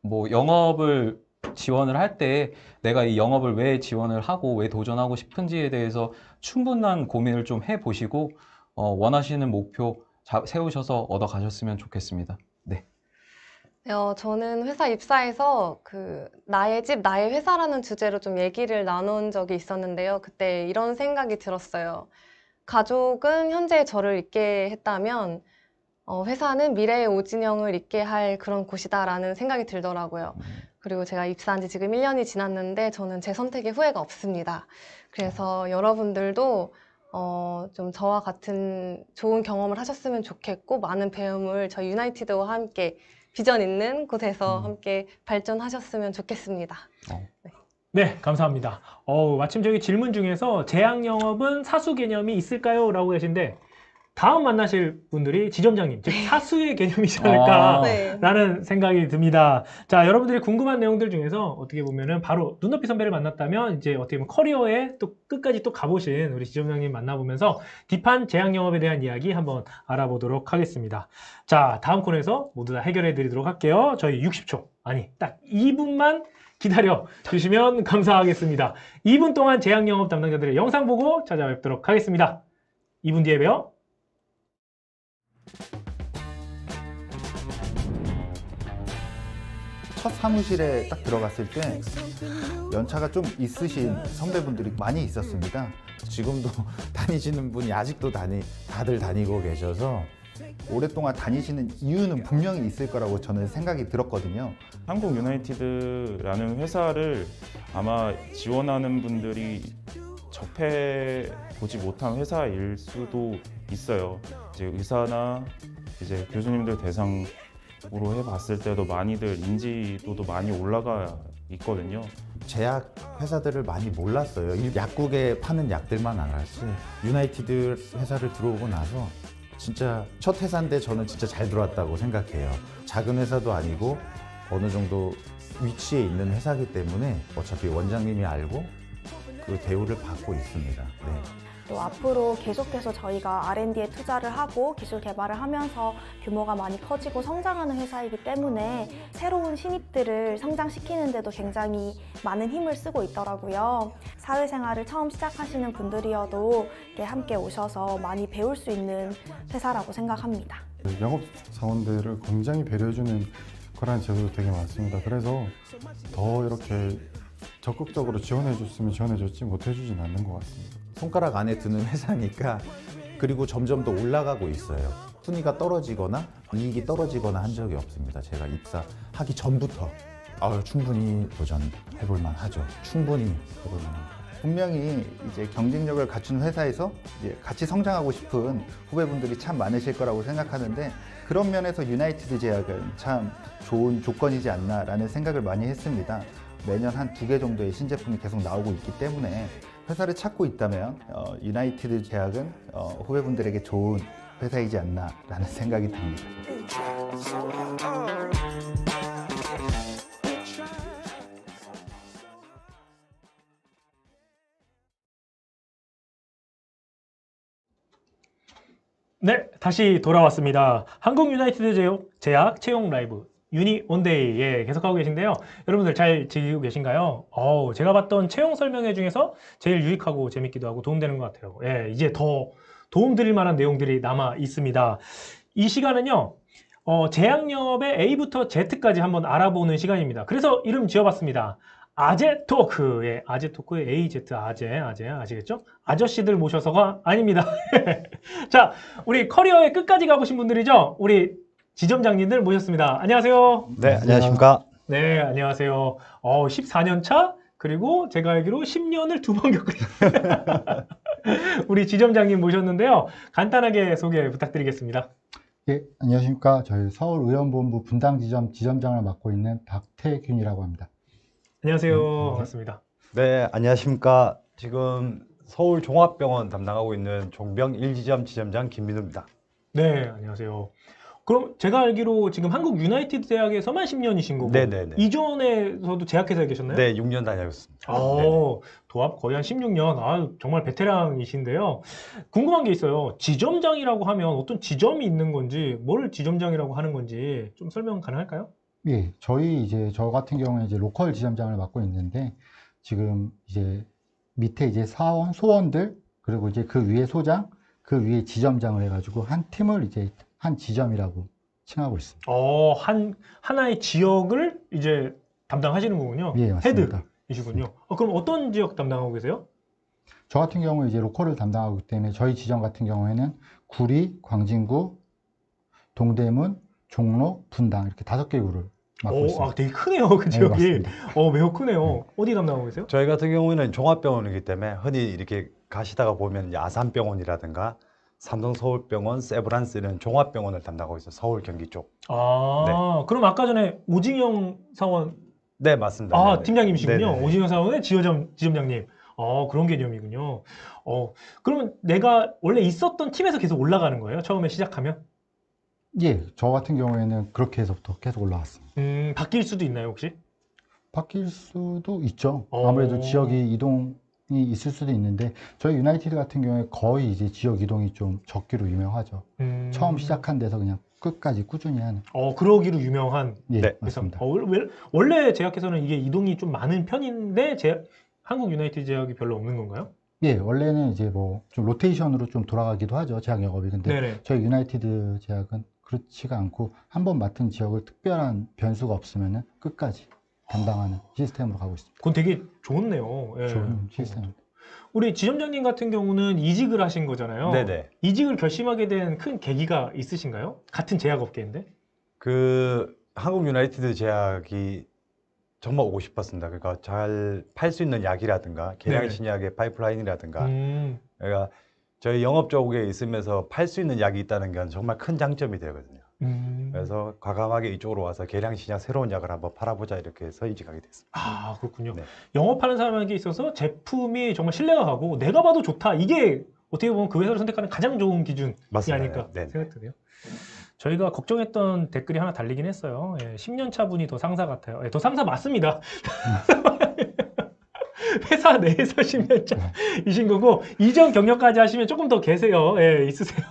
뭐 영업을 지원을 할 때 내가 이 영업을 왜 지원을 하고 왜 도전하고 싶은지에 대해서 충분한 고민을 좀 해보시고 원하시는 목표 세우셔서 얻어 가셨으면 좋겠습니다. 네. 저는 회사 입사해서 나의 집, 나의 회사라는 주제로 좀 얘기를 나눈 적이 있었는데요. 그때 이런 생각이 들었어요. 가족은 현재의 저를 있게 했다면 회사는 미래의 오진영을 있게 할 그런 곳이다라는 생각이 들더라고요. 그리고 제가 입사한 지 지금 1년이 지났는데 저는 제 선택에 후회가 없습니다. 그래서 여러분들도 좀 저와 같은 좋은 경험을 하셨으면 좋겠고 많은 배움을 저희 유나이티드와 함께 비전 있는 곳에서 함께 발전하셨으면 좋겠습니다. 네, 감사합니다. 마침 저기 질문 중에서 제약 영업은 사수 개념이 있을까요? 라고 계신데 다음 만나실 분들이 지점장님, 즉 사수의 개념이지 않을까. 네. 라는 생각이 듭니다. 자, 여러분들이 궁금한 내용들 중에서 어떻게 보면은 바로 눈높이 선배를 만났다면 이제 어떻게 보면 커리어에 또 끝까지 또 가보신 우리 지점장님 만나보면서 딥한 제약 영업에 대한 이야기 한번 알아보도록 하겠습니다. 자, 다음 코너에서 모두 다 해결해 드리도록 할게요. 저희 60초, 아니, 딱 2분만 기다려 주시면 감사하겠습니다. 2분 동안 제약 영업 담당자들의 영상 보고 찾아뵙도록 하겠습니다. 2분 뒤에 봬요. 첫 사무실에 딱 들어갔을 때 연차가 좀 있으신 선배분들이 많이 있었습니다. 지금도 다니시는 분이 아직도 다들 다니고 계셔서 오랫동안 다니시는 이유는 분명히 있을 거라고 저는 생각이 들었거든요. 한국 유나이티드라는 회사를 아마 지원하는 분들이 접해 보지 못한 회사일 수도 있어요. 이제 의사나 이제 교수님들 대상으로 해봤을 때도 많이들 인지도도 많이 올라가 있거든요. 제약 회사들을 많이 몰랐어요. 약국에 파는 약들만 알았지. 유나이티드 회사를 들어오고 나서 진짜 첫 회사인데 저는 진짜 잘 들어왔다고 생각해요. 작은 회사도 아니고 어느 정도 위치에 있는 회사이기 때문에 어차피 원장님이 알고 그 대우를 받고 있습니다. 네. 또 앞으로 계속해서 저희가 R&D에 투자를 하고 기술 개발을 하면서 규모가 많이 커지고 성장하는 회사이기 때문에 새로운 신입들을 성장시키는 데도 굉장히 많은 힘을 쓰고 있더라고요. 사회생활을 처음 시작하시는 분들이어도 함께 오셔서 많이 배울 수 있는 회사라고 생각합니다. 영업 사원들을 굉장히 배려해주는 거라는 제도도 되게 많습니다. 그래서 더 이렇게 적극적으로 지원해줬으면 지원해줬지 못해주진 않는 것 같습니다. 손가락 안에 드는 회사니까 그리고 점점 더 올라가고 있어요. 순위가 떨어지거나 이익이 떨어지거나 한 적이 없습니다. 제가 입사하기 전부터 충분히 도전해볼 만하죠. 충분히 해볼 만합니다. 분명히 이제 경쟁력을 갖춘 회사에서 이제 같이 성장하고 싶은 후배분들이 참 많으실 거라고 생각하는데 그런 면에서 유나이티드 제약은 참 좋은 조건이지 않나라는 생각을 많이 했습니다. 매년 한 2개 정도의 신제품이 계속 나오고 있기 때문에 회사를 찾고 있다면 유나이티드 제약은 후배분들에게 좋은 회사이지 않나라는 생각이 듭니다. 네, 다시 돌아왔습니다. 한국 유나이티드 제약 채용 라이브 유니 온데이 계속하고 계신데요. 여러분들 잘 즐기고 계신가요? 제가 봤던 채용 설명회 중에서 제일 유익하고 재밌기도 하고 도움되는 것 같아요. 이제 더 도움드릴 만한 내용들이 남아 있습니다. 이 시간은요, 제약영업의 A부터 Z까지 한번 알아보는 시간입니다. 그래서 이름 지어봤습니다. 아제토크의 AZ 아시겠죠? 아저씨들 모셔서가 아닙니다. 자, 우리 커리어의 끝까지 가보신 분들이죠? 우리 지점장님들 모셨습니다. 안녕하세요. 네, 안녕하십니까. 네, 안녕하세요. 14년 차, 그리고 제가 알기로 10년을 2번 겪은 우리 지점장님 모셨는데요. 간단하게 소개 부탁드리겠습니다. 예, 안녕하십니까. 저희 서울의원본부 분당지점 지점장을 맡고 있는 박태균이라고 합니다. 안녕하세요. 반갑습니다. 네, 안녕하십니까. 지금 서울종합병원 담당하고 있는 종병 1지점 지점장 김민우입니다. 네, 안녕하세요. 그럼 제가 알기로 지금 한국 유나이티드 대학에서만 10년이신 거고 네네네. 이전에서도 제약회사에 계셨나요? 네, 6년 다녔습니다. 도합 거의 한 16년. 정말 베테랑이신데요. 궁금한 게 있어요. 지점장이라고 하면 어떤 지점이 있는 건지, 뭘 지점장이라고 하는 건지 좀 설명 가능할까요? 예, 저 같은 경우에 이제 로컬 지점장을 맡고 있는데 지금 이제 밑에 이제 사원, 소원들 그리고 이제 그 위에 소장, 그 위에 지점장을 해가지고 한 팀을 이제 한 지점이라고 칭하고 있습니다. 하나의 지역을 이제 담당하시는 거군요. 예, 맞습니다. 헤드이시군요. 그럼 어떤 지역 담당하고 계세요? 저 같은 경우에 이제 로컬을 담당하기 때문에 저희 지점 같은 경우에는 구리, 광진구, 동대문, 종로, 분당 이렇게 5개 구를 맡고 있습니다. 되게 크네요, 그 지역이. 네, 매우 크네요. 어디 담당하고 계세요? 저희 같은 경우에는 종합병원이기 때문에 흔히 이렇게 가시다가 보면 이제 아산병원이라든가 삼성서울병원, 세브란스 이런 종합병원을 담당하고 있어요. 서울, 경기 쪽. 네. 그럼 아까 전에 오징영 사원 네, 맞습니다. 팀장님이시군요. 네네. 오징영 사원의 지점장님. 그런 개념이군요. 그러면 내가 원래 있었던 팀에서 계속 올라가는 거예요? 처음에 시작하면? 예, 저 같은 경우에는 그렇게 해서부터 계속 올라왔습니다. 바뀔 수도 있나요, 혹시? 바뀔 수도 있죠. 아무래도 지역이 이동이 있을 수도 있는데 저희 유나이티드 같은 경우에 거의 이제 지역 이동이 좀 적기로 유명하죠. 처음 시작한 데서 그냥 끝까지 꾸준히 하는. 그러기로 유명한. 예, 네, 맞습니다. 원래 제약에서는 이게 이동이 좀 많은 편인데 한국 유나이티드 제약이 별로 없는 건가요? 예, 원래는 이제 뭐 좀 로테이션으로 좀 돌아가기도 하죠, 제약 영업이. 근데 네네. 저희 유나이티드 제약은 그렇지가 않고 한 번 맡은 지역을 특별한 변수가 없으면은 끝까지 담당하는 시스템으로 가고 있습니다. 그건 되게 좋네요. 예. 좋은 시스템입니다. 우리 지점장님 같은 경우는 이직을 하신 거잖아요. 네네. 이직을 결심하게 된 큰 계기가 있으신가요? 같은 제약업계인데? 그 한국 유나이티드 제약이 정말 오고 싶었습니다. 그러니까 잘 팔 수 있는 약이라든가 계량 네네. 신약의 파이프라인이라든가 그러니까 저희 영업 쪽에 있으면서 팔 수 있는 약이 있다는 건 정말 큰 장점이 되거든요. 그래서 과감하게 이쪽으로 와서 계량 신약 새로운 약을 한번 팔아보자 이렇게 해서 이직하게 됐습니다. 그렇군요. 네. 영업하는 사람에게 있어서 제품이 정말 신뢰가 가고 내가 봐도 좋다. 이게 어떻게 보면 그 회사를 선택하는 가장 좋은 기준이 맞습니다. 아닐까 네. 생각드네요. 저희가 걱정했던 댓글이 하나 달리긴 했어요. 10년 차 분이 더 상사 같아요. 더 상사 맞습니다. 회사 내에서 10년 차이신 거고 이전 경력까지 하시면 조금 더 계세요. 있으세요.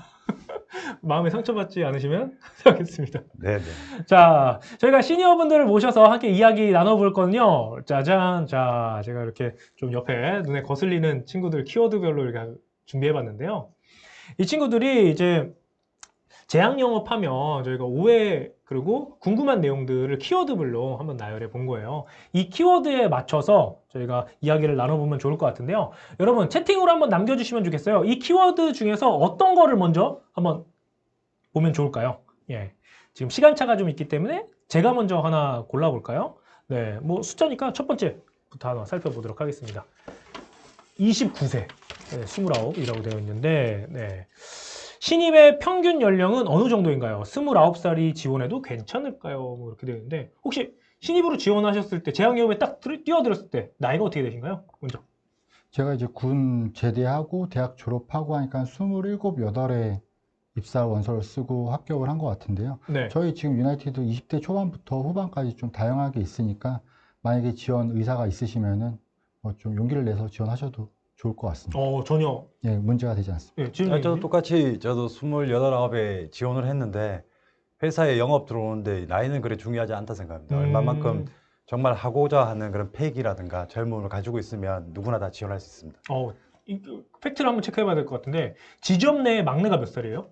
마음에 상처받지 않으시면 하겠습니다. 네. 자, 저희가 시니어분들을 모셔서 함께 이야기 나눠볼 건요. 짜잔. 자, 제가 이렇게 좀 옆에 눈에 거슬리는 친구들 키워드별로 이렇게 준비해봤는데요. 이 친구들이 이제 제약 영업하면 저희가 오해 그리고 궁금한 내용들을 키워드별로 한번 나열해 본 거예요. 이 키워드에 맞춰서 저희가 이야기를 나눠보면 좋을 것 같은데요. 여러분 채팅으로 한번 남겨주시면 좋겠어요. 이 키워드 중에서 어떤 거를 먼저 한번 보면 좋을까요? 예, 지금 시간차가 좀 있기 때문에 제가 먼저 하나 골라볼까요? 네, 뭐 숫자니까 첫 번째부터 하나 살펴보도록 하겠습니다. 29세, 29이라고 되어 있는데, 네. 신입의 평균 연령은 어느 정도인가요? 29살이 지원해도 괜찮을까요? 뭐 이렇게 되어 있는데, 혹시 신입으로 지원하셨을 때, 제약영업에 딱 뛰어들었을 때, 나이가 어떻게 되신가요? 먼저. 제가 이제 군 제대하고 대학 졸업하고 하니까 27, 8에 입사 원서를 쓰고 합격을 한 것 같은데요. 네. 저희 지금 유나이티드 20대 초반부터 후반까지 좀 다양하게 있으니까 만약에 지원 의사가 있으시면은 좀 용기를 내서 지원하셔도 좋을 것 같습니다. 전혀. 예, 문제가 되지 않습니다. 저도 똑같이 저도 28, 9에 지원을 했는데 회사에 영업 들어오는데 나이는 그래 중요하지 않다 생각합니다. 얼마만큼 정말 하고자 하는 그런 패기라든가 젊음을 가지고 있으면 누구나 다 지원할 수 있습니다. 이 팩트를 한번 체크해봐야 될 것 같은데 지점 내 막내가 몇 살이에요?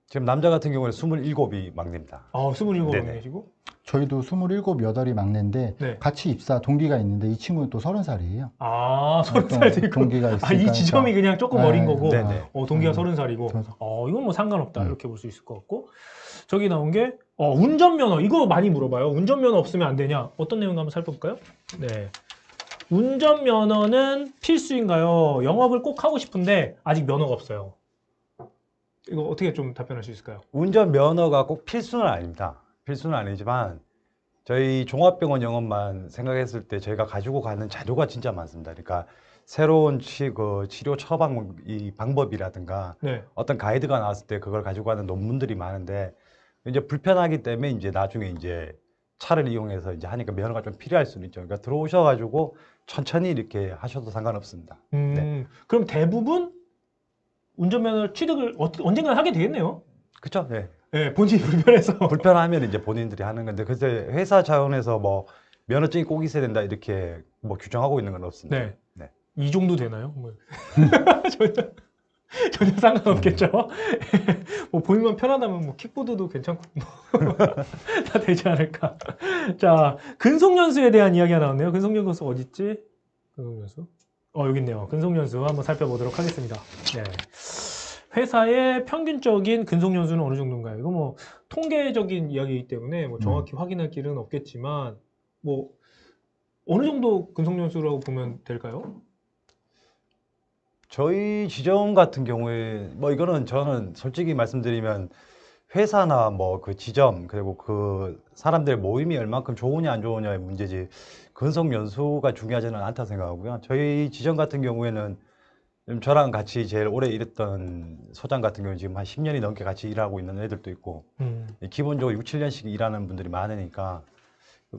지금 남자 같은 경우는 27이 막내입니다. 27 네네. 막내시고? 저희도 27, 8이 막내인데 네. 같이 입사 동기가 있는데 이 친구는 또 30살이에요. 30살도 있고. 동기가 있으니까. 이 지점이 그냥 조금 어린 거고 네네. 동기가 30살이고 그래서. 이건 뭐 상관없다 이렇게 볼 수 있을 것 같고 저기 나온 게 운전면허 이거 많이 물어봐요. 운전면허 없으면 안 되냐? 어떤 내용 한번 살펴볼까요? 네. 운전면허는 필수인가요? 영업을 꼭 하고 싶은데 아직 면허가 없어요. 이거 어떻게 좀 답변할 수 있을까요? 운전 면허가 꼭 필수는 아닙니다. 필수는 아니지만 저희 종합병원 영업만 생각했을 때 저희가 가지고 가는 자료가 진짜 많습니다. 그러니까 새로운 치료 처방 이 방법이라든가 네. 어떤 가이드가 나왔을 때 그걸 가지고 가는 논문들이 많은데 이제 불편하기 때문에 이제 나중에 이제 차를 이용해서 이제 하니까 면허가 좀 필요할 수는 있죠. 그러니까 들어오셔가지고 천천히 이렇게 하셔도 상관없습니다. 네. 그럼 대부분 운전면허 취득을 언젠가 하게 되겠네요. 그렇죠. 네. 네, 본인이 불편해서. 불편하면 이제 본인들이 하는 건데 그때 회사 차원에서 뭐 면허증이 꼭 있어야 된다 이렇게 뭐 규정하고 있는 건 없습니다. 네. 네. 이 정도 되나요? 전혀 상관없겠죠. 뭐 보이면 편하다면 뭐 킥보드도 괜찮고 다 되지 않을까. 자, 근속연수에 대한 이야기가 나왔네요. 근속연수 어디 있지? 근속연수. 여기 있네요. 근속연수 한번 살펴보도록 하겠습니다. 네. 회사의 평균적인 근속연수는 어느 정도인가요? 이거 뭐 통계적인 이야기이기 때문에 뭐 정확히 확인할 길은 없겠지만 뭐 어느 정도 근속연수라고 보면 될까요? 저희 지점 같은 경우에 뭐 이거는 저는 솔직히 말씀드리면 회사나 뭐 그 지점 그리고 그 사람들의 모임이 얼만큼 좋으냐 안 좋으냐의 문제지 근속 연수가 중요하지는 않다 생각하고요. 저희 지점 같은 경우에는 지금 저랑 같이 제일 오래 일했던 소장 같은 경우는 지금 한 10년이 넘게 같이 일하고 있는 애들도 있고 기본적으로 6, 7년씩 일하는 분들이 많으니까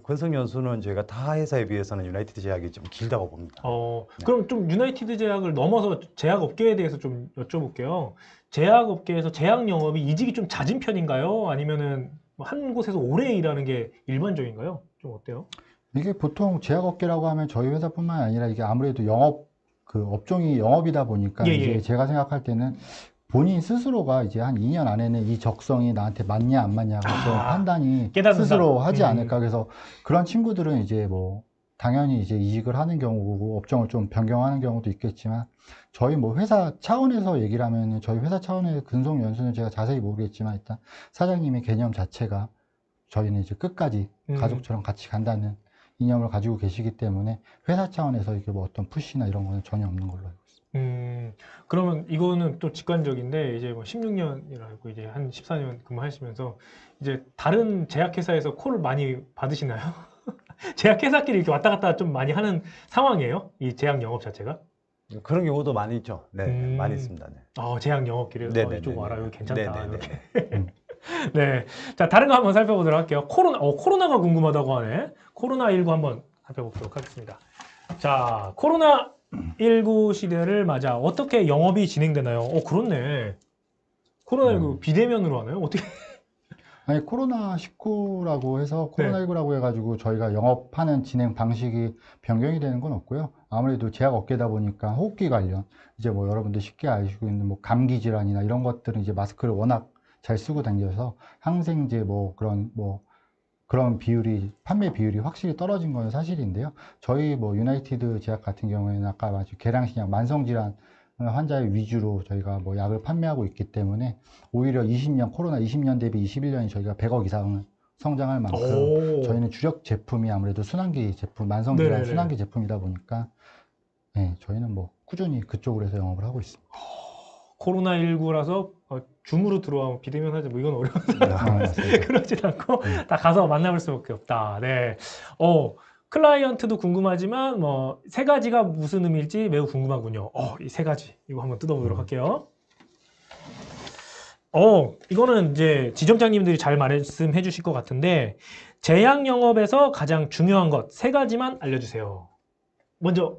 근속 연수는 저희가 타 회사에 비해서는 유나이티드 제약이 좀 길다고 봅니다. 그럼 좀 유나이티드 제약을 넘어서 제약업계에 대해서 좀 여쭤볼게요. 제약업계에서 제약 영업이 이직이 좀 잦은 편인가요? 아니면은 한 곳에서 오래 일하는 게 일반적인가요? 좀 어때요? 이게 보통 제약업계라고 하면 저희 회사뿐만 아니라 이게 아무래도 영업 그 업종이 영업이다 보니까 이제 제가 생각할 때는 본인 스스로가 이제 한 2년 안에는 이 적성이 나한테 맞냐 안 맞냐가 좀 판단이 깨닫는다. 스스로 하지 않을까. 그래서 그런 친구들은 이제 뭐 당연히 이제 이직을 하는 경우고 업종을 좀 변경하는 경우도 있겠지만 저희 뭐 회사 차원에서 얘기를 하면은 저희 회사 차원의 근속 연수는 제가 자세히 모르겠지만 일단 사장님의 개념 자체가 저희는 이제 끝까지 가족처럼 같이 간다는 이념을 가지고 계시기 때문에 회사 차원에서 이게 뭐 어떤 푸시나 이런 거는 전혀 없는 걸로 알고 있습니다. 그러면 이거는 또 직관적인데 이제 뭐 16년이라고 이제 한 14년 근무하시면서 이제 다른 제약회사에서 콜을 많이 받으시나요? 제약회사끼리 이렇게 왔다 갔다 좀 많이 하는 상황이에요? 이 제약 영업 자체가? 그런 경우도 많이 있죠. 네, 많이 있습니다. 네. 제약 영업끼리 이쪽 와라, 여기 괜찮다. 네네네. 이렇게. 네. 자, 다른 거 한번 살펴보도록 할게요. 코로나가 궁금하다고 하네. 코로나19 한번 살펴보도록 하겠습니다. 자, 코로나19 시대를 맞아 어떻게 영업이 진행되나요? 그렇네. 코로나19 비대면으로 하나요? 어떻게? 아니, 코로나19라고 해서 코로나19라고 해가지고 저희가 영업하는 진행 방식이 변경이 되는 건 없고요. 아무래도 제약업계다 보니까 호흡기 관련, 이제 뭐 여러분들 쉽게 아시고 있는 뭐 감기 질환이나 이런 것들은 이제 마스크를 워낙 잘 쓰고 다녀서 항생제 그런 비율이, 판매 비율이 확실히 떨어진 건 사실인데요. 저희 뭐 유나이티드 제약 같은 경우에는 아까 말씀 계량신약 만성질환 환자의 위주로 저희가 뭐 약을 판매하고 있기 때문에 오히려 코로나 20년 대비 21년이 저희가 100억 이상을 성장할 만큼 저희는 주력 제품이 아무래도 순환기 제품, 만성질환 순환기 제품이다 보니까 네, 저희는 뭐 꾸준히 그쪽으로 해서 영업을 하고 있습니다. 코로나19라서 줌으로 들어와면 비대면 하지 뭐 이건 어려운데 그러진 않고 다 가서 만나볼 수밖에 없다. 네. 클라이언트도 궁금하지만 뭐 세 가지가 무슨 의미일지 매우 궁금하군요. 이 세 가지 이거 한번 뜯어보도록 할게요. 이거는 이제 지점장님들이 잘 말씀해 주실 것 같은데 제약 영업에서 가장 중요한 것 세 가지만 알려주세요. 먼저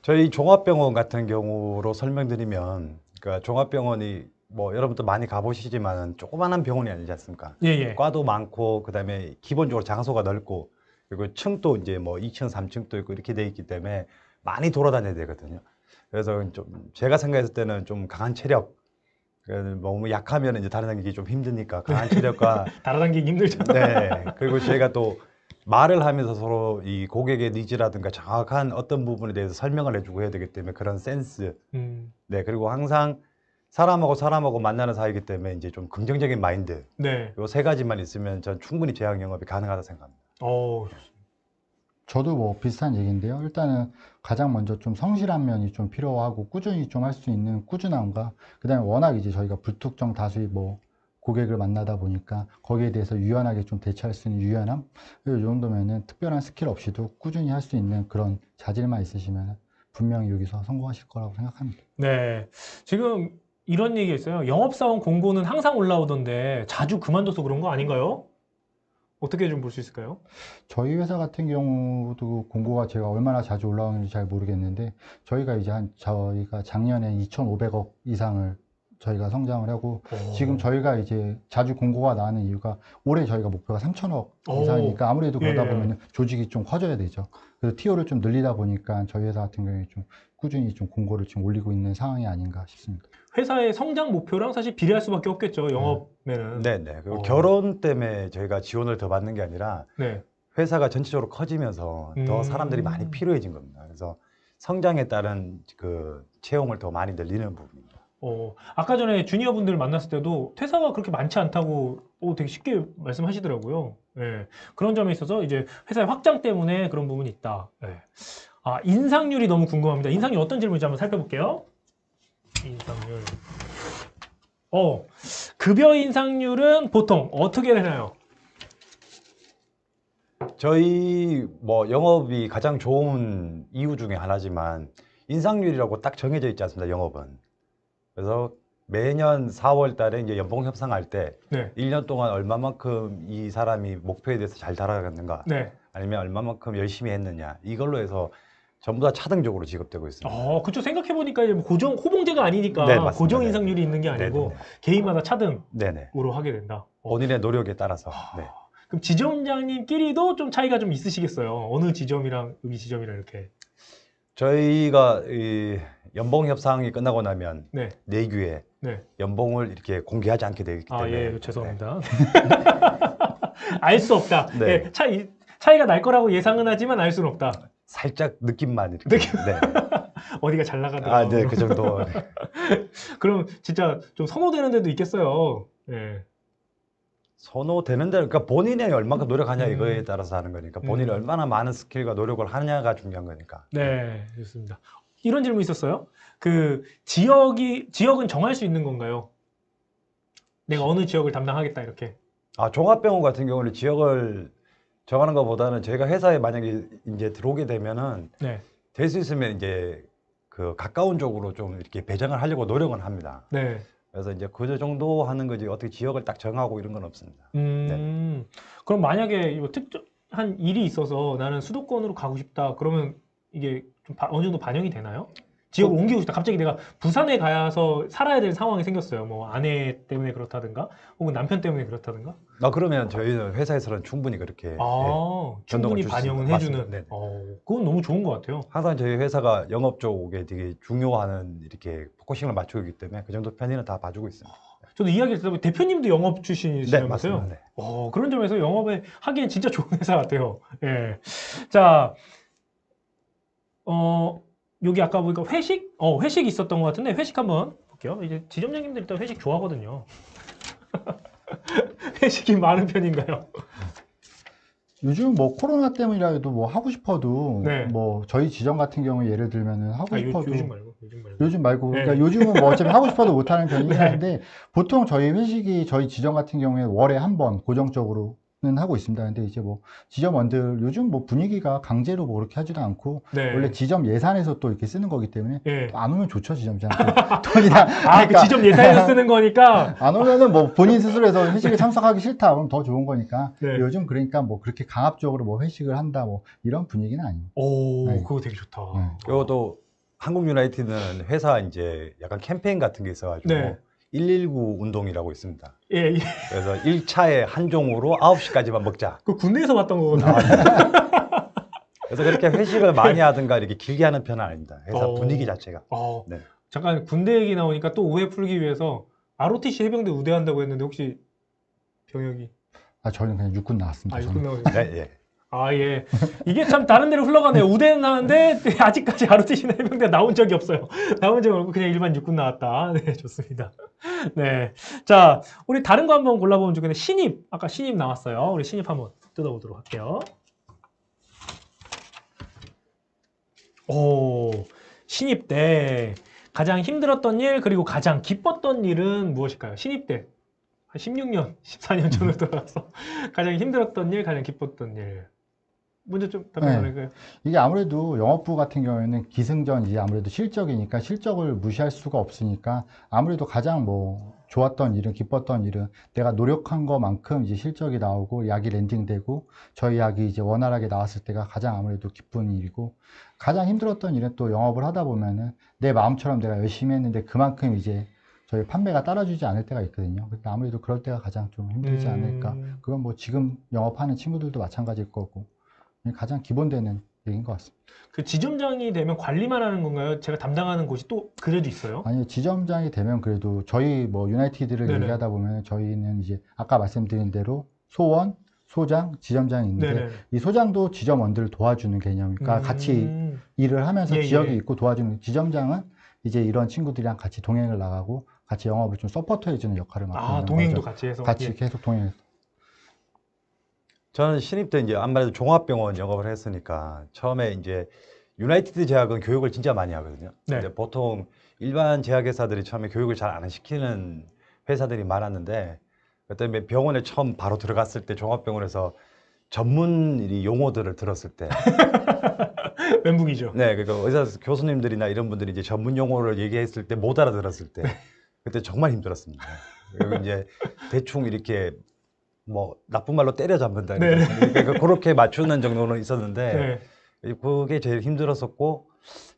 저희 종합병원 같은 경우로 설명드리면 그러니까 종합병원이 뭐 여러분도 많이 가보시지만 조그만한 병원이 아니지 않습니까? 과도 많고 그다음에 기본적으로 장소가 넓고 그리고 층도 이제 뭐 2층, 3층도 있고 이렇게 돼 있기 때문에 많이 돌아다녀야 되거든요. 그래서 좀 제가 생각했을 때는 좀 강한 체력, 너무 약하면 이제 달아당기기 좀 힘드니까 강한 체력과 달아당기기 힘들죠. 네. 그리고 저희가 또 말을 하면서 서로 이 고객의 니즈라든가 정확한 어떤 부분에 대해서 설명을 해주고 해야 되기 때문에 그런 센스. 네. 그리고 항상 사람하고 만나는 사이이기 때문에 이제 좀 긍정적인 마인드. 네. 요 세 가지만 있으면 전 충분히 제약 영업이 가능하다 생각합니다. 저도 뭐 비슷한 얘기인데요. 일단은 가장 먼저 좀 성실한 면이 좀 필요하고 꾸준히 좀 할 수 있는 꾸준함과 그다음에 워낙 이제 저희가 불특정 다수의 뭐 고객을 만나다 보니까 거기에 대해서 유연하게 좀 대처할 수 있는 유연함, 이 정도면은 특별한 스킬 없이도 꾸준히 할 수 있는 그런 자질만 있으시면 분명히 여기서 성공하실 거라고 생각합니다. 네, 지금 이런 얘기가 있어요. 영업사원 공고는 항상 올라오던데 자주 그만둬서 그런 거 아닌가요? 어떻게 좀 볼 수 있을까요? 저희 회사 같은 경우도 공고가 제가 얼마나 자주 올라오는지 잘 모르겠는데 저희가 작년에 2,500억 이상을 저희가 성장을 하고 지금 저희가 이제 자주 공고가 나는 이유가 올해 저희가 목표가 3,000억 이상이니까 아무래도 그러다 보면 조직이 좀 커져야 되죠. 그래서 TO를 좀 늘리다 보니까 저희 회사 같은 경우에 좀 꾸준히 좀 공고를 지금 올리고 있는 상황이 아닌가 싶습니다. 회사의 성장 목표랑 사실 비례할 수밖에 없겠죠. 영업면은. 네네. 그리고 결혼 때문에 저희가 지원을 더 받는 게 아니라 회사가 전체적으로 커지면서 더 사람들이 많이 필요해진 겁니다. 그래서 성장에 따른 그 채용을 더 많이 늘리는 부분입니다. 아까 전에 주니어 분들 만났을 때도 퇴사가 그렇게 많지 않다고 되게 쉽게 말씀하시더라고요. 네. 그런 점에 있어서 이제 회사의 확장 때문에 그런 부분이 있다. 네. 인상률이 너무 궁금합니다. 인상률 어떤 질문인지 한번 살펴볼게요. 인상률. 급여 인상률은 보통 어떻게 되나요? 저희 뭐 영업이 가장 좋은 이유 중에 하나지만 인상률이라고 딱 정해져 있지 않습니다, 영업은. 그래서 매년 4월 달에 이제 연봉 협상할 때 네. 1년 동안 얼마만큼 이 사람이 목표에 대해서 잘 달아갔는가 네. 아니면 얼마만큼 열심히 했느냐 이걸로 해서 전부 다 차등적으로 지급되고 있습니다. 그쵸. 생각해보니까 이제 뭐 고정, 호봉제가 아니니까 네, 맞습니다. 고정 네. 인상률이 있는 게 아니고 네네네. 개인마다 차등으로 네네. 하게 된다. 본인의 노력에 따라서. 네. 그럼 지점장님끼리도 좀 차이가 좀 있으시겠어요. 어느 지점이랑 여기 지점이랑 이렇게. 저희가 이 연봉 협상이 끝나고 나면 네. 내규에 네. 연봉을 이렇게 공개하지 않게 되어 있기 때문에 예, 죄송합니다. 알 수 없다. 네. 예, 차이가 날 거라고 예상은 하지만 알 수는 없다. 살짝 느낌만 이렇게. 느낌. 네. 어디가 잘 나가더라. 네, 그 정도. 그럼 진짜 좀 선호되는 데도 있겠어요. 예. 선호되는 대로, 그러니까 본인이 얼마큼 노력하냐 이거에 따라서 하는 거니까 본인이 얼마나 많은 스킬과 노력을 하느냐가 중요한 거니까. 네, 좋습니다. 이런 질문 있었어요. 그 지역은 정할 수 있는 건가요? 내가 어느 지역을 담당하겠다 이렇게. 종합병원 같은 경우는 지역을 정하는 것보다는 저희가 회사에 만약에 이제 들어오게 되면은 네. 될 수 있으면 이제 그 가까운 쪽으로 좀 이렇게 배정을 하려고 노력은 합니다. 네. 그래서 이제 그 정도 하는 거지 어떻게 지역을 딱 정하고 이런 건 없습니다. 그럼 만약에 이거 특정한 일이 있어서 나는 수도권으로 가고 싶다. 그러면 이게 좀 어느 정도 반영이 되나요? 지역을 옮기고 싶다. 갑자기 내가 부산에 가서 살아야 될 상황이 생겼어요. 뭐 아내 때문에 그렇다든가, 혹은 남편 때문에 그렇다든가. 그러면 저희는 회사에서는 충분히 그렇게 충분히 줄 수 반영은 있습니다. 해주는. 맞습니다. 네. 그건 너무 좋은 것 같아요. 항상 저희 회사가 영업 쪽에 되게 중요한 이렇게 포커싱을 맞추고 있기 때문에 그 정도 편의는 다 봐주고 있습니다. 저도 이야기를 듣다 보니 대표님도 영업 출신이시면서요. 네, 맞습니다. 네. 그런 점에서 영업에 하기엔 진짜 좋은 회사 같아요. 예. 자, 여기 아까 보니까 회식? 회식이 있었던 것 같은데 회식 한번 볼게요. 이제 지점장님들 일단 회식 좋아하거든요. 회식이 많은 편인가요? 요즘 뭐 코로나 때문이라도 뭐 하고 싶어도 네. 뭐 저희 지점 같은 경우에 예를 들면은 하고 싶어도 요즘 말고 네. 그러니까 요즘은 뭐 어차피 하고 싶어도 못 하는 편이긴 네. 한데 보통 저희 회식이 저희 지점 같은 경우에 월에 한 번 고정적으로는 하고 있습니다. 근데 이제 뭐 지점원들 요즘 뭐 분위기가 강제로 뭐 그렇게 하지도 않고 네. 원래 지점 예산에서 또 이렇게 쓰는 거기 때문에 네. 안 오면 좋죠, 지점장한테. 돈이나 그 지점 예산에서 쓰는 거니까 안 오면은 뭐 본인 스스로 해서 회식에 참석하기 싫다 그러면 더 좋은 거니까. 네. 요즘 그러니까 뭐 그렇게 강압적으로 뭐 회식을 한다 뭐 이런 분위기는 아닙니다. 네. 그거 되게 좋다. 그리고 또 한국 유나이티드는 회사 이제 약간 캠페인 같은 게 있어가지고 네. 119 운동이라고 있습니다. 예. 그래서 1차에 한 종으로 9시까지만 먹자. 그 군대에서 봤던 거거든요. 그래서 그렇게 회식을 많이 하든가 이렇게 길게 하는 편은 아닙니다. 회사 분위기 자체가. 네. 잠깐 군대 얘기 나오니까 또 오해 풀기 위해서 ROTC 해병대 우대한다고 했는데 혹시 병역이? 저는 그냥 육군 나왔습니다. 육군 나오셨어요? 네, 예. 예. 이게 참 다른 데로 흘러가네요. 우대는 나왔는데 아직까지 ROTC나 해병대 나온 적이 없어요. 나온 적이 없고 그냥 일반 육군 나왔다. 네, 좋습니다. 네. 자, 우리 다른 거 한번 골라보면 좋겠는데 신입. 아까 신입 나왔어요. 우리 신입 한번 뜯어보도록 할게요. 신입 때 가장 힘들었던 일 그리고 가장 기뻤던 일은 무엇일까요? 신입 때 한 16년, 14년 전으로 돌아가서 가장 힘들었던 일, 가장 기뻤던 일. 먼저 좀 답변할까요? 이게 아무래도 영업부 같은 경우에는 기승전이 아무래도 실적이니까 실적을 무시할 수가 없으니까 아무래도 가장 뭐 좋았던 일은 기뻤던 일은 내가 노력한 것만큼 이제 실적이 나오고 약이 랜딩되고 저희 약이 이제 원활하게 나왔을 때가 가장 아무래도 기쁜 일이고 가장 힘들었던 일은 또 영업을 하다 보면은 내 마음처럼 내가 열심히 했는데 그만큼 이제 저희 판매가 따라주지 않을 때가 있거든요. 그러니까 아무래도 그럴 때가 가장 좀 힘들지 않을까. 그건 뭐 지금 영업하는 친구들도 마찬가지일 거고 가장 기본되는 얘기인 것 같습니다. 그 지점장이 되면 관리만 하는 건가요? 제가 담당하는 곳이 또 그래도 있어요? 아니요, 지점장이 되면 그래도 저희 뭐 유나이티드를 네네. 얘기하다 보면 저희는 이제 아까 말씀드린 대로 소원, 소장, 지점장이 있는데 네네. 이 소장도 지점원들을 도와주는 개념이니까 같이 일을 하면서 예, 지역이 예. 있고 도와주는 지점장은 이제 이런 친구들이랑 같이 동행을 나가고 같이 영업을 좀 서포트해주는 역할을 맡고 있는 동행도 거죠. 같이 해서? 같이 예. 계속 동행해서. 저는 신입 때 이제 아무래도 종합병원 영업을 했으니까 처음에 이제 유나이티드 제약은 교육을 진짜 많이 하거든요. 네. 근데 보통 일반 제약회사들이 처음에 교육을 잘 안 시키는 회사들이 많았는데 그때 병원에 처음 바로 들어갔을 때 종합병원에서 전문 이 용어들을 들었을 때, 멘붕이죠. 네, 그러니까 의사 교수님들이나 이런 분들이 이제 전문 용어를 얘기했을 때 못 알아들었을 때, 그때 정말 힘들었습니다. 그리고 이제 대충 이렇게 뭐 나쁜 말로 때려잡는다. 네. 그러니까 그렇게 맞추는 정도는 있었는데 그게 제일 힘들었었고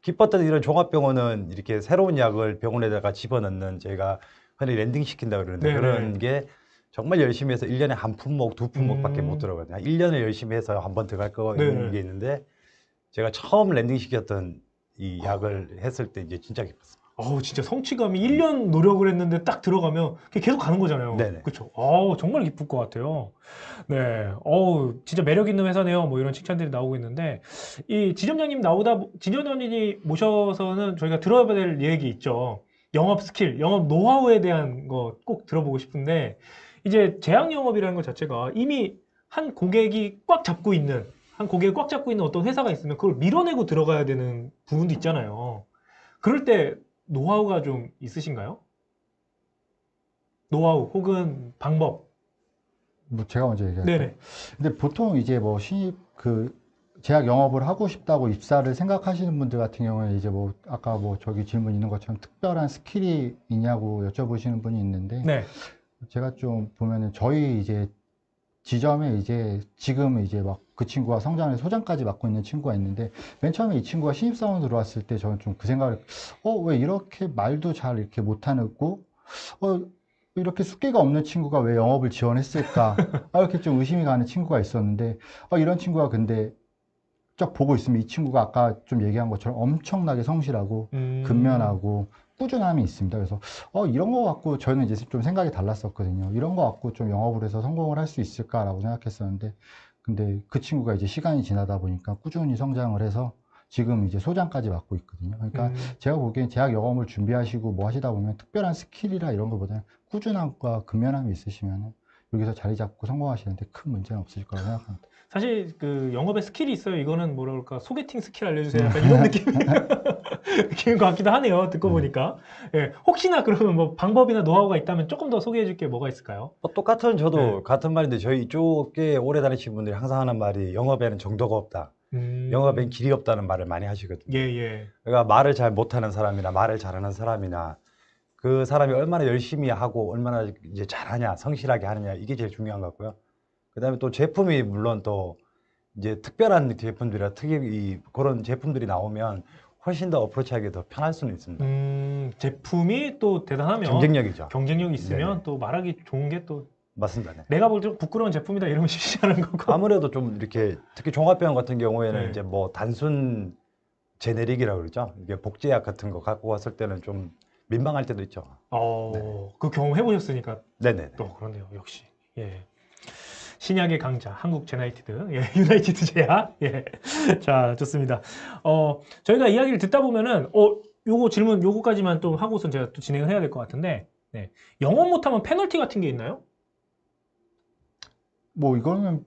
기뻤던 이런 종합병원은 이렇게 새로운 약을 병원에다가 집어넣는 저희가 흔히 랜딩 시킨다 그러는데 그런 게 정말 열심히 해서 1년에 한 품목, 두 품목밖에 못 들어가거든요. 1년을 열심히 해서 한 번 들어갈 거 있는 게 있는데 제가 처음 랜딩 시켰던 이 약을 했을 때 이제 진짜 기뻤어요. 진짜 성취감이 1년 노력을 했는데 딱 들어가면 계속 가는 거잖아요. 네네. 그렇죠. 정말 기쁠 것 같아요. 네. 진짜 매력 있는 회사네요. 뭐 이런 칭찬들이 나오고 있는데 이 지점장님 지점장님이 모셔서는 저희가 들어야 될 얘기 있죠. 영업 스킬, 영업 노하우에 대한 거 꼭 들어보고 싶은데 이제 제약 영업이라는 것 자체가 이미 한 고객이 꽉 잡고 있는 어떤 회사가 있으면 그걸 밀어내고 들어가야 되는 부분도 있잖아요. 그럴 때 노하우가 좀 있으신가요? 노하우 혹은 방법. 뭐 제가 먼저 얘기할게요. 네네. 근데 보통 이제 뭐 신입 제약 영업을 하고 싶다고 입사를 생각하시는 분들 같은 경우에 이제 뭐 아까 뭐 저기 질문 있는 것처럼 특별한 스킬이 있냐고 여쭤보시는 분이 있는데 네. 제가 좀 보면은 저희 이제 지점에 이제 지금 이제 막 그 친구가 성장해서 소장까지 맡고 있는 친구가 있는데 맨 처음에 이 친구가 신입사원 들어왔을 때 저는 좀 그 생각을 왜 이렇게 말도 잘 이렇게 못하고 이렇게 숫기가 없는 친구가 왜 영업을 지원했을까 이렇게 좀 의심이 가는 친구가 있었는데 이런 친구가 근데 쫙 보고 있으면 이 친구가 아까 좀 얘기한 것처럼 엄청나게 성실하고 근면하고 꾸준함이 있습니다. 그래서 이런 거 갖고 저는 이제 좀 생각이 달랐었거든요. 이런 거 갖고 좀 영업을 해서 성공을 할 수 있을까라고 생각했었는데 근데 그 친구가 이제 시간이 지나다 보니까 꾸준히 성장을 해서 지금 이제 소장까지 맡고 있거든요. 그러니까 제가 보기엔 제약 영업을 준비하시고 뭐 하시다 보면 특별한 스킬이라 이런 것보다는 꾸준함과 근면함이 있으시면 여기서 자리 잡고 성공하시는데 큰 문제는 없으실 거라고 생각합니다. 사실 그 영업에 스킬이 있어요. 이거는 뭐라 그럴까 소개팅 스킬 알려주세요. 약간 이런 느낌인 것 같기도 하네요. 듣고 보니까. 예, 혹시나 그러면 뭐 방법이나 노하우가 있다면 조금 더 소개해 줄 게 뭐가 있을까요? 똑같은 저도 같은 말인데 저희 이쪽에 오래 다니신 분들이 항상 하는 말이 영업에는 정도가 없다. 영업엔 길이 없다는 말을 많이 하시거든요. 그러니까 말을 잘 못하는 사람이나 말을 잘하는 사람이나 그 사람이 얼마나 열심히 하고 얼마나 이제 잘하냐, 성실하게 하느냐 이게 제일 중요한 것 같고요. 그다음에 또 제품이 물론 또 이제 특별한 제품들이라 그런 제품들이 나오면 훨씬 더 어프로치하기 더 편할 수는 있습니다. 제품이 또 대단하면 경쟁력이죠. 경쟁력이 있으면 네네. 또 말하기 좋은 게 또 맞습니다. 네. 내가 볼 때 부끄러운 제품이다 이러면 쉽지 않은 거고. 아무래도 좀 이렇게 특히 종합병원 같은 경우에는 이제 뭐 단순 제네릭이라고 그러죠. 이게 복제약 같은 거 갖고 왔을 때는 좀 민망할 때도 있죠. 그 경험 해보셨으니까 네네. 또 그렇네요. 역시. 예. 신약의 강자, 한국 제나이티드, 유나이티드 제약. 자, 좋습니다. 저희가 이야기를 듣다 보면은, 요거까지만 또 하고선 제가 또 진행을 해야 될 것 같은데, 영업 못하면 페널티 같은 게 있나요? 뭐 이거는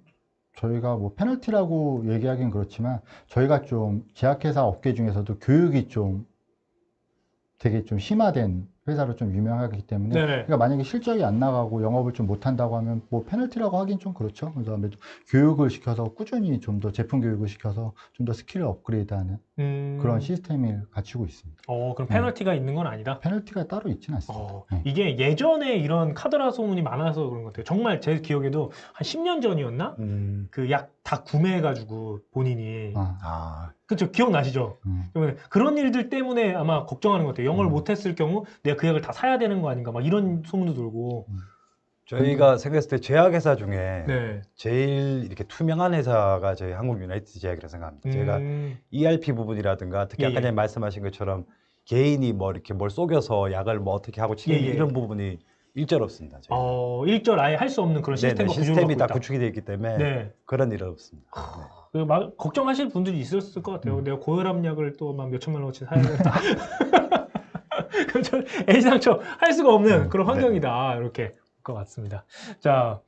저희가 뭐 페널티라고 얘기하긴 그렇지만 저희가 좀 제약회사 업계 중에서도 교육이 좀 되게 좀 심화된 회사로 좀 유명하기 때문에 그러니까 만약에 실적이 안 나가고 영업을 좀 못한다고 하면 뭐 페널티라고 하긴 좀 그렇죠. 그다음에 교육을 시켜서 꾸준히 좀 더 제품 교육을 시켜서 좀 더 스킬을 업그레이드하는 그런 시스템을 갖추고 있습니다. 그럼 페널티가 있는 건 아니다? 페널티가 따로 있지는 않습니다. 이게 예전에 이런 카드라 소문이 많아서 그런 것 같아요. 정말 제 기억에도 한 10년 전이었나? 그 약 다 구매해가지고 본인이 그쵸, 기억나시죠? 그런 일들 때문에 아마 걱정하는 것 같아요. 영업을 못했을 경우 내가 그 약을 다 사야 되는 거 아닌가 막 이런 소문도 돌고. 저희가 생각했을 때 제약회사 중에 제일 이렇게 투명한 회사가 저희 한국 유나이티드 제약이라고 생각합니다. 저희가 ERP 부분이라든가 특히 아까 전에 말씀하신 것처럼 개인이 뭐 이렇게 뭘 속여서 약을 뭐 어떻게 하고 이런 부분이 일절 없습니다. 일절 아예 할 수 없는 그런 시스템이 다 구축이 되어 있기 때문에 그런 일은 없습니다. 걱정하실 분들이 있었을 것 같아요. 내가 고혈압 약을 또 막 몇천만 원어치 사야 된다. 애상처 할 수가 없는 그런 환경이다. 이렇게 것 같습니다. 자,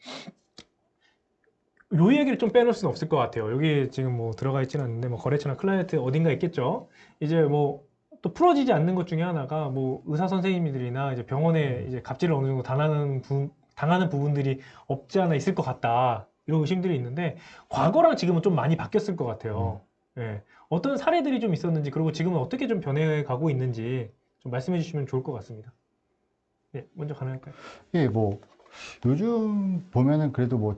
요 얘기를 좀 빼놓을 수는 없을 것 같아요. 여기 지금 뭐 들어가 있지는 않는데 뭐 거래처나 클라이언트 어딘가 있겠죠. 이제 뭐 또 풀어지지 않는 것 중에 하나가 뭐 의사 선생님들이나 이제 병원에 이제 갑질을 어느 정도 당하는 부분들이 없지 않아 있을 것 같다. 이런 의심들이 있는데 과거랑 지금은 좀 많이 바뀌었을 것 같아요. 예. 어떤 사례들이 좀 있었는지 그리고 지금은 어떻게 좀 변해가고 있는지 좀 말씀해 주시면 좋을 것 같습니다. 네, 먼저 가능할까요? 예, 뭐 요즘 보면은 그래도 뭐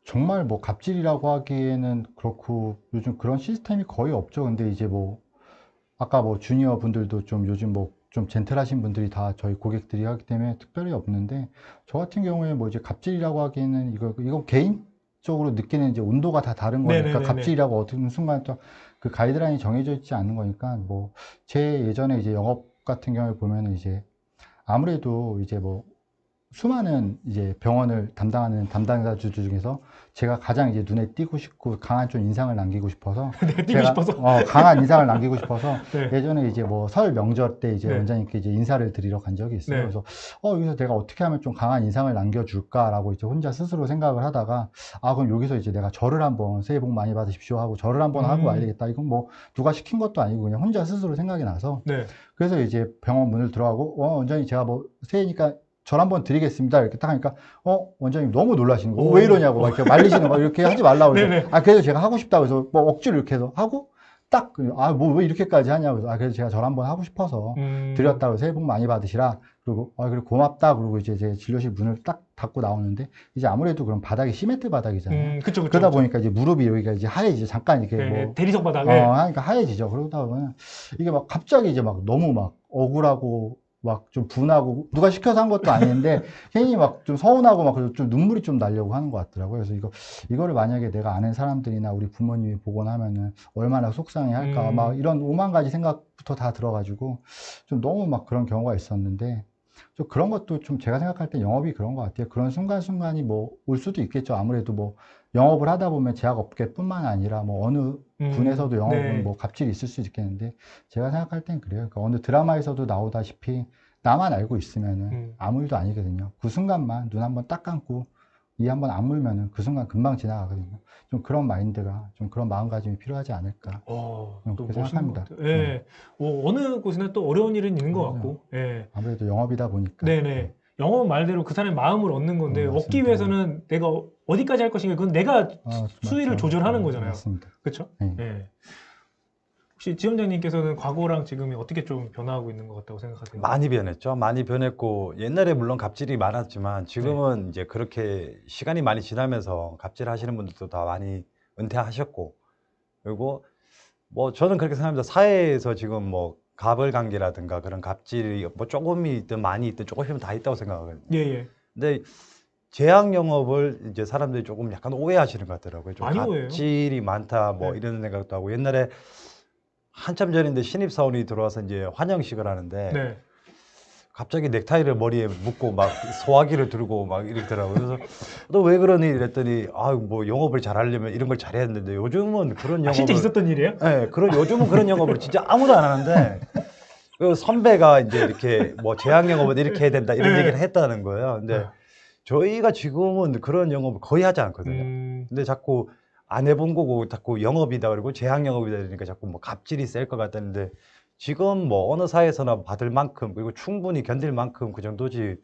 정말 뭐 갑질이라고 하기에는 그렇고 요즘 그런 시스템이 거의 없죠. 근데 이제 뭐 아까 뭐 주니어 분들도 좀 요즘 뭐 좀 젠틀하신 분들이 다 저희 고객들이 하기 때문에 특별히 없는데 저 같은 경우에 뭐 이제 갑질이라고 하기에는 이거 개인적으로 느끼는 이제 온도가 다 다른 거니까 네네네네. 갑질이라고 어떤 순간 또 그 가이드라인이 정해져 있지 않는 거니까 뭐 제 예전에 이제 영업 같은 경우에 보면은 이제 아무래도 이제 뭐 수많은 이제 병원을 담당하는 담당자들 중에서 제가 가장 이제 눈에 띄고 싶고 강한 좀 인상을 남기고 싶어서 네, 띄고 싶어서. 강한 인상을 남기고 싶어서 네. 예전에 이제 뭐 설 명절 때 이제 네. 원장님께 이제 인사를 드리러 간 적이 있어요. 네. 그래서 여기서 내가 어떻게 하면 좀 강한 인상을 남겨줄까라고 이제 혼자 스스로 생각을 하다가 그럼 여기서 이제 내가 절을 한번 새해 복 많이 받으십시오 하고 절을 한번 하고 와야 되겠다. 이건 뭐 누가 시킨 것도 아니고 그냥 혼자 스스로 생각이 나서 네. 그래서 이제 병원 문을 들어가고 원장님 제가 뭐 새해니까 절 한번 드리겠습니다. 이렇게 딱 하니까 원장님 너무 놀라시는 거예요. 왜 이러냐고 막 이렇게 말리시는 거 이렇게 하지 말라고 그래서 그래서 제가 하고 싶다고 해서 뭐 억지로 이렇게 해서 하고 딱 뭐 왜 이렇게까지 하냐고 그래서 그래서 제가 절 한번 하고 싶어서 드렸다고 새해 복 많이 받으시라 그리고 그래 고맙다 그러고 이제 제 진료실 문을 딱 닫고 나오는데 이제 아무래도 그런 바닥이 시멘트 바닥이잖아요. 그쵸. 그러다 보니까 이제 무릎이 여기가 이제 하얘지죠. 잠깐 이렇게 네, 뭐 대리석 바닥에. 하니까 하얘지죠. 그러다 보면 이게 막 갑자기 이제 막 너무 막 억울하고 막 좀 분하고 누가 시켜서 한 것도 아닌데 괜히 막 좀 서운하고 막 그래서 좀 눈물이 좀 나려고 하는 것 같더라고요. 그래서 이거를 만약에 내가 아는 사람들이나 우리 부모님이 보거나 하면은 얼마나 속상해 할까 막 이런 오만 가지 생각부터 다 들어가지고 좀 너무 막 그런 경우가 있었는데 좀 그런 것도 좀 제가 생각할 때 영업이 그런 것 같아요. 그런 순간순간이 뭐 올 수도 있겠죠. 아무래도 뭐 영업을 하다 보면 제약업계뿐만 아니라 뭐 어느 분에서도 영업은 네. 뭐 갑질이 있을 수 있겠는데 제가 생각할 땐 그래요. 그러니까 어느 드라마에서도 나오다시피 나만 알고 있으면은 아무 일도 아니거든요. 그 순간만 눈 한번 딱 감고 이 한번 안 물면은 그 순간 금방 지나가거든요. 좀 그런 마인드가 좀 그런 마음가짐이 필요하지 않을까. 또 그렇게 멋있는 생각합니다. 것 같아요. 예. 어느 곳이나 또 어려운 일은 있는 것 같고. 예. 아무래도 영업이다 보니까. 네네. 영업 말대로 그 사람의 마음을 얻는 건데 맞습니다. 얻기 위해서는 내가 어디까지 할 것인가 그건 내가 수위를 맞죠. 조절하는 거잖아요. 맞습니다. 그렇죠? 네. 예. 혹시 지점장님께서는 과거랑 지금이 어떻게 좀 변화하고 있는 것 같다고 생각하세요? 많이 변했죠. 많이 변했고 옛날에 물론 갑질이 많았지만 지금은 이제 그렇게 시간이 많이 지나면서 갑질하시는 분들도 다 많이 은퇴하셨고 그리고 뭐 저는 그렇게 생각합니다. 사회에서 지금 뭐 갑을 관계라든가 그런 갑질이 뭐 조금이 있든 많이 있든 조금씩은 다 있다고 생각하거든요. 예. 근데 제약 영업을 이제 사람들이 조금 약간 오해하시는 것 같더라고요. 좀 많이 오해해요. 갑질이 많다 뭐 이런 생각도 하고 옛날에 한참 전인데 신입사원이 들어와서 이제 환영식을 하는데 갑자기 넥타이를 머리에 묶고 막 소화기를 들고 막 이러더라고요. 그래서 너 왜 그러니 이랬더니 뭐 영업을 잘하려면 이런 걸 잘해야 되는데 요즘은 그런 영업을 실제 있었던 일이에요? 네, 요즘은 그런 영업을 진짜 아무도 안 하는데 그 선배가 이제 이렇게 뭐 제약 영업은 이렇게 해야 된다 이런 얘기를 했다는 거예요. 근데 저희가 지금은 그런 영업을 거의 하지 않거든요. 근데 자꾸 안 해본 거고 자꾸 영업이다 그러고 제약 영업이다 그러니까 자꾸 뭐 갑질이 셀 것 같다는데 지금 뭐 어느 사회에서나 받을 만큼 그리고 충분히 견딜 만큼 그 정도지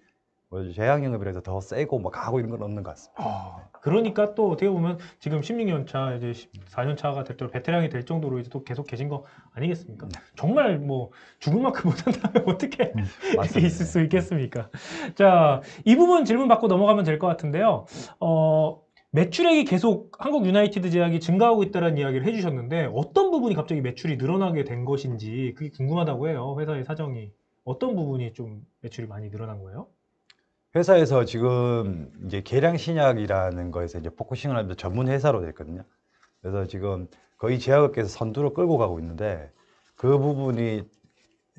뭐 제약 영업이라서 더 세고 뭐 가고 이런 건 없는 것 같습니다. 그러니까 또 어떻게 보면 지금 16년 차 이제 14년 차가 될 정도로 베테랑이 될 정도로 이제 또 계속 계신 거 아니겠습니까? 정말 뭐 죽을 만큼 못한다면 어떻게 이렇게 있을 수 있겠습니까? 자, 이 부분 질문 받고 넘어가면 될 것 같은데요. 매출액이 계속 한국 유나이티드 제약이 증가하고 있다는 이야기를 해주셨는데 어떤 부분이 갑자기 매출이 늘어나게 된 것인지 그게 궁금하다고 해요. 회사의 사정이 어떤 부분이 좀 매출이 많이 늘어난 거예요? 회사에서 지금 이제 계량 신약이라는 거에서 이제 포커싱을 하면서 전문 회사로 됐거든요. 그래서 지금 거의 제약업계에서 선두로 끌고 가고 있는데 그 부분이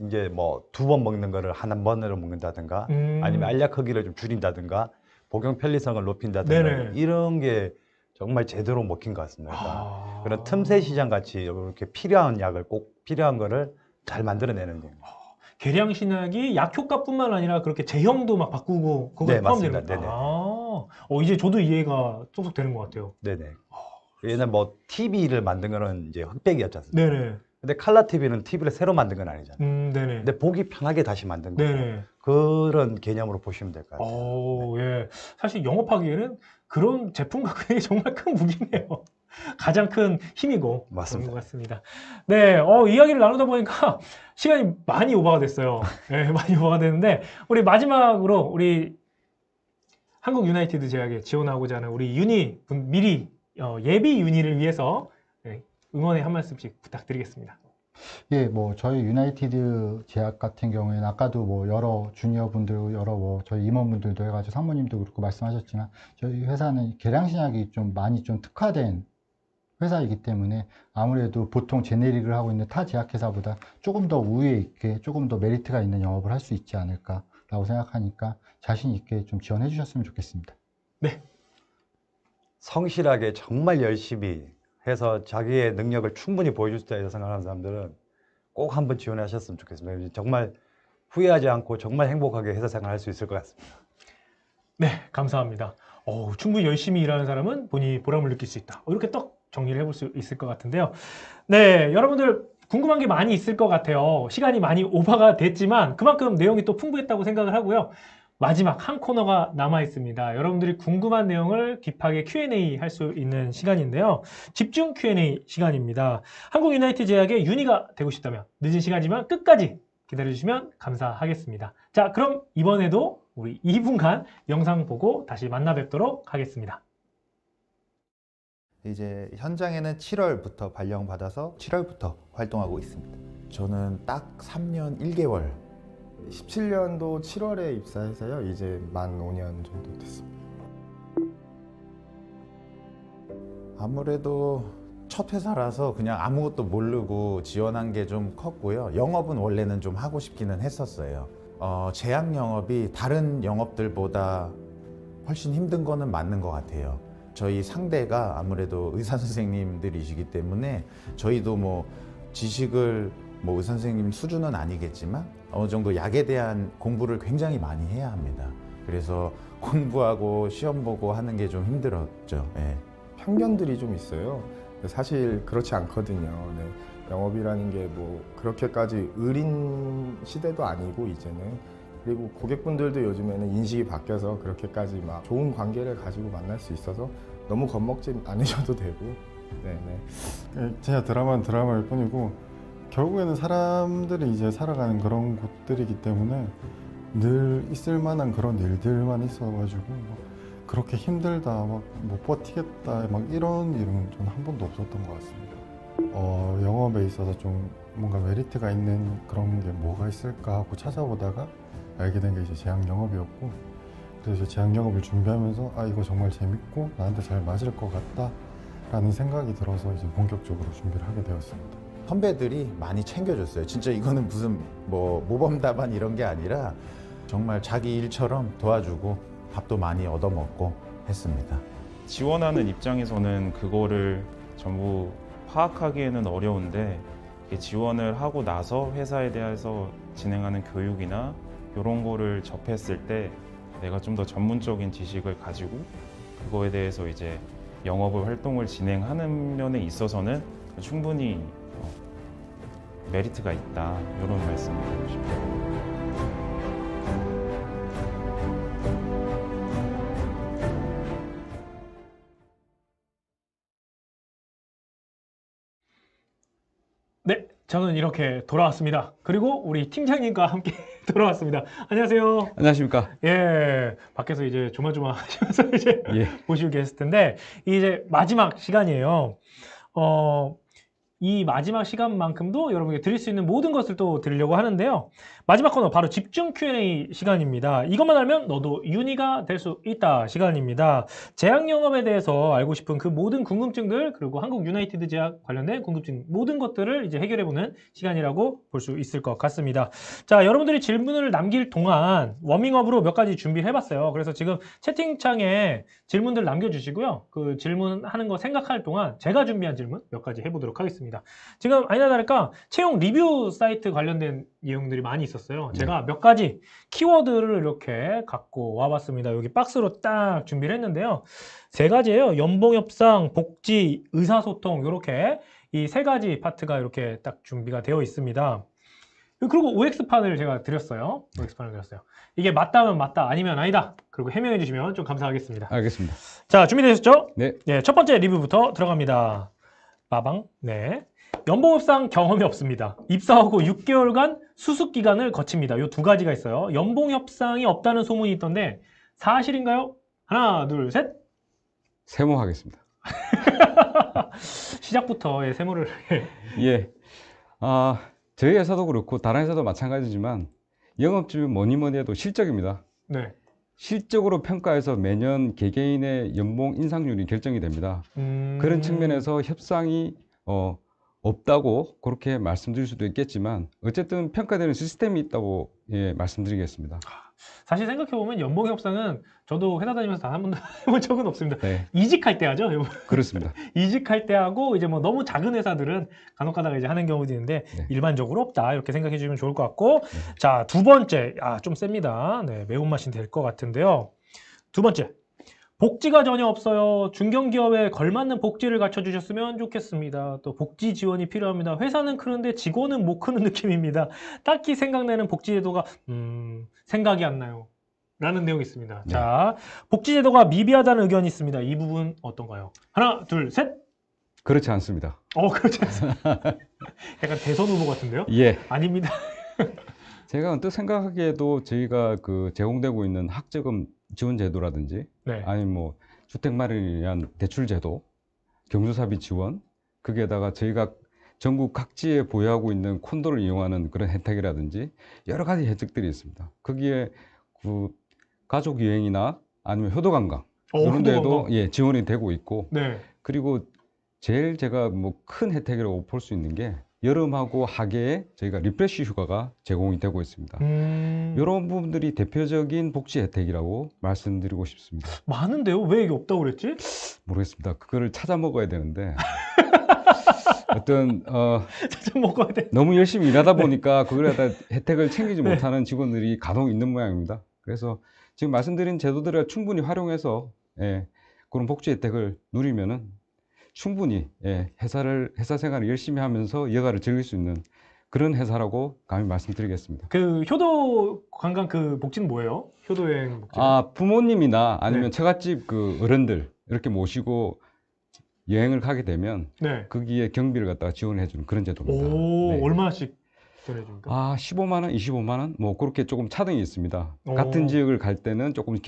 이제 뭐 2번 먹는 거를 한 번으로 먹는다든가 아니면 알약 크기를 좀 줄인다든가 복용 편리성을 높인다든가 네네. 이런 게 정말 제대로 먹힌 것 같습니다. 그러니까 그런 틈새 시장 같이 이렇게 필요한 약을 꼭 필요한 거를 잘 만들어내는 거예요. 계량 신약이 약 효과뿐만 아니라 그렇게 제형도 막 바꾸고 그거 네, 포함되는 맞습니다. 거예요. 이제 저도 이해가 쏙쏙 되는 것 같아요. 네네. 옛날 뭐 TV를 만든 거는 이제 흑백이었지 않습니까? 네네. 근데 칼라 TV는 TV를 새로 만든 건 아니잖아요. 네네. 근데 보기 편하게 다시 만든 거예요. 네네. 그런 개념으로 보시면 될 것 같아요. 예. 사실 영업하기에는 그런 제품 갖고 있는 게 정말 큰 무기네요. 가장 큰 힘이고. 맞습니다. 그런 것 같습니다. 네, 이야기를 나누다 보니까 시간이 많이 오버가 됐어요. 네, 많이 오버가 됐는데, 우리 마지막으로 우리 한국 유나이티드 제약에 지원하고자 하는 우리 유니 분 미리 예비 유니를 위해서 응원의 한 말씀씩 부탁드리겠습니다. 예, 뭐 저희 유나이티드 제약 같은 경우에는 아까도 뭐 여러 주니어 분들, 여러 뭐 저희 임원분들도 해가지고 상무님도 그렇고 말씀하셨지만 저희 회사는 계량신약이 좀 많이 좀 특화된 회사이기 때문에 아무래도 보통 제네릭을 하고 있는 타 제약회사보다 조금 더 우위에 있게 조금 더 메리트가 있는 영업을 할 수 있지 않을까라고 생각하니까 자신 있게 좀 지원해 주셨으면 좋겠습니다. 네. 성실하게 정말 열심히 해서 자기의 능력을 충분히 보여줄 수 있다고 생각하는 사람들은 꼭 한번 지원하셨으면 좋겠습니다. 정말 후회하지 않고 정말 행복하게 회사 생활할 수 있을 것 같습니다. 네, 감사합니다. 충분히 열심히 일하는 사람은 본인이 보람을 느낄 수 있다. 이렇게 딱 정리를 해볼 수 있을 것 같은데요. 네, 여러분들 궁금한 게 많이 있을 것 같아요. 시간이 많이 오버가 됐지만 그만큼 내용이 또 풍부했다고 생각을 하고요. 마지막 한 코너가 남아 있습니다. 여러분들이 궁금한 내용을 딥하게 Q&A 할 수 있는 시간인데요. 집중 Q&A 시간입니다. 한국 유나이티드 제약의 유니가 되고 싶다면 늦은 시간이지만 끝까지 기다려주시면 감사하겠습니다. 자, 그럼 이번에도 우리 2분간 영상 보고 다시 만나 뵙도록 하겠습니다. 이제 현장에는 7월부터 발령받아서 7월부터 활동하고 있습니다. 저는 딱 3년 1개월 17년도 7월에 입사해서요. 이제 만 5년 정도 됐습니다. 아무래도 첫 회사라서 그냥 아무것도 모르고 지원한 게 좀 컸고요. 영업은 원래는 좀 하고 싶기는 했었어요. 제약 영업이 다른 영업들보다 훨씬 힘든 거는 맞는 것 같아요. 저희 상대가 아무래도 의사 선생님들이시기 때문에 저희도 뭐 지식을 뭐 의사 선생님 수준은 아니겠지만 어느 정도 약에 대한 공부를 굉장히 많이 해야 합니다. 그래서 공부하고 시험 보고 하는 게 좀 힘들었죠. 예. 편견들이 좀 있어요. 사실 그렇지 않거든요. 네. 영업이라는 게 뭐 그렇게까지 의린 시대도 아니고 이제는. 그리고 고객분들도 요즘에는 인식이 바뀌어서 그렇게까지 막 좋은 관계를 가지고 만날 수 있어서 너무 겁먹지 않으셔도 되고. 네네. 제가 드라마는 드라마일 뿐이고 결국에는 사람들이 이제 살아가는 그런 곳들이기 때문에 늘 있을 만한 그런 일들만 있어가지고 그렇게 힘들다, 막 못 버티겠다, 막 이런 일은 저는 한 번도 없었던 것 같습니다. 영업에 있어서 좀 뭔가 메리트가 있는 그런 게 뭐가 있을까 하고 찾아보다가 알게 된 게 이제 제약 영업이었고, 그래서 제약 영업을 준비하면서 이거 정말 재밌고 나한테 잘 맞을 것 같다라는 생각이 들어서 이제 본격적으로 준비를 하게 되었습니다. 선배들이 많이 챙겨줬어요. 진짜 이거는 무슨 뭐 모범답안 이런 게 아니라 정말 자기 일처럼 도와주고 밥도 많이 얻어먹고 했습니다. 지원하는 입장에서는 그거를 전부 파악하기에는 어려운데 지원을 하고 나서 회사에 대해서 진행하는 교육이나 이런 거를 접했을 때 내가 좀 더 전문적인 지식을 가지고 그거에 대해서 이제 영업을 활동을 진행하는 면에 있어서는 충분히 메리트가 있다, 이런 말씀을 드리고 싶어요. 네, 저는 이렇게 돌아왔습니다. 그리고 우리 팀장님과 함께 돌아왔습니다. 안녕하세요. 안녕하십니까. 예, 밖에서 이제 조마조마 하시면서 이제 예. 보시고 계실 텐데, 이제 마지막 시간이에요. 이 마지막 시간만큼도 여러분께 드릴 수 있는 모든 것을 또 드리려고 하는데요. 마지막 코너 바로 집중 Q&A 시간입니다. 이것만 알면 너도 유니가 될 수 있다 시간입니다. 제약 영업에 대해서 알고 싶은 그 모든 궁금증들, 그리고 한국 유나이티드 제약 관련된 궁금증 모든 것들을 이제 해결해보는 시간이라고 볼 수 있을 것 같습니다. 자, 여러분들이 질문을 남길 동안 워밍업으로 몇 가지 준비를 해봤어요. 그래서 지금 채팅창에 질문들 남겨주시고요. 그 질문하는 거 생각할 동안 제가 준비한 질문 몇 가지 해보도록 하겠습니다. 지금 아니나 다를까 채용 리뷰 사이트 관련된 내용들이 많이 있었어요. 제가 몇 가지 키워드를 이렇게 갖고 와봤습니다. 여기 박스로 딱 준비를 했는데요. 세 가지예요. 연봉 협상, 복지, 의사소통 이렇게 이 세 가지 파트가 이렇게 딱 준비가 되어 있습니다. 그리고 OX판을 제가 드렸어요. OX판을 드렸어요. 이게 맞다면 맞다, 아니면 아니다. 그리고 해명해 주시면 좀 감사하겠습니다. 알겠습니다. 자, 준비되셨죠? 네. 네, 첫 번째 리뷰부터 들어갑니다. 빠방. 네. 연봉협상 경험이 없습니다. 입사하고 6개월간 수습 기간을 거칩니다. 이 두 가지가 있어요. 연봉협상이 없다는 소문이 있던데 사실인가요? 하나, 둘, 셋. 세모하겠습니다. 시작부터 예, 세모를 예. 저희 회사도 그렇고 다른 회사도 마찬가지지만 영업주는 뭐니 해도 실적입니다. 네. 실적으로 평가해서 매년 개개인의 연봉 인상률이 결정이 됩니다. 그런 측면에서 협상이 없다고 그렇게 말씀드릴 수도 있겠지만 어쨌든 평가되는 시스템이 있다고 예, 말씀드리겠습니다. 사실 생각해보면 연봉 협상은 저도 회사 다니면서 단 한 번도 해본 적은 없습니다. 네. 이직할 때 하죠. 그렇습니다. 이직할 때 하고 이제 뭐 너무 작은 회사들은 간혹 가다가 이제 하는 경우도 있는데 네. 일반적으로 없다 이렇게 생각해 주시면 좋을 것 같고 네. 자, 두 번째 좀 셉니다. 네, 매운맛이 될 것 같은데요. 두 번째, 복지가 전혀 없어요. 중견기업에 걸맞는 복지를 갖춰주셨으면 좋겠습니다. 또 복지 지원이 필요합니다. 회사는 크는데 직원은 못 크는 느낌입니다. 딱히 생각나는 복지제도가 생각이 안 나요. 라는 내용이 있습니다. 네. 자, 복지제도가 미비하다는 의견이 있습니다. 이 부분 어떤가요? 하나, 둘, 셋. 그렇지 않습니다. 그렇지 않습니다. 약간 대선 후보 같은데요? 예. 아닙니다. 제가 언뜻 생각하기에도 저희가 그 제공되고 있는 학자금 지원 제도라든지 네. 아니면 뭐 주택 마련을 위한 대출 제도, 경조사비 지원, 거기에다가 저희가 전국 각지에 보유하고 있는 콘도를 이용하는 그런 혜택이라든지 여러 가지 혜택들이 있습니다. 거기에 그 가족 여행이나 아니면 효도 관광 이런 데도 예, 지원이 되고 있고 네. 그리고 제일 제가 뭐 큰 혜택이라고 볼 수 있는 게 여름하고 하계에 저희가 리프레시 휴가가 제공이 되고 있습니다. 이런 부분들이 대표적인 복지 혜택이라고 말씀드리고 싶습니다. 많은데요? 왜 이게 없다고 그랬지? 모르겠습니다. 그거를 찾아 먹어야 되는데 어떤 찾아 먹어야 돼. 너무 열심히 일하다 보니까 그걸 갖다 혜택을 챙기지 못하는 직원들이 간혹 있는 모양입니다. 그래서 지금 말씀드린 제도들을 충분히 활용해서 예, 그런 복지 혜택을 누리면은 충분히 예, 회사 생활을 열심히 하면서 여가를 즐길 수 있는 그런 회사라고 감히 말씀드리겠습니다. 그 효도 관광 그 복지는 뭐예요? 효도여행 복지. 부모님이나 아니면 네. 처갓집 그 어른들 이렇게 모시고 여행을 가게 되면 네. 거기에 경비를 갖다가 지원을 해주는 그런 제도입니다. 오, 네. 얼마씩 지원해줍니까? 15만 원, 25만 원, 뭐 그렇게 조금 차등이 있습니다. 오. 같은 지역을 갈 때는 조금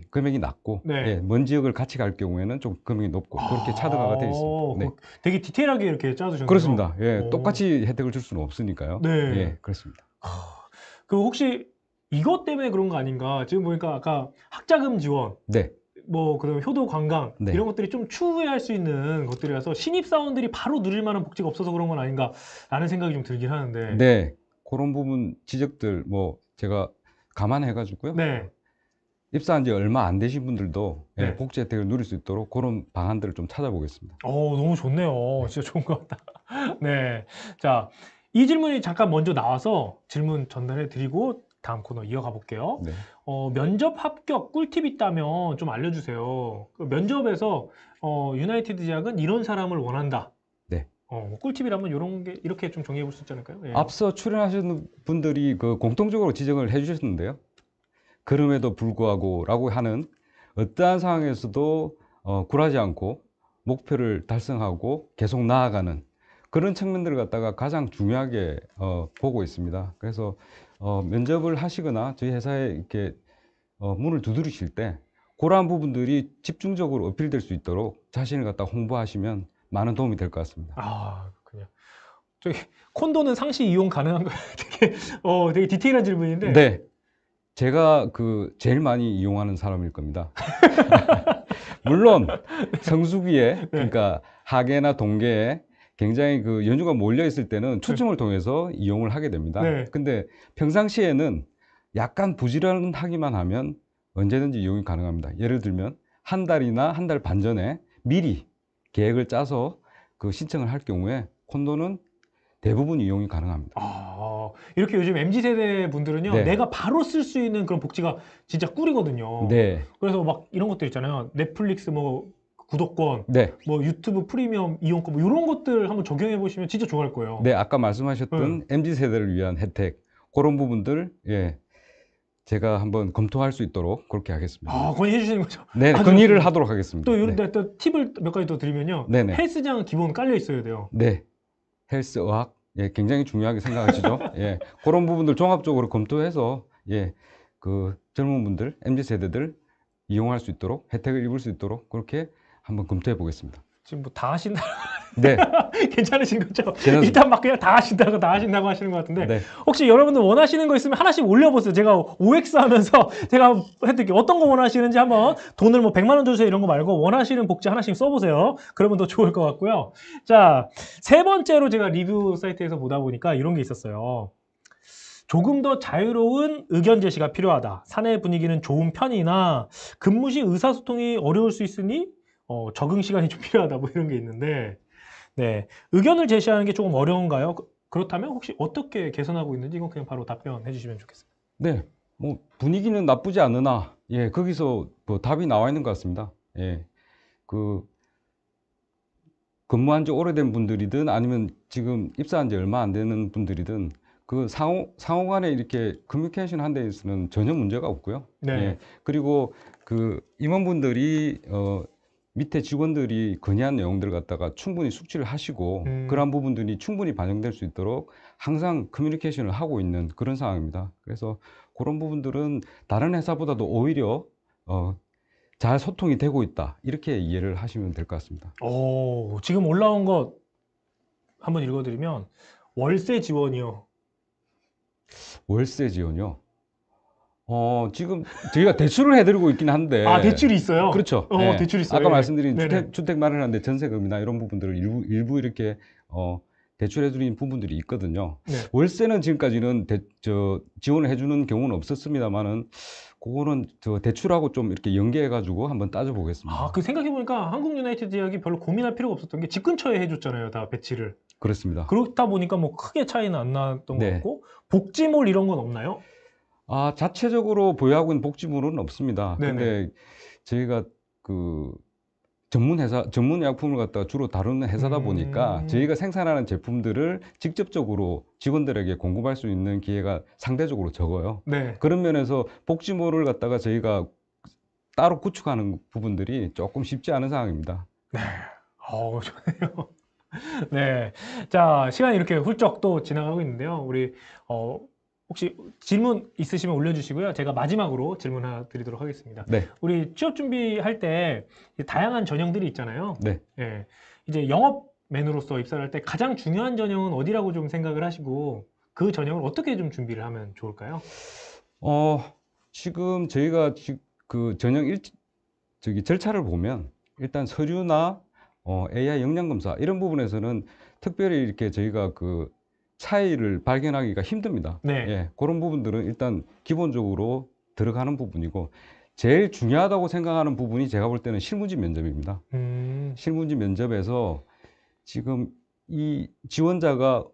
금액이 낮고, 네. 예, 먼 지역을 같이 갈 경우에는 좀 금액이 높고 그렇게 차등화가 되어 있습니다. 네. 되게 디테일하게 이렇게 짜주셨네요. 그렇습니다. 예, 오. 똑같이 혜택을 줄 수는 없으니까요. 네. 예, 그렇습니다. 그 혹시 이것 때문에 그런 거 아닌가? 지금 보니까 아까 학자금 지원, 네. 뭐 그다음에 효도 관광 네. 이런 것들이 좀 추후에 할 수 있는 것들이라서 신입 사원들이 바로 누릴 만한 복지가 없어서 그런 건 아닌가라는 생각이 좀 들긴 하는데. 네. 그런 부분 지적들 뭐 제가 감안해 가지고요. 네. 입사한 지 얼마 안 되신 분들도 예, 네. 복지 혜택을 누릴 수 있도록 그런 방안들을 좀 찾아보겠습니다. 너무 좋네요. 진짜 좋은 것 같다. 네. 자, 이 질문이 잠깐 먼저 나와서 질문 전달해 드리고 다음 코너 이어가 볼게요. 네. 면접 합격 꿀팁 있다면 좀 알려주세요. 그 면접에서 유나이티드 제약은 이런 사람을 원한다. 네. 뭐 꿀팁이라면 이런 게 이렇게 좀 정리해 볼 수 있지 않을까요? 예. 앞서 출연하신 분들이 그 공통적으로 지적을 해 주셨는데요. 그럼에도 불구하고라고 하는 어떠한 상황에서도 굴하지 않고 목표를 달성하고 계속 나아가는 그런 측면들을 갖다가 가장 중요하게 보고 있습니다. 그래서 면접을 하시거나 저희 회사에 이렇게 문을 두드리실 때 그러한 부분들이 집중적으로 어필될 수 있도록 자신을 갖다 홍보하시면 많은 도움이 될 것 같습니다. 그렇군요. 저기 콘도는 상시 이용 가능한가요? 되게 디테일한 질문인데. 네. 제가 제일 많이 이용하는 사람일 겁니다. 물론 성수기에 그러니까 하계나 동계에 굉장히 그 연휴가 몰려 있을 때는 초청을 통해서 이용을 하게 됩니다. 네. 근데 평상시에는 약간 부지런하기만 하면 언제든지 이용이 가능합니다. 예를 들면 한 달이나 한 달 반 전에 미리 계획을 짜서 그 신청을 할 경우에 콘도는 대부분 이용이 가능합니다. 이렇게 요즘 MZ세대 분들은요, 네. 내가 바로 쓸 수 있는 그런 복지가 진짜 꿀이거든요. 네. 그래서 막 이런 것들 있잖아요. 넷플릭스 뭐 구독권, 네. 뭐 유튜브 프리미엄 이용권 뭐 이런 것들 한번 적용해 보시면 진짜 좋아할 거예요. 네, 아까 말씀하셨던 MZ 세대를 위한 혜택 그런 부분들 예. 제가 한번 검토할 수 있도록 그렇게 하겠습니다. 아, 건의해 주시는 거죠? 네, 아주 건의를 좋습니다. 하도록 하겠습니다. 또 이런 네. 데 또 팁을 몇 가지 더 드리면요. 네네. 헬스장은 기본 깔려 있어야 돼요. 네, 헬스, 의학, 예, 굉장히 중요하게 생각하시죠. 예, 그런 부분들 종합적으로 검토해서 예, 그 젊은 분들, MZ 세대들 이용할 수 있도록 혜택을 입을 수 있도록 그렇게 한번 검토해 보겠습니다. 지금 뭐 다 하신다. 네, 괜찮으신 거죠? 괜찮습니다. 일단 막 그냥 다 하신다고 하시는 것 같은데 네. 혹시 여러분들 원하시는 거 있으면 하나씩 올려보세요. 제가 OX 하면서 제가 해드릴게요. 어떤 거 원하시는지 한번 돈을 뭐 100만 원 주세요 이런 거 말고 원하시는 복지 하나씩 써보세요. 그러면 더 좋을 것 같고요. 자, 세 번째로 제가 리뷰 사이트에서 보다 보니까 이런 게 있었어요. 조금 더 자유로운 의견 제시가 필요하다. 사내 분위기는 좋은 편이나 근무 시 의사소통이 어려울 수 있으니 적응 시간이 좀 필요하다. 뭐 이런 게 있는데 네, 의견을 제시하는 게 조금 어려운가요? 그렇다면 혹시 어떻게 개선하고 있는지 이건 그냥 바로 답변해 주시면 좋겠습니다. 네, 뭐 분위기는 나쁘지 않으나 예, 거기서 뭐 답이 나와 있는 것 같습니다. 예, 그 근무한 지 오래된 분들이든 아니면 지금 입사한 지 얼마 안 되는 분들이든 그 상호 간에 이렇게 커뮤니케이션 한 데 있어서는 전혀 문제가 없고요. 네. 예, 그리고 그 임원분들이 밑에 직원들이 건의한 내용들 갖다가 충분히 숙지를 하시고 그러한 부분들이 충분히 반영될 수 있도록 항상 커뮤니케이션을 하고 있는 그런 상황입니다. 그래서 그런 부분들은 다른 회사보다도 오히려 잘 소통이 되고 있다. 이렇게 이해를 하시면 될 것 같습니다. 오, 지금 올라온 거 한번 읽어드리면 월세 지원이요. 월세 지원이요? 지금 저희가 대출을 해드리고 있긴 한데. 아, 대출이 있어요? 그렇죠. 대출이 있어요. 아까 말씀드린 네네. 주택 마련하는데 전세금이나 이런 부분들을 일부 이렇게 대출해드린 부분들이 있거든요. 네. 월세는 지금까지는 지원을 해주는 경우는 없었습니다만은 그거는 대출하고 좀 이렇게 연계해가지고 한번 따져보겠습니다. 아, 그 생각해보니까 한국 유나이티드 제약이 별로 고민할 필요가 없었던 게 집 근처에 해줬잖아요, 다 배치를. 그렇습니다. 그렇다 보니까 뭐 크게 차이는 안 났던 것 네. 같고 복지몰 이런 건 없나요? 아, 자체적으로 보유하고 있는 복지물은 없습니다. 네네. 근데 저희가 그 전문 약품을 갖다가 주로 다루는 회사다 보니까 저희가 생산하는 제품들을 직접적으로 직원들에게 공급할 수 있는 기회가 상대적으로 적어요. 네. 그런 면에서 복지몰을 갖다가 저희가 따로 구축하는 부분들이 조금 쉽지 않은 상황입니다. 네. 좋네요. 네. 자, 시간이 이렇게 훌쩍 또 지나가고 있는데요. 우리, 혹시 질문 있으시면 올려주시고요. 제가 마지막으로 질문 하나 드리도록 하겠습니다. 네. 우리 취업 준비할 때 다양한 전형들이 있잖아요. 네. 예. 이제 영업맨으로서 입사를 할 때 가장 중요한 전형은 어디라고 좀 생각을 하시고 그 전형을 어떻게 좀 준비를 하면 좋을까요? 지금 저희가 그 전형 절차를 보면 일단 서류나 AI 역량 검사 이런 부분에서는 특별히 이렇게 저희가 그 차이를 발견하기가 힘듭니다. 네. 예, 그런 부분들은 일단 기본적으로 들어가는 부분이고 제일 중요하다고 생각하는 부분이 제가 볼 때는 실무지 면접입니다. 실무지 면접에서 지금 이 지원자가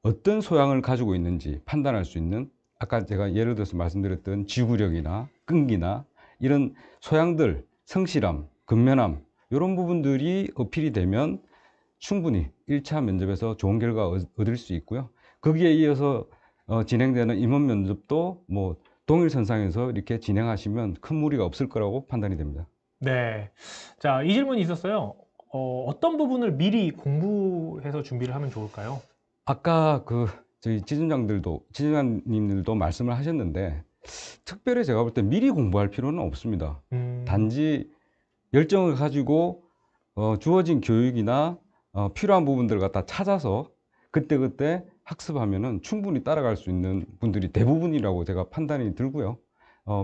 어떤 소양을 가지고 있는지 판단할 수 있는 아까 제가 예를 들어서 말씀드렸던 지구력이나 끈기나 이런 소양들, 성실함, 근면함 이런 부분들이 어필이 되면 충분히 1차 면접에서 좋은 결과 얻을 수 있고요. 거기에 이어서 진행되는 임원 면접도 뭐 동일선상에서 이렇게 진행하시면 큰 무리가 없을 거라고 판단이 됩니다. 네. 자, 이 질문이 있었어요. 어떤 부분을 미리 공부해서 준비를 하면 좋을까요? 아까 저희 지점장님들도 말씀을 하셨는데 특별히 제가 볼 때 미리 공부할 필요는 없습니다. 단지 열정을 가지고 주어진 교육이나 필요한 부분들을 갖다 찾아서 그때그때 학습하면은 충분히 따라갈 수 있는 분들이 대부분이라고 제가 판단이 들고요.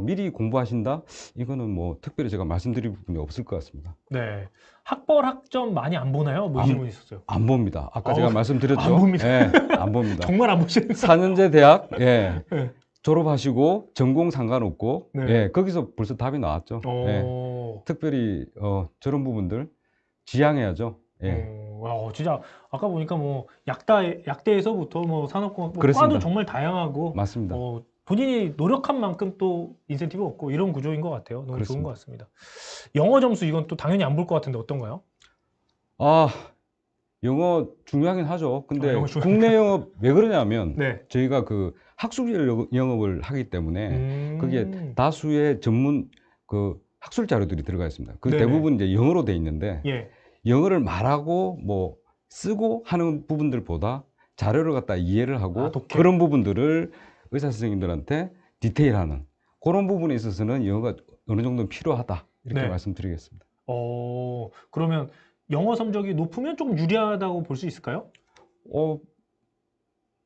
미리 공부하신다? 이거는 뭐 특별히 제가 말씀드릴 부분이 없을 것 같습니다. 네. 학벌 학점 많이 안 보나요? 뭐 이 질문이 있었어요. 안 봅니다. 아까 제가 말씀드렸죠. 안 봅니다. 예, 안 봅니다. 정말 안 보시는 4년제 대학 네. 졸업하시고 전공 상관없고 네. 예, 거기서 벌써 답이 나왔죠. 예, 특별히 저런 부분들 지향해야죠. 예. 진짜 아까 보니까 뭐 약대에서부터 뭐 산업공학 뭐 그렇습니다. 과도 정말 다양하고 맞습니다. 본인이 노력한 만큼 또 인센티브 얻고 이런 구조인 것 같아요. 너무 좋은 그렇습니다. 것 같습니다. 영어 점수 이건 또 당연히 안 볼 것 같은데 어떤가요? 아, 영어 중요하긴 하죠. 근데 영어 중요하니까. 국내 영업 왜 그러냐면 네. 저희가 그 학술지를 영업을 하기 때문에 거기에 음. 다수의 전문 그 학술 자료들이 들어가 있습니다. 그 네네. 대부분 이제 영어로 돼 있는데 예. 영어를 말하고 뭐 쓰고 하는 부분들보다 자료를 갖다 이해를 하고 독해. 그런 부분들을 의사 선생님들한테 디테일하는 그런 부분에 있어서는 영어가 어느 정도 필요하다 이렇게 네. 말씀드리겠습니다. 그러면 영어 성적이 높으면 조금 유리하다고 볼 수 있을까요?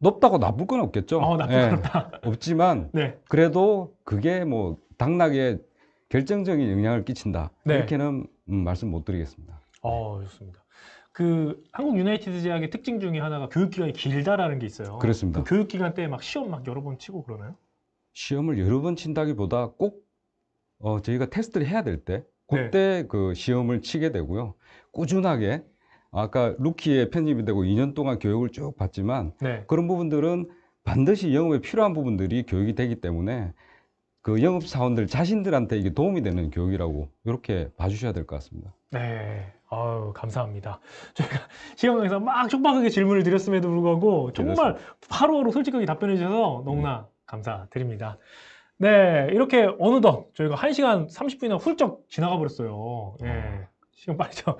높다고 나쁠 건 없겠죠. 나쁠 예, 건 없다. 없지만 네. 그래도 그게 뭐 당락에 결정적인 영향을 끼친다 네. 이렇게는 말씀 못 드리겠습니다. 좋습니다. 그 한국 유나이티드 제약의 특징 중에 하나가 교육 기간이 길다라는 게 있어요. 그렇습니다. 그 교육 기간 때 막 시험 막 여러 번 치고 그러나요? 시험을 여러 번 친다기보다 꼭 저희가 테스트를 해야 될 때 네. 그때 그 시험을 치게 되고요. 꾸준하게 아까 루키에 편입이 되고 2년 동안 교육을 쭉 받지만 네. 그런 부분들은 반드시 영업에 필요한 부분들이 교육이 되기 때문에 그 영업 사원들 자신들한테 이게 도움이 되는 교육이라고 이렇게 봐주셔야 될 것 같습니다. 네. 감사합니다. 저희가 시험에서 막 촉박하게 질문을 드렸음에도 불구하고 정말 바로바로 솔직하게 답변해 주셔서 너무나 감사드립니다. 네, 이렇게 어느덧 저희가 1시간 30분이나 훌쩍 지나가 버렸어요. 예. 시간 빠르죠?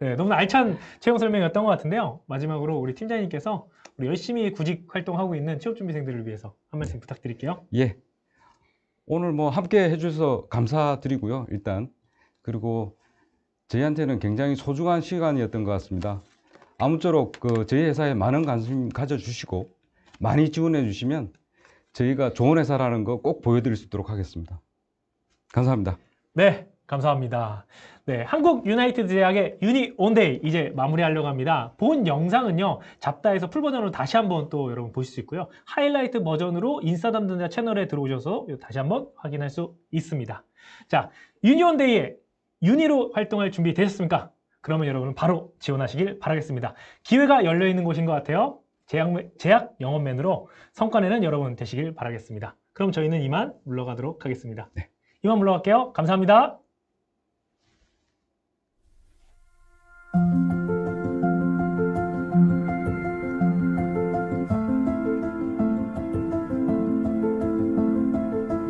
네, 너무나 알찬 채용 설명이었던 것 같은데요. 마지막으로 우리 팀장님께서 우리 열심히 구직 활동하고 있는 취업준비생들을 위해서 한 말씀 부탁드릴게요. 예. 오늘 뭐 함께 해주셔서 감사드리고요. 일단 그리고 저희한테는 굉장히 소중한 시간이었던 것 같습니다. 아무쪼록 그 저희 회사에 많은 관심 가져주시고 많이 지원해 주시면 저희가 좋은 회사라는 거 꼭 보여드릴 수 있도록 하겠습니다. 감사합니다. 네, 감사합니다. 네, 한국 유나이티드 제약의 유니 온데이 이제 마무리하려고 합니다. 본 영상은요, 잡다에서 풀 버전으로 다시 한번 또 여러분 보실 수 있고요. 하이라이트 버전으로 인싸담 등자 채널에 들어오셔서 다시 한번 확인할 수 있습니다. 자, 유니 온데이에 유니로 활동할 준비 되셨습니까? 그러면 여러분은 바로 지원하시길 바라겠습니다. 기회가 열려 있는 곳인 것 같아요. 제약 영업맨으로 성과내는 여러분 되시길 바라겠습니다. 그럼 저희는 이만 물러가도록 하겠습니다. 이만 물러갈게요. 감사합니다.